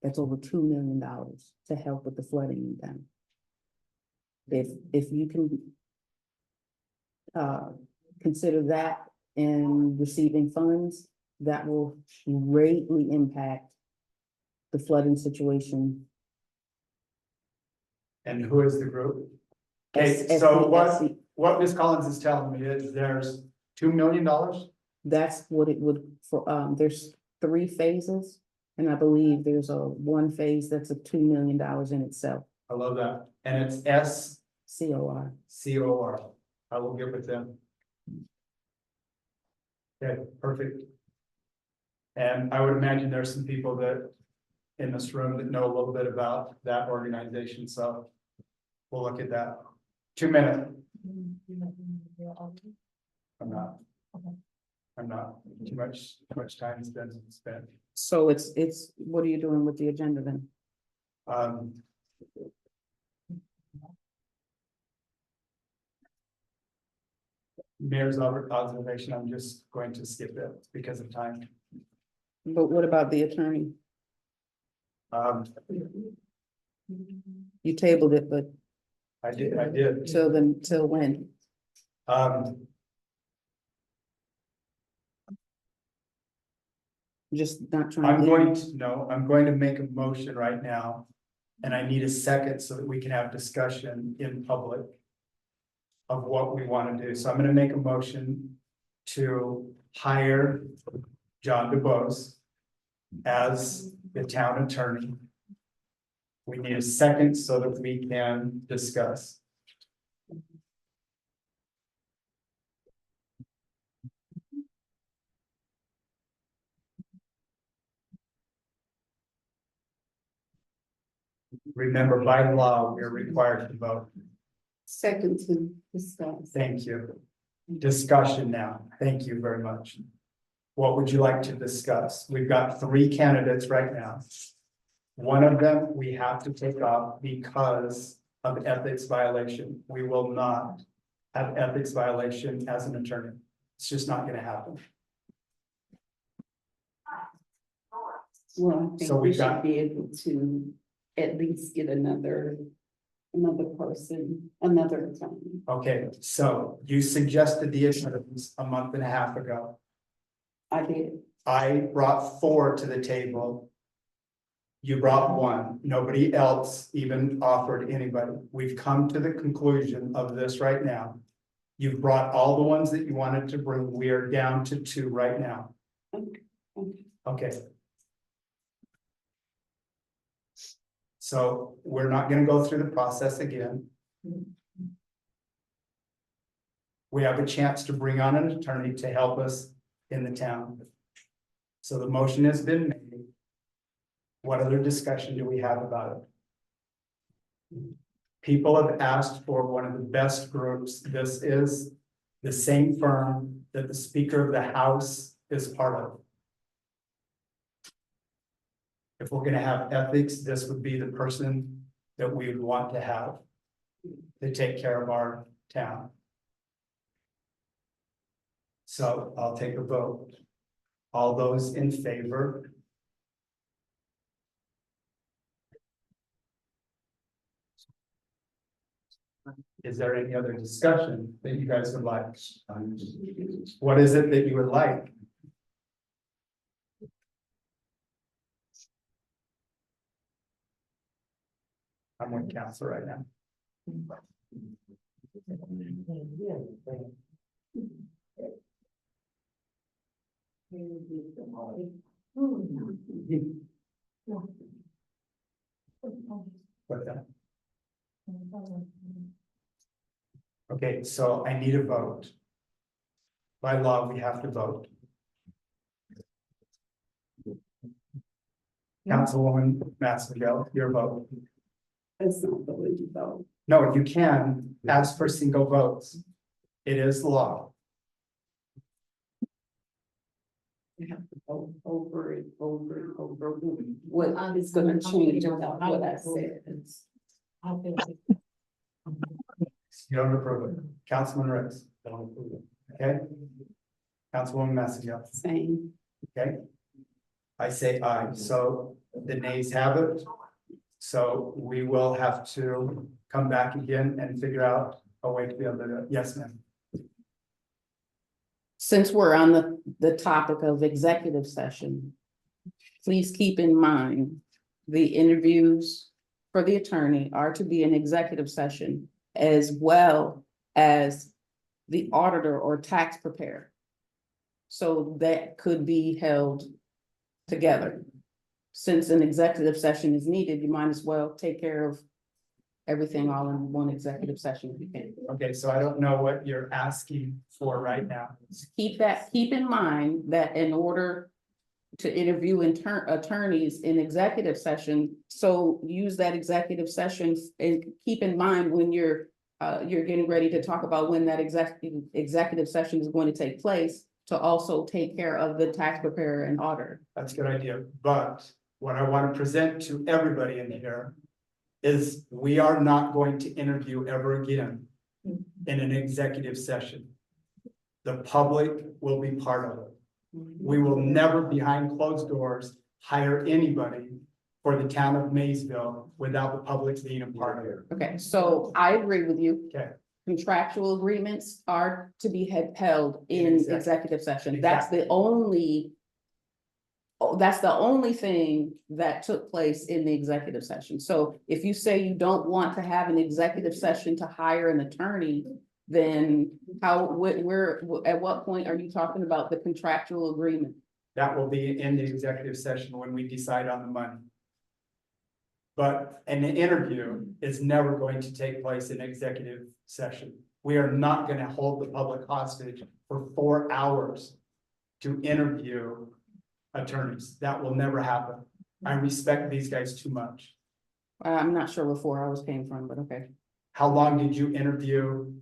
That's over $2 million to help with the flooding in town. If you can consider that in receiving funds, that will greatly impact the flooding situation. And who is the group? Okay, so what Ms. Collins is telling me is there's $2 million. That's what it would, for, there's 3 phases. And I believe there's one phase that's $2 million in itself. I love that. And it's SCOR. COR. I will get with them. Okay, perfect. And I would imagine there's some people that in this room that know a little bit about that organization, so we'll look at that. 2 minutes. I'm not. Too much time has been spent. So it's, what are you doing with the agenda then? Mayor's observation, I'm just going to skip it because of time. But what about the attorney? You tabled it, but I did. till when? Just not trying. I'm going to make a motion right now. And I need a second so that we can have discussion in public of what we want to do. So I'm going to make a motion to hire John DuBose as the town attorney. We need a second so that we can discuss. Remember, by law, we're required to vote. Second to discuss. Thank you. Discussion now. Thank you very much. What would you like to discuss? We've got 3 candidates right now. One of them we have to take off because of ethics violation. We will not have ethics violation as an attorney. It's just not gonna happen. Well, I think So we we've should got- be able to at least get another person, another attorney. Okay, so you suggested the attorneys a month and a half ago. I did. I brought 4 to the table. You brought one, nobody else even offered anybody. We've come to the conclusion of this right now. You've brought all the ones that you wanted to bring. We are down to 2 right now. Okay. So we're not gonna go through the process again. We have a chance to bring on an attorney to help us in the town. So the motion has been made. What other discussion do we have about it? People have asked for one of the best groups. This is the same firm that the Speaker of the House is part of. If we're gonna have ethics, this would be the person that we would want to have to take care of our town. So I'll take a vote. All those in favor? Is there any other discussion that you guys would like? What is it that you would like? I'm with council right now. What's that? Okay, so I need a vote. By law, we have to vote. Councilwoman Massimo, your vote. It's not the way you vote. No, you can ask for single votes. It is law. You have to vote over it, over and over. What is gonna change about what I said? You don't approve it. Councilman Ricks. Don't approve it. Okay? Councilwoman Massimo. Same. Okay? I say aye. So the nays have it. So we will have to come back again and figure out a way to be able to do it. Yes, ma'am. Since we're on the topic of executive session, please keep in mind the interviews for the attorney are to be an executive session as well as the auditor or tax preparer. So that could be held together. Since an executive session is needed, you might as well take care of everything all in one executive session if you can. Okay, so I don't know what you're asking for right now. Keep in mind that in order to interview attorneys in executive session, so use that executive session and keep in mind when you're getting ready to talk about when that executive session is going to take place, to also take care of the tax preparer and auditor. That's a good idea, but what I want to present to everybody in here is we are not going to interview ever again in an executive session. The public will be part of it. We will never behind closed doors hire anybody for the town of Mayesville without the public being a part of it. Okay, so I agree with you. Okay. Contractual agreements are to be held in executive session. That's the only thing that took place in the executive session. So if you say you don't want to have an executive session to hire an attorney, then at what point are you talking about the contractual agreement? That will be in the executive session when we decide on the money. But an interview is never going to take place in executive session. We are not going to hold the public hostage for 4 hours to interview attorneys. That will never happen. I respect these guys too much. I'm not sure where 4 hours came from, but okay. How long did you interview?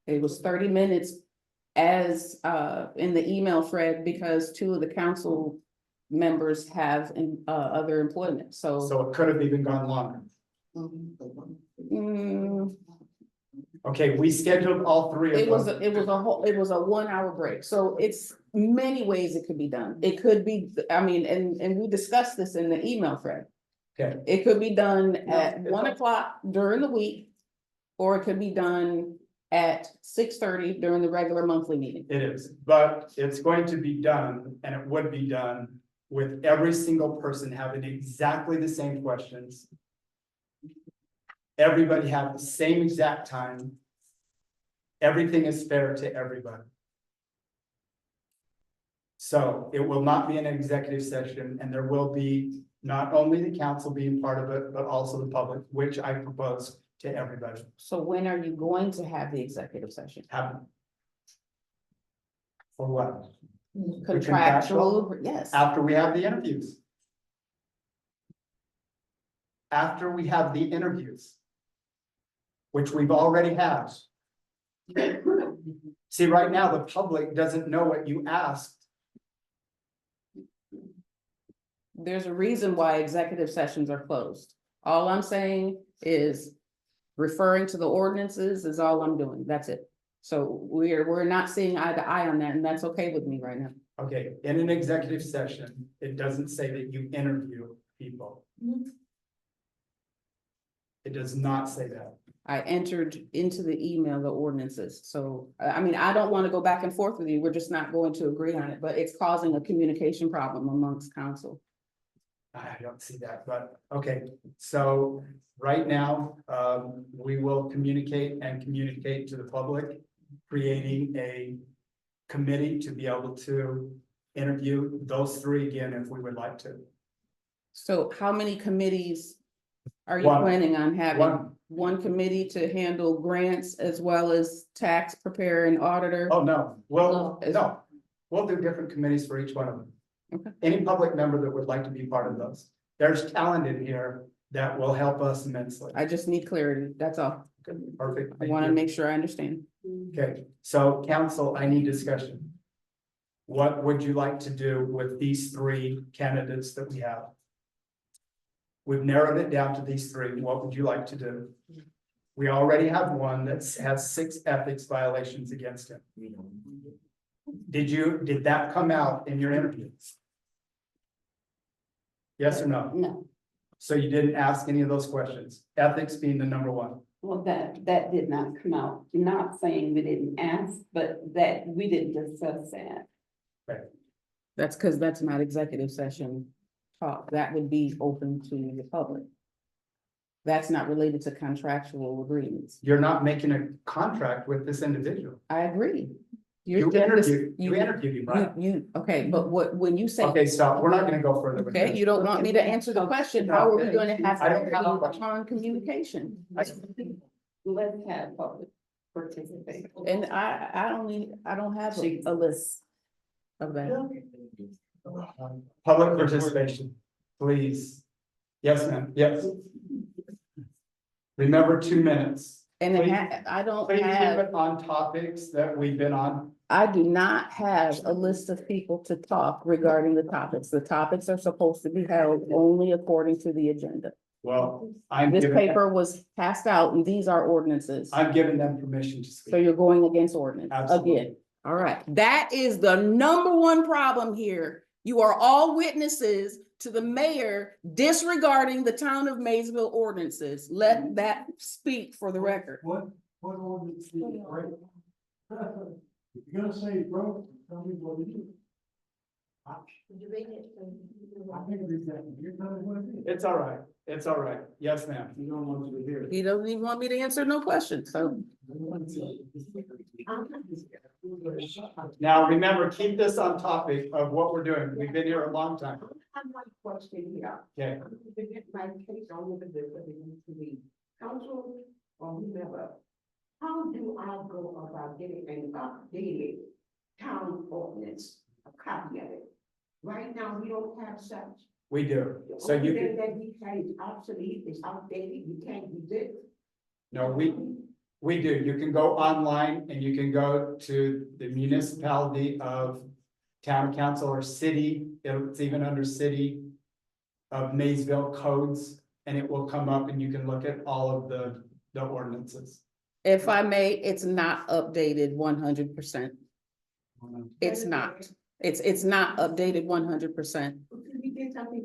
It was 30 minutes as in the email thread, because 2 of the council members have other employment, so. So it could have even gone longer. Mm, Okay, we scheduled all 3 of it was them. a 1 hour break, so it's many ways it could be done. It could be, I mean, and we discussed this in the email thread. Okay, It could be done at 1 o'clock during the week, or it could be done at 6:30 during the regular monthly meeting. it is, but it's going to be done and it would be done with every single person having exactly the same questions. Everybody have the same exact time. Everything is fair to everybody. So it will not be an executive session, and there will be not only the council being part of it, but also the public, which I propose to everybody. So when are you going to have the executive session? Have. For what? Contractual, yes. After we have the interviews. After we have the interviews. Which we've already had. See, right now, the public doesn't know what you asked. There's a reason why executive sessions are closed. All I'm saying is referring to the ordinances is all I'm doing. That's it. So we're not seeing eye to eye on that, and that's okay with me right now. Okay, in an executive session, it doesn't say that you interview people. It does not say that. I entered into the email the ordinances. So, I mean, I don't want to go back and forth with you. We're just not going to agree on it, but it's causing a communication problem amongst council. I don't see that, but okay, so right now, we will communicate to the public, creating a committee to be able to interview those three again if we would like to. So how many committees are you One. planning on having? One. One committee to handle grants as well as tax preparer and auditor? Oh, no, well, No. no, we'll do different committees for each one of them. Okay. Any public member that would like to be part of those. There's talent in here that will help us immensely. I just need clarity. That's all. Perfect. I Thank want to you. make sure I understand. Okay, so council, I need discussion. What would you like to do with these three candidates that we have? We've narrowed it down to these three. What would you like to do? We already have one that has 6 ethics violations against him. Did that come out in your interviews? Yes or no? No, So you didn't ask any of those questions, ethics being the number one. well, that did not come out. Not saying we didn't ask, but that we didn't discuss that. That's because that's not executive session talk. That would be open to the public. That's not related to contractual agreements. You're not making a contract with this individual. I agree. You interviewed him, right? Okay, but when you say, Okay, stop. We're not gonna go further with okay, this. you don't want me to answer the question, how are we going to have I don't have a question. on communication? Let's have public participate. And I don't have a list of that. Public participation, please. Yes, ma'am, yes. Remember 2 minutes. And Please- I don't Please keep have, it on topics that we've been on. I do not have a list of people to talk regarding the topics. The topics are supposed to be held only according to the agenda. Well, This paper was passed out and these are ordinances. I'm giving them permission to So speak. you're going against ordinance Absolutely. again. All right, that is the number one problem here. You are all witnesses to the mayor disregarding the town of Mayesville ordinances. Let that speak for the record. What ordinance is it, right? If you're gonna say it broke, tell me what it is. I think it's that, you're telling me what it is. It's all right. It's all right. Yes, ma'am. You don't want you to hear it. He doesn't even want me to answer no questions, so. Now, remember, keep this on topic of what we're doing. We've been here a long time. I have my question here. Okay, To get my case on with the council or whoever. How do I go about getting an updated town ordinance, a copy of it? Right now, we don't have such. we do. So Only you thing can, that we say is obsolete, is outdated, you can't use it. no, we do. You can go online and you can go to the municipality of town council or city. It's even under city of Maysville codes, and it will come up and you can look at all of the ordinances. If I may, it's not updated 100%. It's not. It's not updated 100%. Could we get something,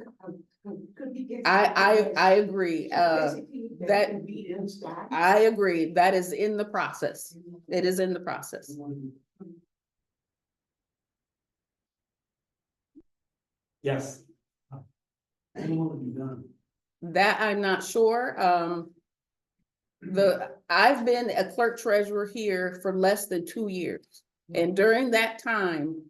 could we get? I agree. Basically, that- would be in stock. I agree. That is in the process. It is in the process. Yes. That I'm not sure. I've been a clerk treasurer here for less than 2 years. And during that time,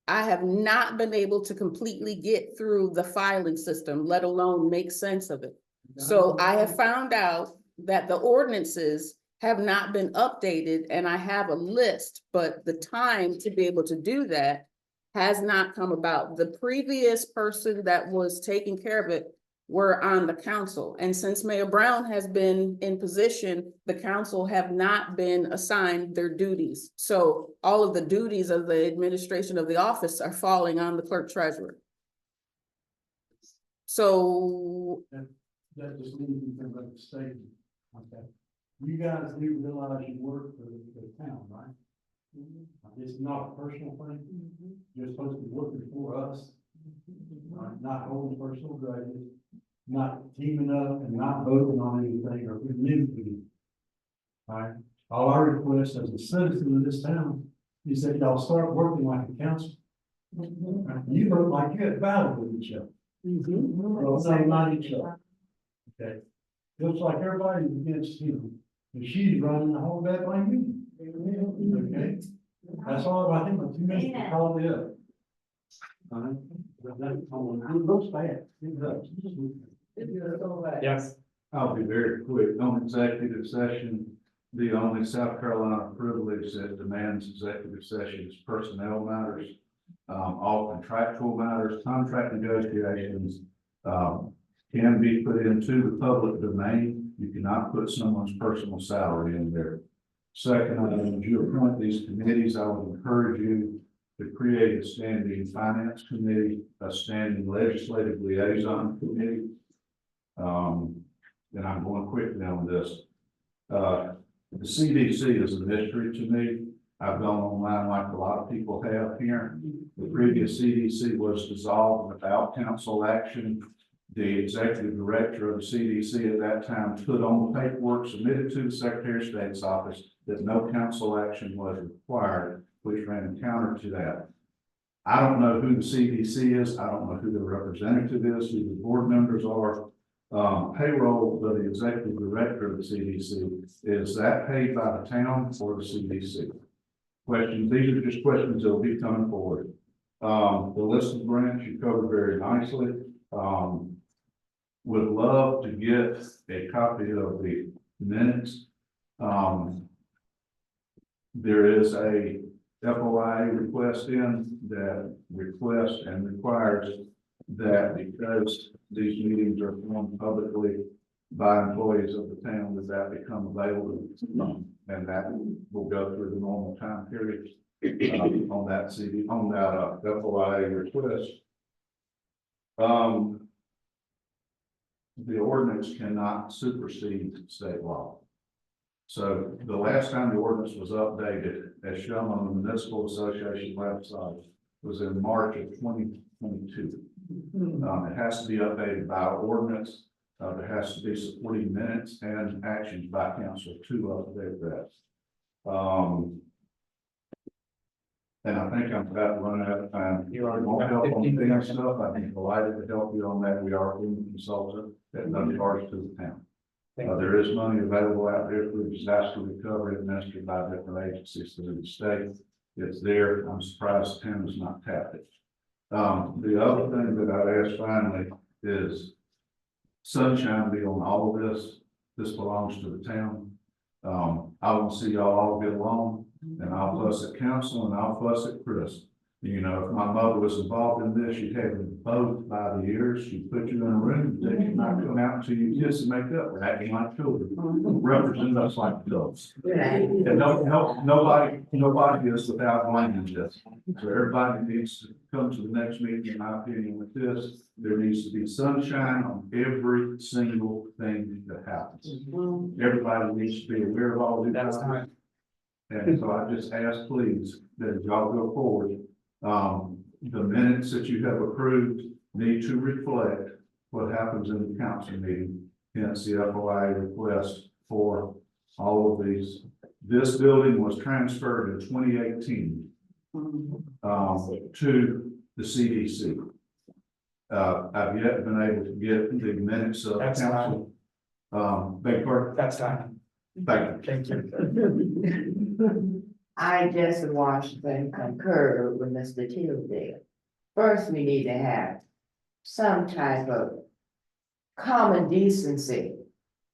I have not been able to completely get through the filing system, let alone make sense of it. So I have found out that the ordinances have not been updated, and I have a list, but the time to be able to do that has not come about. The previous person that was taking care of it were on the council. And since Mayor Brown has been in position, the council have not been assigned their duties. So all of the duties of the administration of the office are falling on the clerk treasurer. So That just leaves me thinking about the state. Okay. You guys do realize you work for the town, right? It's not a personal thing. You're supposed to be working for us. Right? Not holding personal grudges, not teaming up and not voting on anything or anything. Right? All I request as a citizen of this town is that y'all start working like a council. Right? You look like you had battle with each other. Well, no, not each other. Okay. Looks like everybody's against you, and she's running the whole bad like me. Okay. That's all I think, but 2 minutes to call it up. All right. But that, it looks bad. It does. Yes. I'll be very quick. On executive session, the only South Carolina privilege that demands executive session is personnel matters. All contractual matters, contract negotiations, can be put into the public domain. You cannot put someone's personal salary in there. Second, as you appoint these committees, I would encourage you to create a standing finance committee, a standing legislative liaison committee. And I'm going quickly on this. The CDC is a mystery to me. I've gone online like a lot of people have here. The previous CDC was dissolved without council action. The executive director of the CDC at that time put on the paperwork submitted to the Secretary of State's office that no council action was required, which ran counter to that. I don't know who the CDC is. I don't know who the representative is, who the board members are. Payroll of the executive director of the CDC, is that paid by the town or the CDC? Questions. These are just questions that will be coming forward. The list of grants you covered very nicely. Would love to get a copy of the minutes. There is a FOI request in that requests and requires that because these meetings are formed publicly by employees of the town, that become available. And that will go through the normal time period on that FOI request. The ordinance cannot supersede state law. So the last time the ordinance was updated, as shown on the Municipal Association website, was in March of 2022. It has to be updated by ordinance. There has to be supporting minutes and actions by council to update that. And I think I'm about to run out of time. You already won't help on the stuff. I'd be delighted to help you on that. We are a consultant at no charge to the town. There is money available out there for disaster recovery administered by different agencies through the state. It's there. I'm surprised the town has not tapped it. The other thing that I'd ask finally is sunshine be on all of this. This belongs to the town. I want to see y'all all get along, and I'll fuss at council and I'll fuss at Chris. You know, if my mother was involved in this, she'd have them both by the ears. She'd put you in a room, and take you not come out until you kiss and make up. We're acting like children. Represent us like adults. And nobody is without blame in this. So everybody needs to come to the next meeting, in my opinion, with this. There needs to be sunshine on every single thing that happens. Everybody needs to be aware of all this. And so I just ask, please, that y'all go forward. The minutes that you have approved need to reflect what happens in the council meeting. Hence the FOI request for all of these. This building was transferred in 2018 to the CDC. I've yet been able to get the minutes of That's council. Beg pardon? That's time. Thank you. Thank you. I just watched and concur with Mr. Tisdale. First, we need to have some type of common decency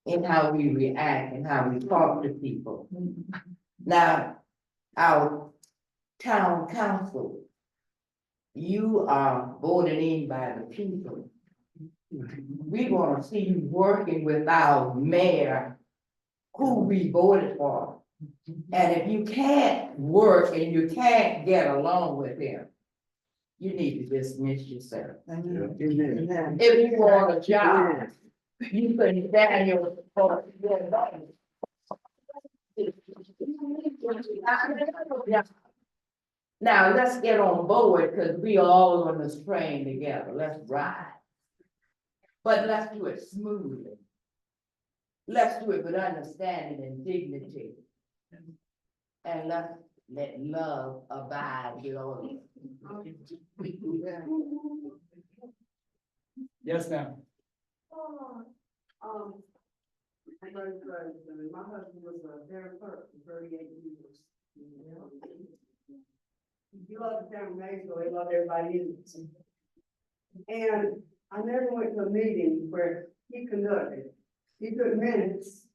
in how we react and how we talk to people. Now, our town council, you are voted in by the people. We want to see you working with our mayor, who we voted for. And if you can't work and you can't get along with him, you need to dismiss yourself. If you want a job, you can stand your for your life. Now, let's get on board, because we all on this train together. Let's ride. But let's do it smoothly. Let's do it with understanding and dignity. And let's let love abide with all of us. Yes, ma'am. My husband was a very clerk for 38 years. You love the town of Mayesville, they love everybody in it. And I never went to a meeting where he conducted. He took minutes,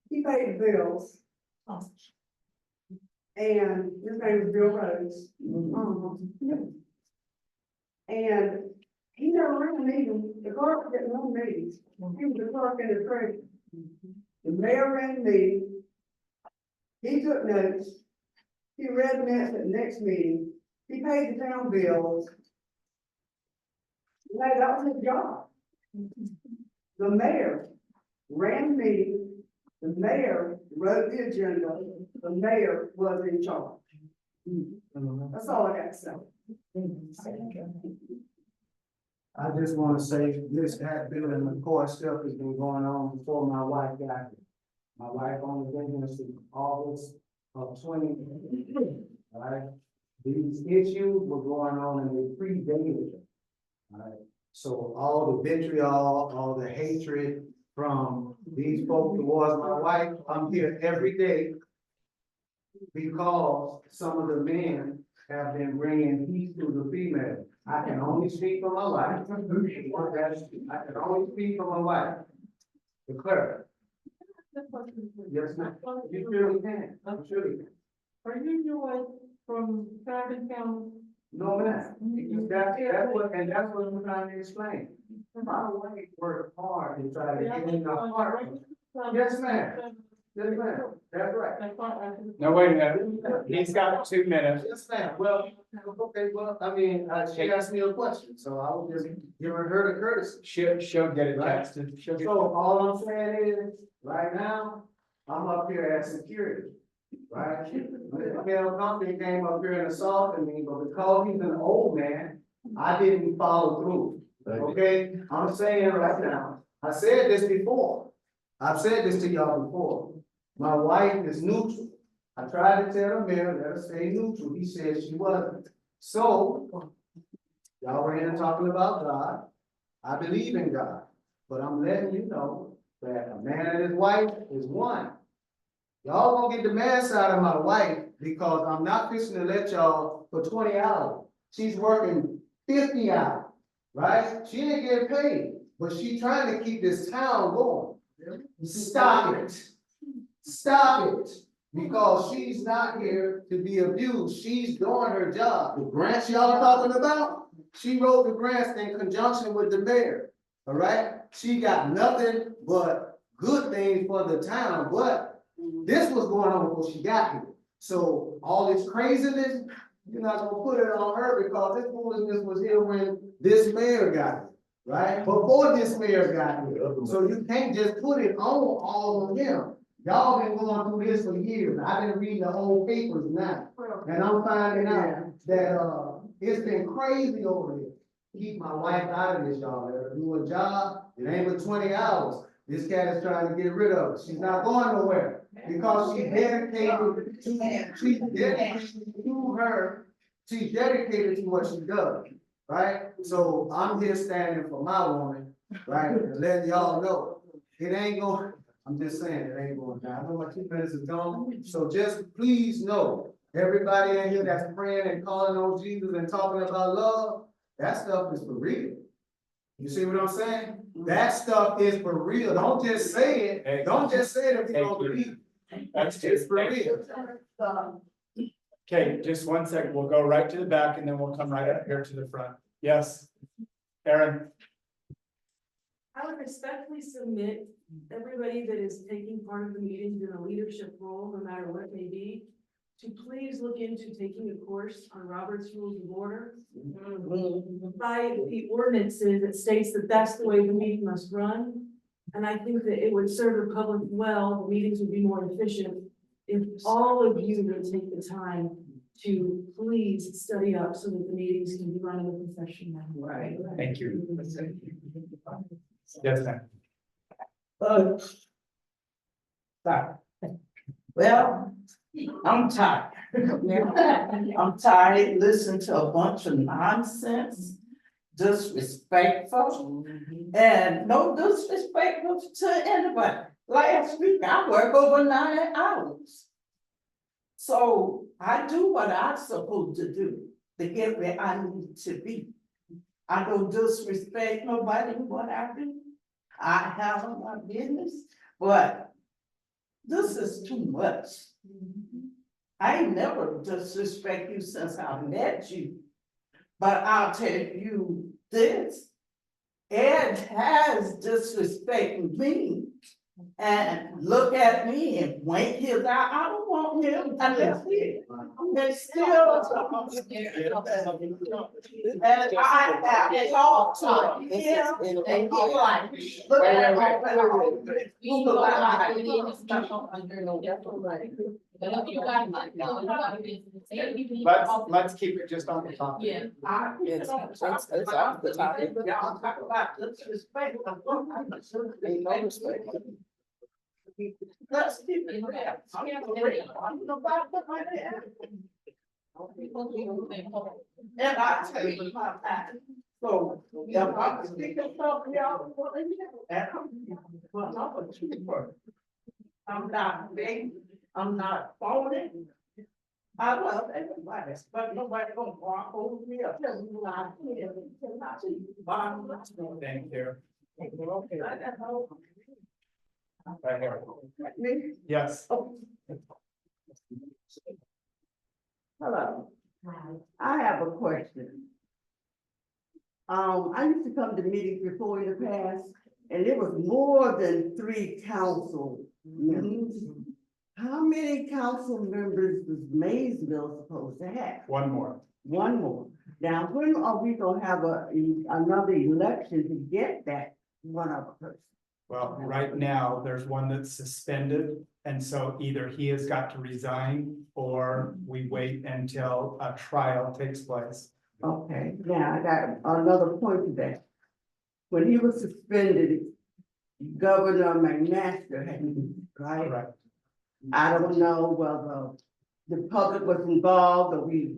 he paid the bills. And his name was Bill Rose. And he never ran a meeting, the clerk didn't run meetings, he was the clerk and the treasurer. The mayor ran the meeting. He took notes. He read the minutes at the next meeting. He paid the town bills. Like, that was his job. The mayor ran the meeting. The mayor wrote the agenda. The mayor was in charge. That's all I got to say. I just wanna say, this ad bill and McCoy stuff has been going on before my wife got here. My wife only been here since August of 20. Alright, these issues were going on and they predated it. Alright, so all the vitriol, all the hatred from these folks towards my wife, I'm here every day because some of the men have been bringing heat to the female. I can only speak for my wife. I can only speak for my wife. The clerk. Yes, ma'am. You surely can. You surely can. Are you your from Clarendon County? No, ma'am. That's what I'm trying to explain. My wife worked hard to try to get in the apartment. Yes, ma'am. Yes, ma'am. That's right. No, wait a minute. He's got 2 minutes. Yes, ma'am. Well, okay, well, I mean, she asked me a question, so I was just giving her the courtesy. She'll get it Right. tested. She'll get. So all I'm saying is, right now, I'm up here as security, right? Mr. Mel Company came up here and assaulted me, but because he's an old man, I didn't follow through. Okay, I'm saying right now, I said this before. I've said this to y'all before. My wife is neutral. I tried to tell the mayor, let her stay neutral. He said she wasn't. So, y'all were here talking about God. I believe in God, but I'm letting you know that a man and his wife is one. Y'all gonna get the man side of my wife because I'm not fixing to let y'all for 20 hours. She's working 50 hours, right? She ain't getting paid, but she trying to keep this town going. Stop it. Stop it. Because she's not here to be abused. She's doing her job. The grants y'all talking about, she wrote the grants in conjunction with the mayor. All right? She got nothing but good things for the town, but this was going on before she got here. So all this craziness, you're not gonna put it on her because this foolishness was here when this mayor got here, right? Before this mayor got here. So you can't just put it on all of them. Y'all been going through this for years. I've been reading the old papers now. And I'm finding out that it's been crazy over here. Keep my wife out of this, y'all. Let her do a job. It ain't but 20 hours. This cat is trying to get rid of her. She's not going nowhere. Because she's dedicated to her. She's dedicated to what she does. right? So I'm here standing for my woman, right, and letting y'all know, it ain't going, I'm just saying, it ain't going down. I know my 2 minutes is gone, so just please know, everybody in here that's praying and calling on Jesus and talking about love, that stuff is for real. You see what I'm saying? That stuff is for real. Don't just say it. Don't just say it if you don't believe it. That's just for real. Okay, just one second. We'll go right to the back and then we'll come right up here to the front. Yes. Aaron, I would respectfully submit everybody that is taking part of the meetings in a leadership role, no matter what it may be, to please look into taking a course on Robert's Rules of Order. By the ordinances, it states that that's the way the meeting must run. And I think that it would serve the public well, the meetings would be more efficient if all of you would take the time to please study up so that the meetings can be run in a professional way. thank you. Yes, ma'am. Well, I'm tired. I'm tired, listening to a bunch of nonsense, disrespectful, and no disrespectful to anybody. Last week, I worked over 9 hours. So I do what I'm supposed to do to get where I need to be. I don't disrespect nobody in what I do. I have my business, but this is too much. I ain't never disrespect you since I met you. But I'll tell you this, Ed has disrespected me and look at me and wink his eye. I don't want him. I left it. And still. And I have talked to him and he like, look at Let's keep it just on the topic. Yeah. It's off the topic. Y'all talk about disrespect. Ain't no respect. Let's keep it there. And I tell you about that. So, if I'm speaking something, y'all, well, I'm a trooper. I'm not big, I'm not phony. I love everybody, but nobody gonna walk over me or tell me who I am. Thank you. Okay. Right here. Yes. Hello. I have a question. I used to come to meetings before in the past, and it was more than 3 council members. How many council members was Mayesville supposed to have? One more. One more. Now, when are we gonna have another election to get that one other person? Well, right now, there's one that's suspended, and so either he has got to resign or we wait until a trial takes place. Okay, now I got another point to that. When he was suspended, Governor McMaster had, right? Right. I don't know whether the public was involved or we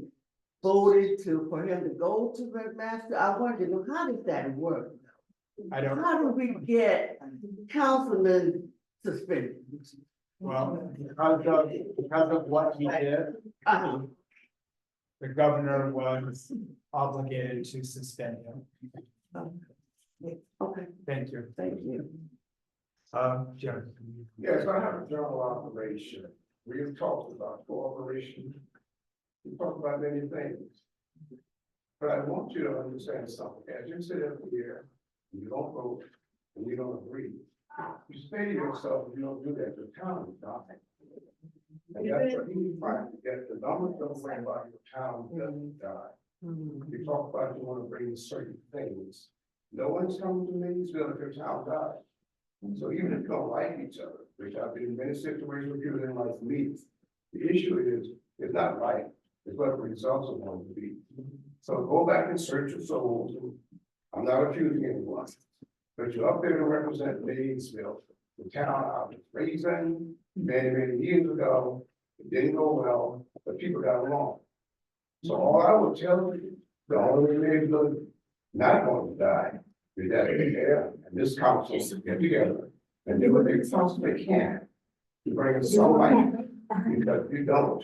voted for him to go to McMaster. I wanted to know, how does that work? I don't, How do we get councilmen suspended? well, because of what he did, the governor was obligated to suspend him. Okay, Thank you. thank you. Jerry. Yes, I have a general operation. We have talked about cooperation. We talked about many things. But I want you to understand something. As you sit up here, you don't vote, and you don't agree. You say to yourself, you don't do that, the town is dying. And that's what he's trying to get. The numbers don't worry about your town doesn't die. You talk about you want to bring certain things. No one's coming to Mayesville if your town dies. So even if you don't like each other, which I've been in many situations where people didn't like me, the issue is, it's not right, it's what the results are going to be. So go back and search your souls. I'm not accusing anyone, but you're up there to represent Mayesville, the town I was raised in, many, many years ago. It didn't go well, but people got along. So all I would tell you The only way we're not going to die is that and this council get together and do what they possibly can to bring us some light, because if you don't,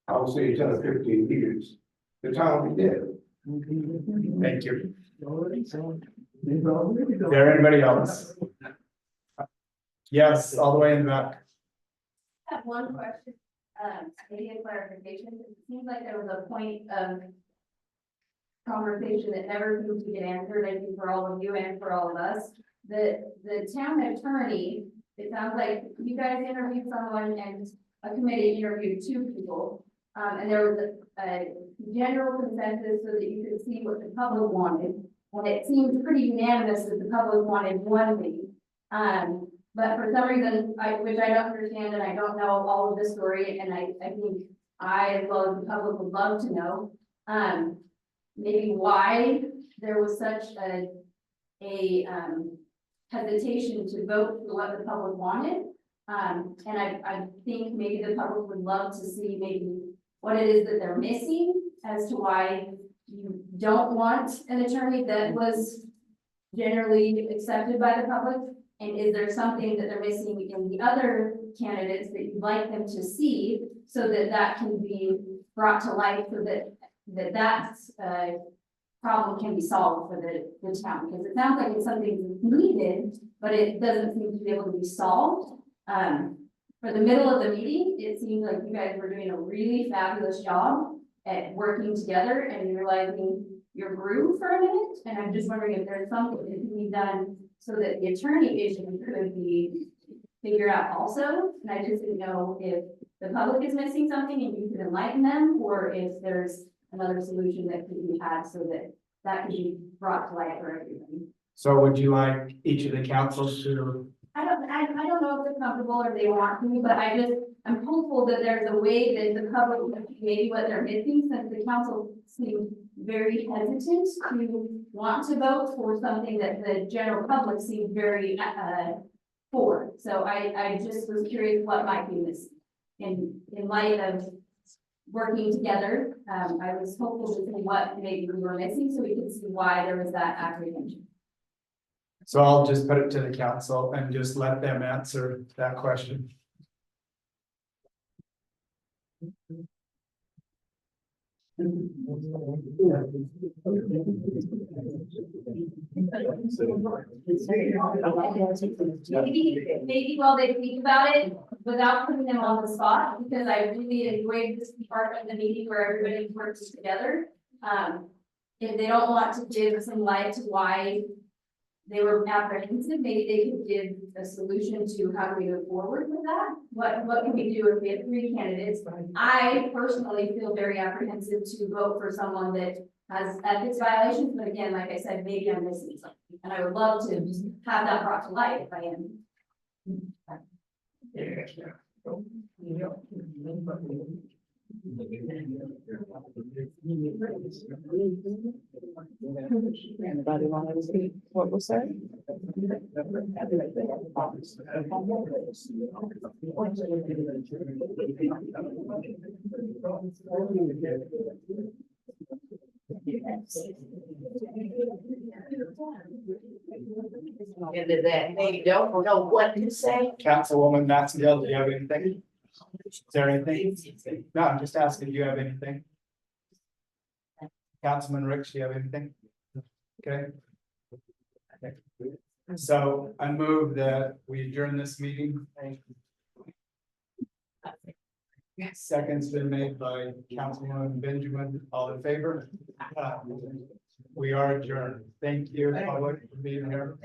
I would say 10 or 15 years, the town will be dead. Thank you. Is there anybody else? Yes, all the way in the back. I have one question, maybe a clarification. It seems like there was a point of conversation that never seems to get answered, I think for all of you and for all of us. The town attorney, it sounds like you guys interviewed someone and a committee interviewed two people. And there was a general consensus so that you could see what the public wanted. And it seemed pretty unanimous that the public wanted one thing. But for some reason, which I don't understand and I don't know all of the story, and I think I, as well as the public, would love to know, maybe why there was such a hesitation to vote for what the public wanted. And I think maybe the public would love to see maybe what it is that they're missing as to why you don't want an attorney that was generally accepted by the public. And is there something that they're missing in the other candidates that you'd like them to see so that that can be brought to light so that problem can be solved for the town? Because it sounds like it's something needed, but it doesn't seem to be able to be solved. For the middle of the meeting, it seemed like you guys were doing a really fabulous job at working together and realizing your groove for a minute. And I'm just wondering if there's something that can be done so that the attorney issue could be figured out also. And I just didn't know if the public is missing something and you could enlighten them, or if there's another solution that could be had so that that could be brought to light for everybody. So would you like each of the councils to? I don't know if they're comfortable or they want to, but I'm hopeful that there's a way that the public can see maybe what they're missing, since the council seemed very hesitant to want to vote for something that the general public seemed very for. So I just was curious what might be missing. In light of working together, I was hopeful to see what maybe we were missing so we could see why there was that apprehension. So I'll just put it to the council and just let them answer that question. Maybe while they think about it, without putting them on the spot, because I really enjoyed this part of the meeting where everybody works together. If they don't want to give some light to why they were apprehensive, maybe they could give a solution to how do we move forward with that? What can we do if we have three candidates? I personally feel very apprehensive to vote for someone that has ethics violations, but again, like I said, maybe I'm missing something, and I would love to just have that brought to light if I am. Anybody want to see what was said? Into that, they don't know what to say. Councilwoman Maxwell, do you have anything? Is there anything? No, I'm just asking, do you have anything? Councilman Ricks, do you have anything? Okay. So I move that we adjourn this meeting. Second's been made by Councilwoman Benjamin. All in favor? We are adjourned. Thank you, public, for being here.